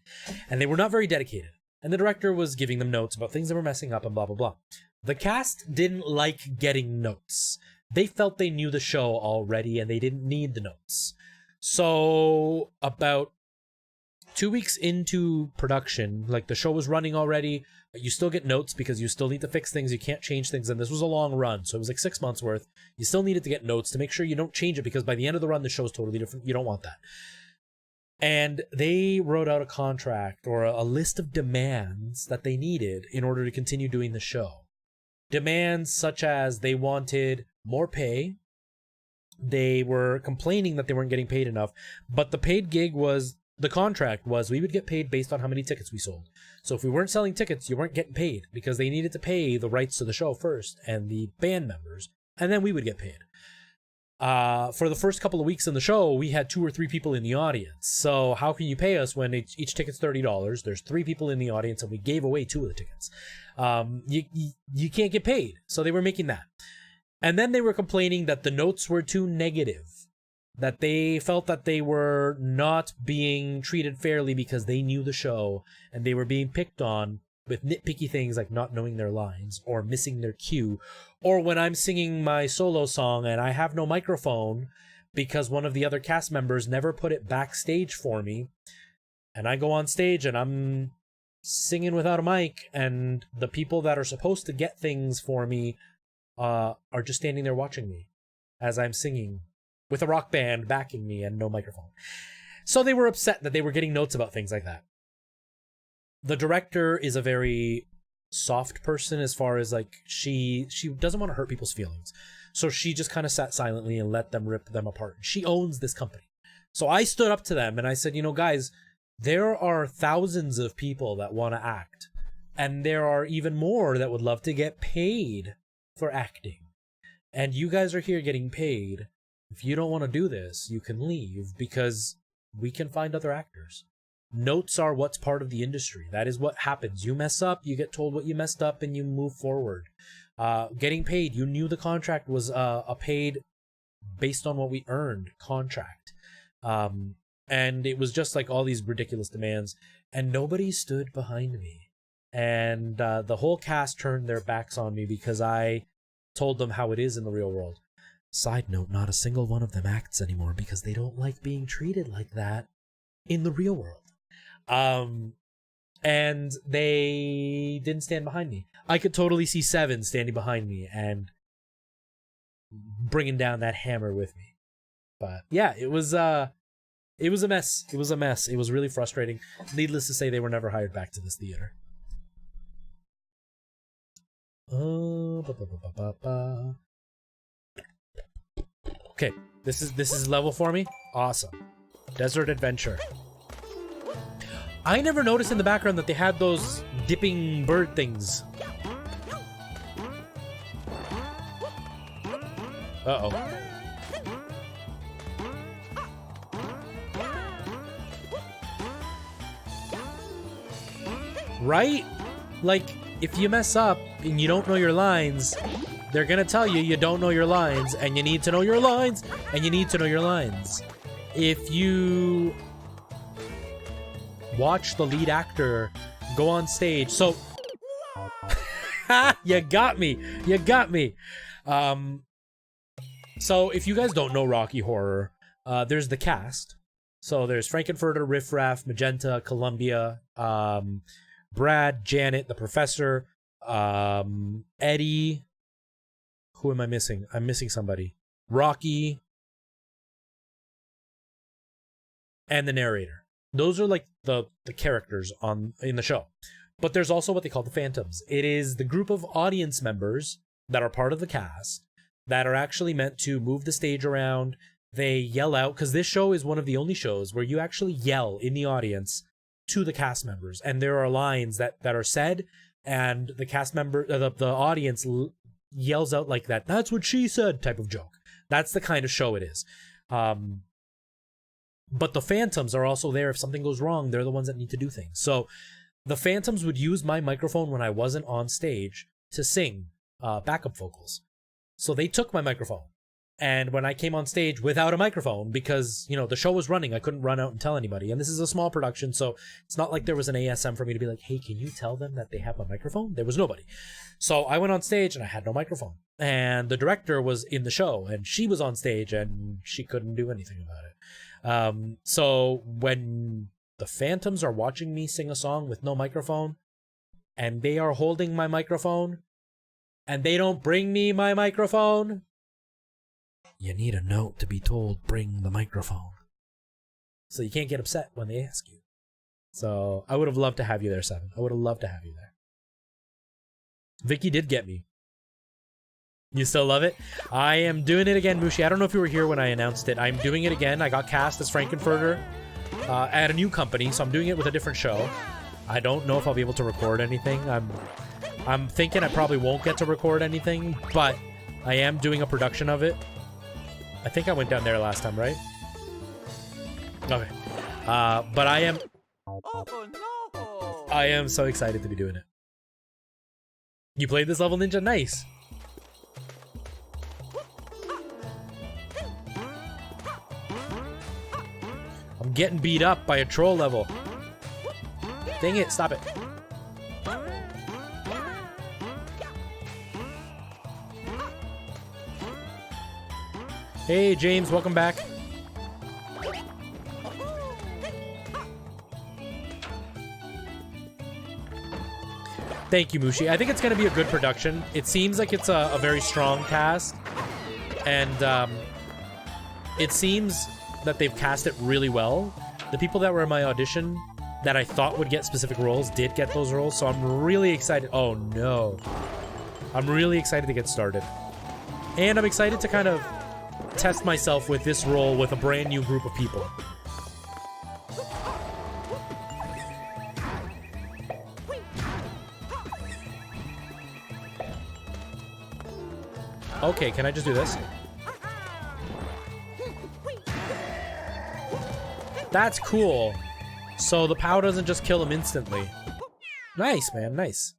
and they were not very dedicated. And the director was giving them notes about things that were messing up and blah, blah, blah. The cast didn't like getting notes. They felt they knew the show already, and they didn't need the notes. So about 2 weeks into production, like the show was running already, you still get notes because you still need to fix things. You can't change things. And this was a long run. So it was like 6 months worth. You still needed to get notes to make sure you don't change it, because by the end of the run, the show is totally different. You don't want that. And they wrote out a contract or a list of demands that they needed in order to continue doing the show. Demands such as they wanted more pay. They were complaining that they weren't getting paid enough, but the contract was we would get paid based on how many tickets we sold. So if we weren't selling tickets, you weren't getting paid, because they needed to pay the rights to the show first and the band members, and then we would get paid. For the first couple of weeks in the show, we had 2 or 3 people in the audience. So how can you pay us when each ticket's $30? There's 3 people in the audience, and we gave away 2 of the tickets. You can't get paid. So they were making that. And then they were complaining that the notes were too negative, that they felt that they were not being treated fairly because they knew the show, and they were being picked on with nitpicky things like not knowing their lines or missing their cue, or when I'm singing my solo song and I have no microphone because one of the other cast members never put it backstage for me, and I go on stage and I'm singing without a mic, and the people that are supposed to get things for me are just standing there watching me as I'm singing with a rock band backing me and no microphone. So they were upset that they were getting notes about things like that. The director is a very soft person as far as like she doesn't want to hurt people's feelings. So she just kind of sat silently and let them rip them apart. She owns this company. So I stood up to them and I said, guys, there are thousands of people that want to act, and there are even more that would love to get paid for acting. And you guys are here getting paid. If you don't want to do this, you can leave because we can find other actors. Notes are what's part of the industry. That is what happens. You mess up, you get told what you messed up, and you move forward. Getting paid, you knew the contract was a paid based on what we earned contract. And it was just like all these ridiculous demands, and nobody stood behind me. And the whole cast turned their backs on me because I told them how it is in the real world. Side note, not a single one of them acts anymore because they don't like being treated like that in the real world. And they didn't stand behind me. I could totally see Seven standing behind me and bringing down that hammer with me. But yeah, it was a mess. It was a mess. It was really frustrating. Needless to say, they were never hired back to this theater. Okay, this is level for me. Awesome. Desert Adventure. I never noticed in the background that they had those dipping bird things. Uh-oh. Right? Like, if you mess up and you don't know your lines, they're gonna tell you you don't know your lines, and you need to know your lines, and you need to know your lines. If you watch the lead actor go on stage, so you got me. You got me. So if you guys don't know Rocky Horror, there's the cast. So there's Frankenfurter, Riff Raff, Magenta, Columbia, Brad, Janet, the Professor, Eddie. Who am I missing? I'm missing somebody. Rocky. And the narrator. Those are like the characters in the show. But there's also what they call the Phantoms. It is the group of audience members that are part of the cast that are actually meant to move the stage around. They yell out, because this show is one of the only shows where you actually yell in the audience to the cast members. And there are lines that are said, and the cast member, the audience yells out like that. That's what she said type of joke. That's the kind of show it is. But the Phantoms are also there if something goes wrong. They're the ones that need to do things. So the Phantoms would use my microphone when I wasn't on stage to sing backup vocals. So they took my microphone. And when I came on stage without a microphone, because, you know, the show was running, I couldn't run out and tell anybody. And this is a small production, so it's not like there was an ASM for me to be like, hey, can you tell them that they have my microphone? There was nobody. So I went on stage and I had no microphone. And the director was in the show, and she was on stage, and she couldn't do anything about it. So when the Phantoms are watching me sing a song with no microphone, and they are holding my microphone, and they don't bring me my microphone, you need a note to be told, bring the microphone. So you can't get upset when they ask you. So I would have loved to have you there, Seven. I would have loved to have you there. Vicky did get me. You still love it? I am doing it again, Mushi. I don't know if you were here when I announced it. I'm doing it again. I got cast as Frankenfurter at a new company, so I'm doing it with a different show. I don't know if I'll be able to record anything. I'm thinking I probably won't get to record anything, but I am doing a production of it. I think I went down there last time, right? Okay. But I am... Oh no! I am so excited to be doing it. You played this level, Ninja? Nice. I'm getting beat up by a troll level. Dang it, stop it. Hey, James, welcome back. Thank you, Mushi. I think it's going to be a good production. It seems like it's a very strong cast. And it seems that they've cast it really well. The people that were in my audition that I thought would get specific roles did get those roles. So I'm really excited. Oh, no. I'm really excited to get started. And I'm excited to kind of test myself with this role with a brand new group of people. Okay, can I just do this? That's cool. So the POW doesn't just kill him instantly. Nice, man, nice.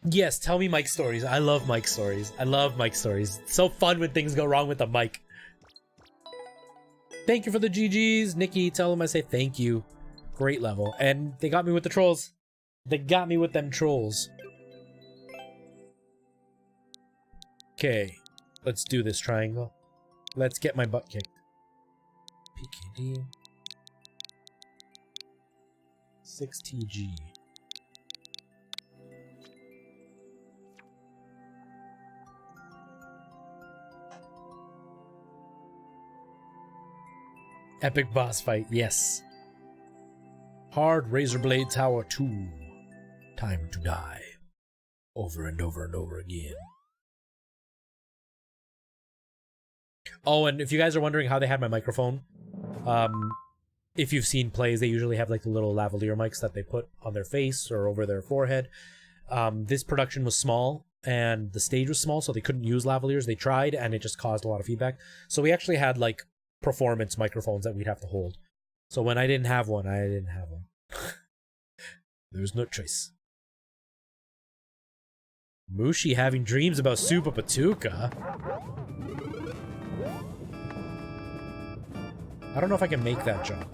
Yes, tell me Mike stories. I love Mike stories. I love Mike stories. It's so fun when things go wrong with the mic. Thank you for the GGs. Nikki, tell them I say thank you. Great level. And they got me with the trolls. They got me with them trolls. Okay. Let's do this triangle. Let's get my butt kicked. PKD. 6TG. Epic boss fight, yes. Hard Razor Blade Tower 2. Time to die. Over and over and over again. Oh, and if you guys are wondering how they had my microphone, if you've seen plays, they usually have like the little lavalier mics that they put on their face or over their forehead. This production was small, and the stage was small, so they couldn't use lavaliers. They tried, and it just caused a lot of feedback. So we actually had like performance microphones that we'd have to hold. So when I didn't have one, I didn't have one. There was no choice. Mushi having dreams about Super Patuka. I don't know if I can make that jump.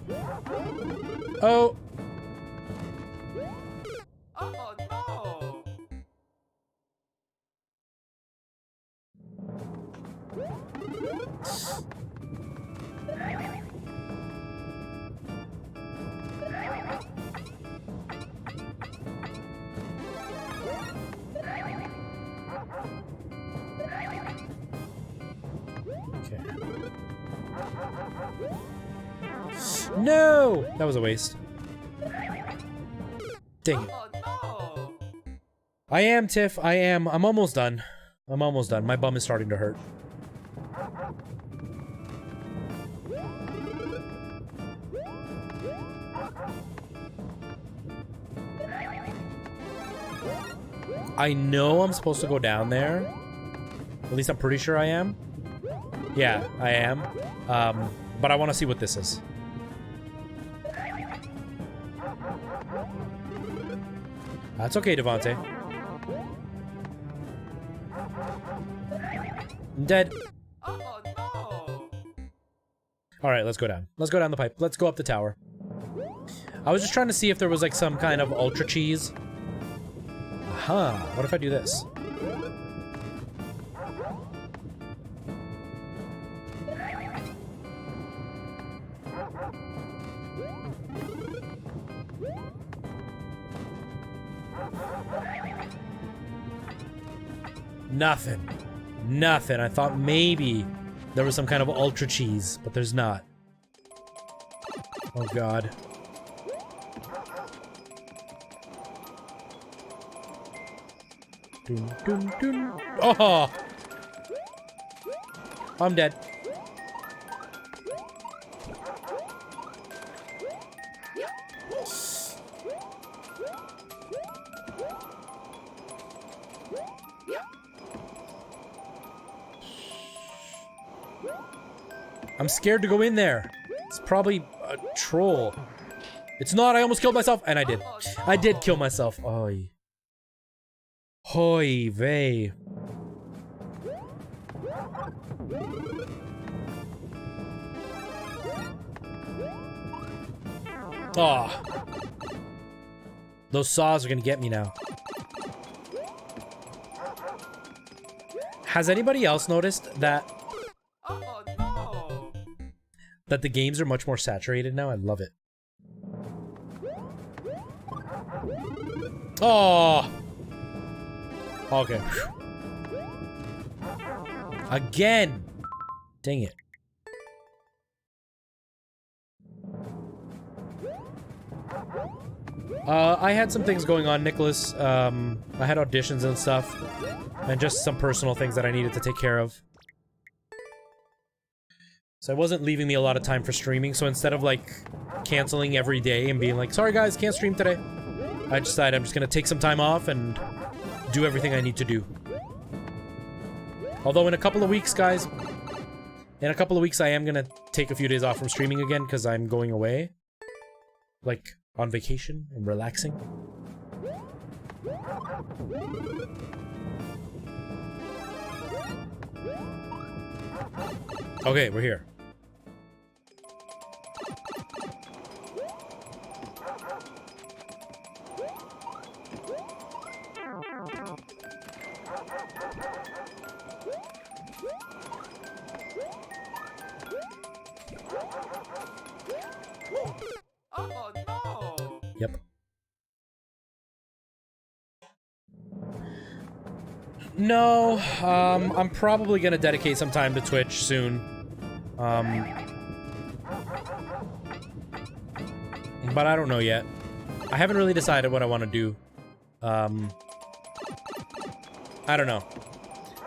Oh! Oh no! Okay. No! That was a waste. Dang it. Oh no! I am, Tiff. I am. I'm almost done. I'm almost done. My bum is starting to hurt. I know I'm supposed to go down there. At least I'm pretty sure I am. Yeah, I am. But I want to see what this is. That's okay, Devontae. I'm dead. Oh no! Alright, let's go down. Let's go down the pipe. Let's go up the tower. I was just trying to see if there was like some kind of ultra cheese. Aha, what if I do this? Nothing. Nothing. I thought maybe there was some kind of ultra cheese, but there's not. Oh god. Dun, dun, dun. Oh! I'm dead. I'm scared to go in there. It's probably a troll. It's not. I almost killed myself. And I did. I did kill myself. Oy. Hoy vey. Oh. Those saws are gonna get me now. Has anybody else noticed that Oh no! that the games are much more saturated now? I love it. Oh. Okay. Again. Dang it. I had some things going on, Nicholas. I had auditions and stuff, and just some personal things that I needed to take care of. So it wasn't leaving me a lot of time for streaming, so instead of, like, canceling every day and being like, sorry guys, can't stream today, I decided I'm just gonna take some time off and do everything I need to do. Although in a couple of weeks, guys, in a couple of weeks I am gonna take a few days off from streaming again because I'm going away. Like, on vacation and relaxing. Okay, we're here. Oh no! Yep. No, I'm probably gonna dedicate some time to Twitch soon. But I don't know yet. I haven't really decided what I want to do. I don't know.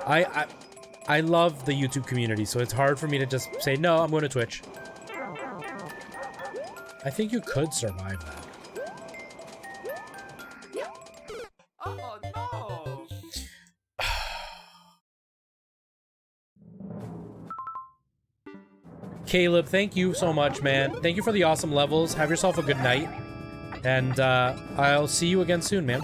I love the YouTube community, so it's hard for me to just say, no, I'm going to Twitch. I think you could survive that. Oh no! Caleb, thank you so much, man. Thank you for the awesome levels. Have yourself a good night. And I'll see you again soon, man.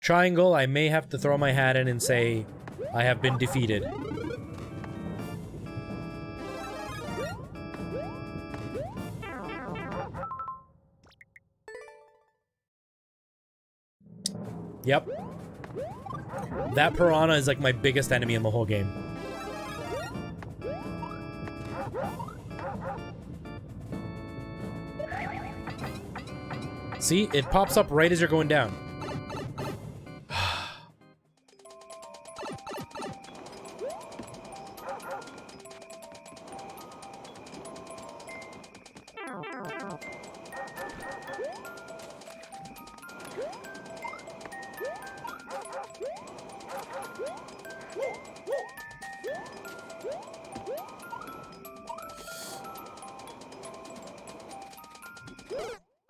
Triangle, I may have to throw my hat in and say I have been defeated. Yep. That piranha is like my biggest enemy in the whole game. See? It pops up right as you're going down.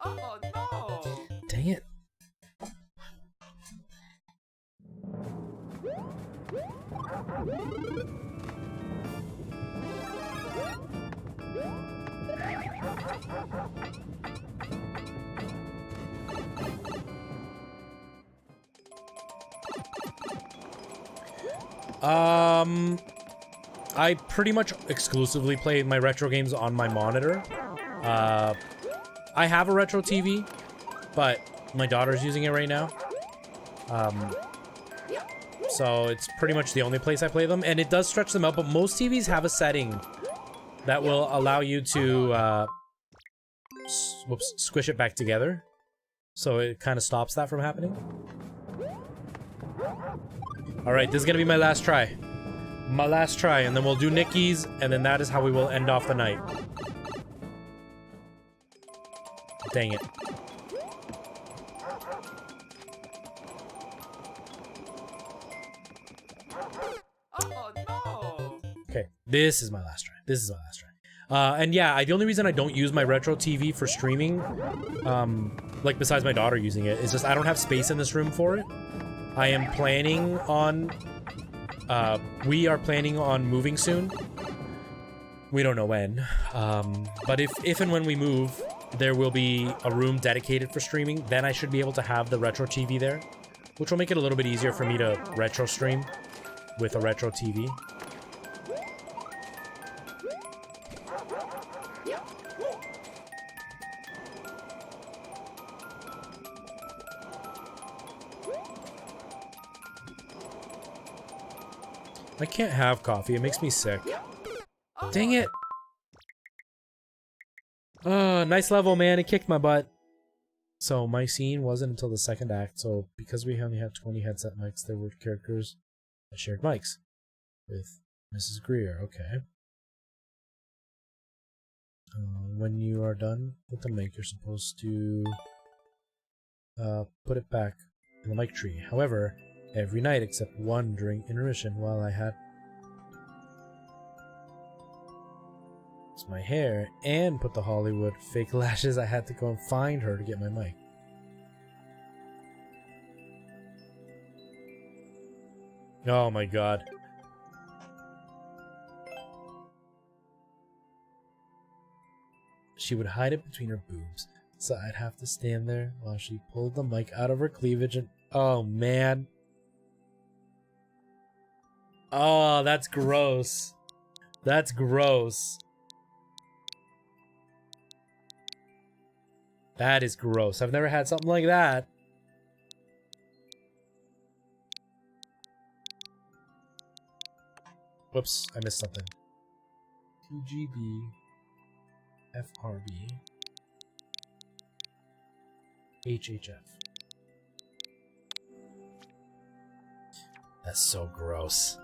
Oh no! Dang it. I pretty much exclusively play my retro games on my monitor. I have a retro TV, but my daughter's using it right now. So it's pretty much the only place I play them, and it does stretch them out, but most TVs have a setting that will allow you to, squish it back together. So it kind of stops that from happening. Alright, this is gonna be my last try. My last try, and then we'll do Nikki's, and then that is how we will end off the night. Dang it. Oh no! Okay, this is my last try. This is my last try. And yeah, the only reason I don't use my retro TV for streaming, like besides my daughter using it, is just I don't have space in this room for it. I am planning on, we are planning on moving soon. We don't know when, but if and when we move, there will be a room dedicated for streaming. Then I should be able to have the retro TV there, which will make it a little bit easier for me to retro stream with a retro TV. I can't have coffee, it makes me sick. Dang it! Nice level, man, it kicked my butt. So, my scene wasn't until the second act, so because we only had 20 headset mics, there were characters that shared mics with Mrs. Greer, okay. When you are done with the mic, you're supposed to put it back in the mic tree. However, every night except one during intermission while I had my hair and put the Hollywood fake lashes, I had to go and find her to get my mic. Oh my god. She would hide it between her boobs, so I'd have to stand there while she pulled the mic out of her cleavage and... Oh, man. Oh, that's gross. That's gross. That is gross. I've never had something like that. Whoops, I missed something. 2GB, FRB, HHF. That's so gross.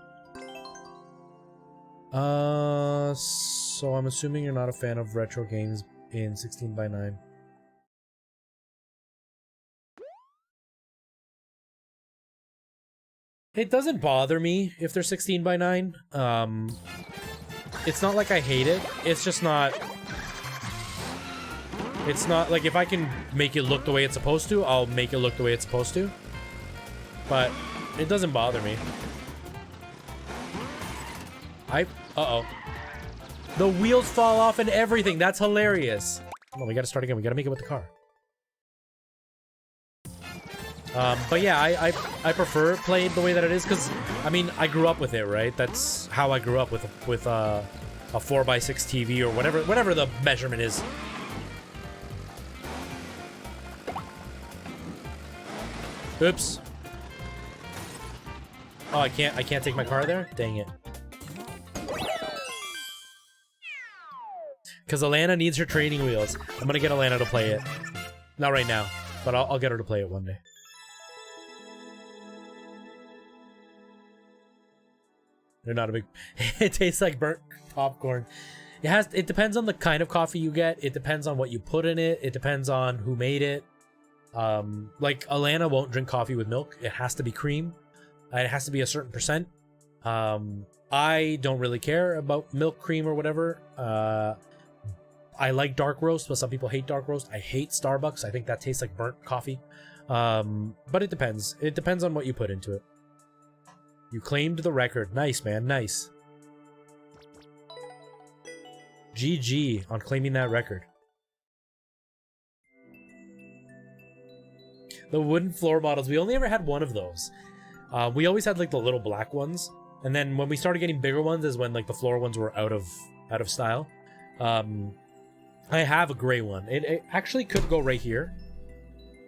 So I'm assuming you're not a fan of retro games in 16:9. It doesn't bother me if they're 16:9. It's not like I hate it. It's just not... It's not like if I can make it look the way it's supposed to, I'll make it look the way it's supposed to. But it doesn't bother me. Uh-oh. The wheels fall off and everything. That's hilarious. Come on, we gotta start again. We gotta make it with the car. But yeah, I prefer playing the way that it is because, I mean, I grew up with it, right? That's how I grew up with a 4x6 TV or whatever the measurement is. Oops. Oh, I can't take my car there? Dang it. Because Alana needs her training wheels. I'm gonna get Alana to play it. Not right now, but I'll get her to play it one day. They're not a big... It tastes like burnt popcorn. It depends on the kind of coffee you get. It depends on what you put in it. It depends on who made it. Like, Alana won't drink coffee with milk. It has to be cream. It has to be a certain percent. I don't really care about milk, cream, or whatever. I like dark roast, but some people hate dark roast. I hate Starbucks. I think that tastes like burnt coffee. But it depends. It depends on what you put into it. You claimed the record. Nice, man. Nice. GG on claiming that record. The wooden floor models. We only ever had one of those. We always had like the little black ones. And then when we started getting bigger ones is when like the floor ones were out of style. I have a gray one. It actually could go right here.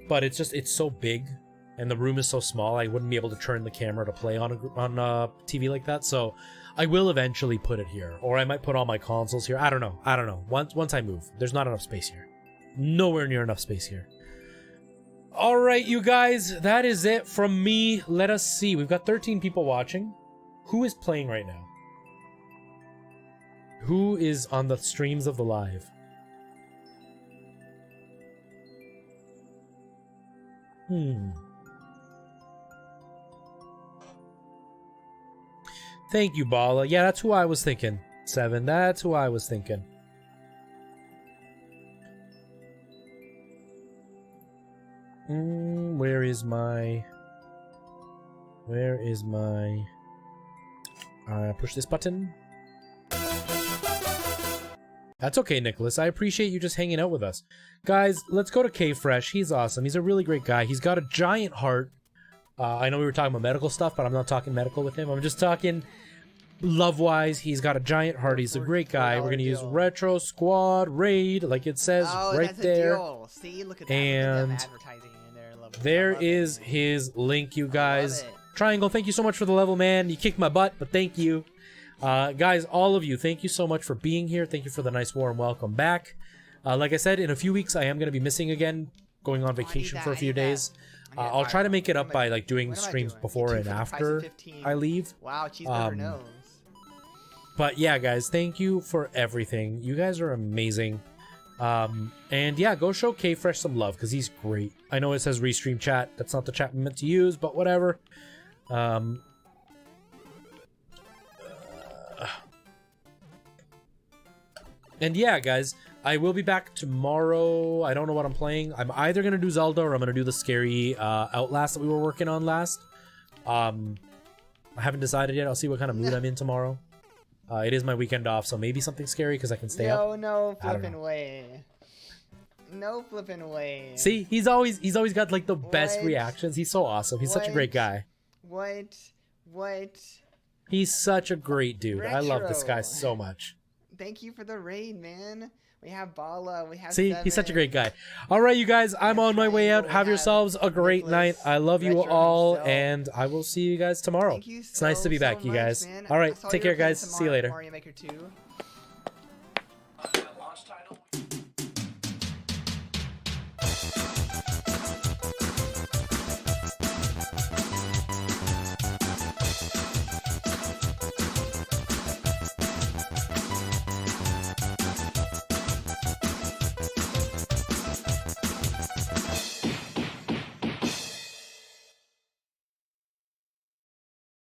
But it's so big. And the room is so small, I wouldn't be able to turn the camera to play on a TV like that. So I will eventually put it here, or I might put all my consoles here. I don't know. Once I move, there's not enough space here. Nowhere near enough space here. All right, you guys, that is it from me. Let us see. We've got 13 people watching. Who is playing right now? Who is on the streams of the live? Thank you, Bala. Yeah, that's who I was thinking. 7. That's who I was thinking. Where is my... push this button. That's okay, Nicholas. I appreciate you just hanging out with us. Guys, let's go to K-Fresh. He's awesome. He's a really great guy. He's got a giant heart. I know we were talking about medical stuff, but I'm not talking medical with him. I'm just talking love-wise. He's got a giant heart. He's a great guy. We're going to use Retro Squad Raid, like it says right there. See, look at that. And look at them advertising in there. there is his link, you guys. Triangle, thank you so much for the level, man. You kicked my butt, but thank you. Guys, all of you, thank you so much for being here. Thank you for the nice warm welcome back. Like I said, in a few weeks, I am going to be missing again, going on vacation for a few days. I'll try to make it up by like doing streams before and after I leave. Wow, cheeseburger nose. But yeah, guys, thank you for everything. You guys are amazing. And yeah, go show K-Fresh some love because he's great. I know it says restream chat. That's not the chat we meant to use, but whatever. And yeah, guys, I will be back tomorrow. I don't know what I'm playing. I'm either going to do Zelda or I'm going to do the scary Outlast that we were working on last. I haven't decided yet. I'll see what kind of mood I'm in tomorrow. It is my weekend off, so maybe something scary because I can stay up. No flipping way. No flipping way. See, he's always got like the best reactions. He's so awesome. He's such a great guy. What? He's such a great dude. Retro. I love this guy so much. Thank you for the raid, man. We have Bala. We have. See, Seven. he's such a great guy. All right, you guys, I'm on my way out. Have yourselves a great night. I love you all, and I will see you guys tomorrow. Thank you it's nice to be back, you guys. All right, take care, guys. See you later. Mario Maker 2.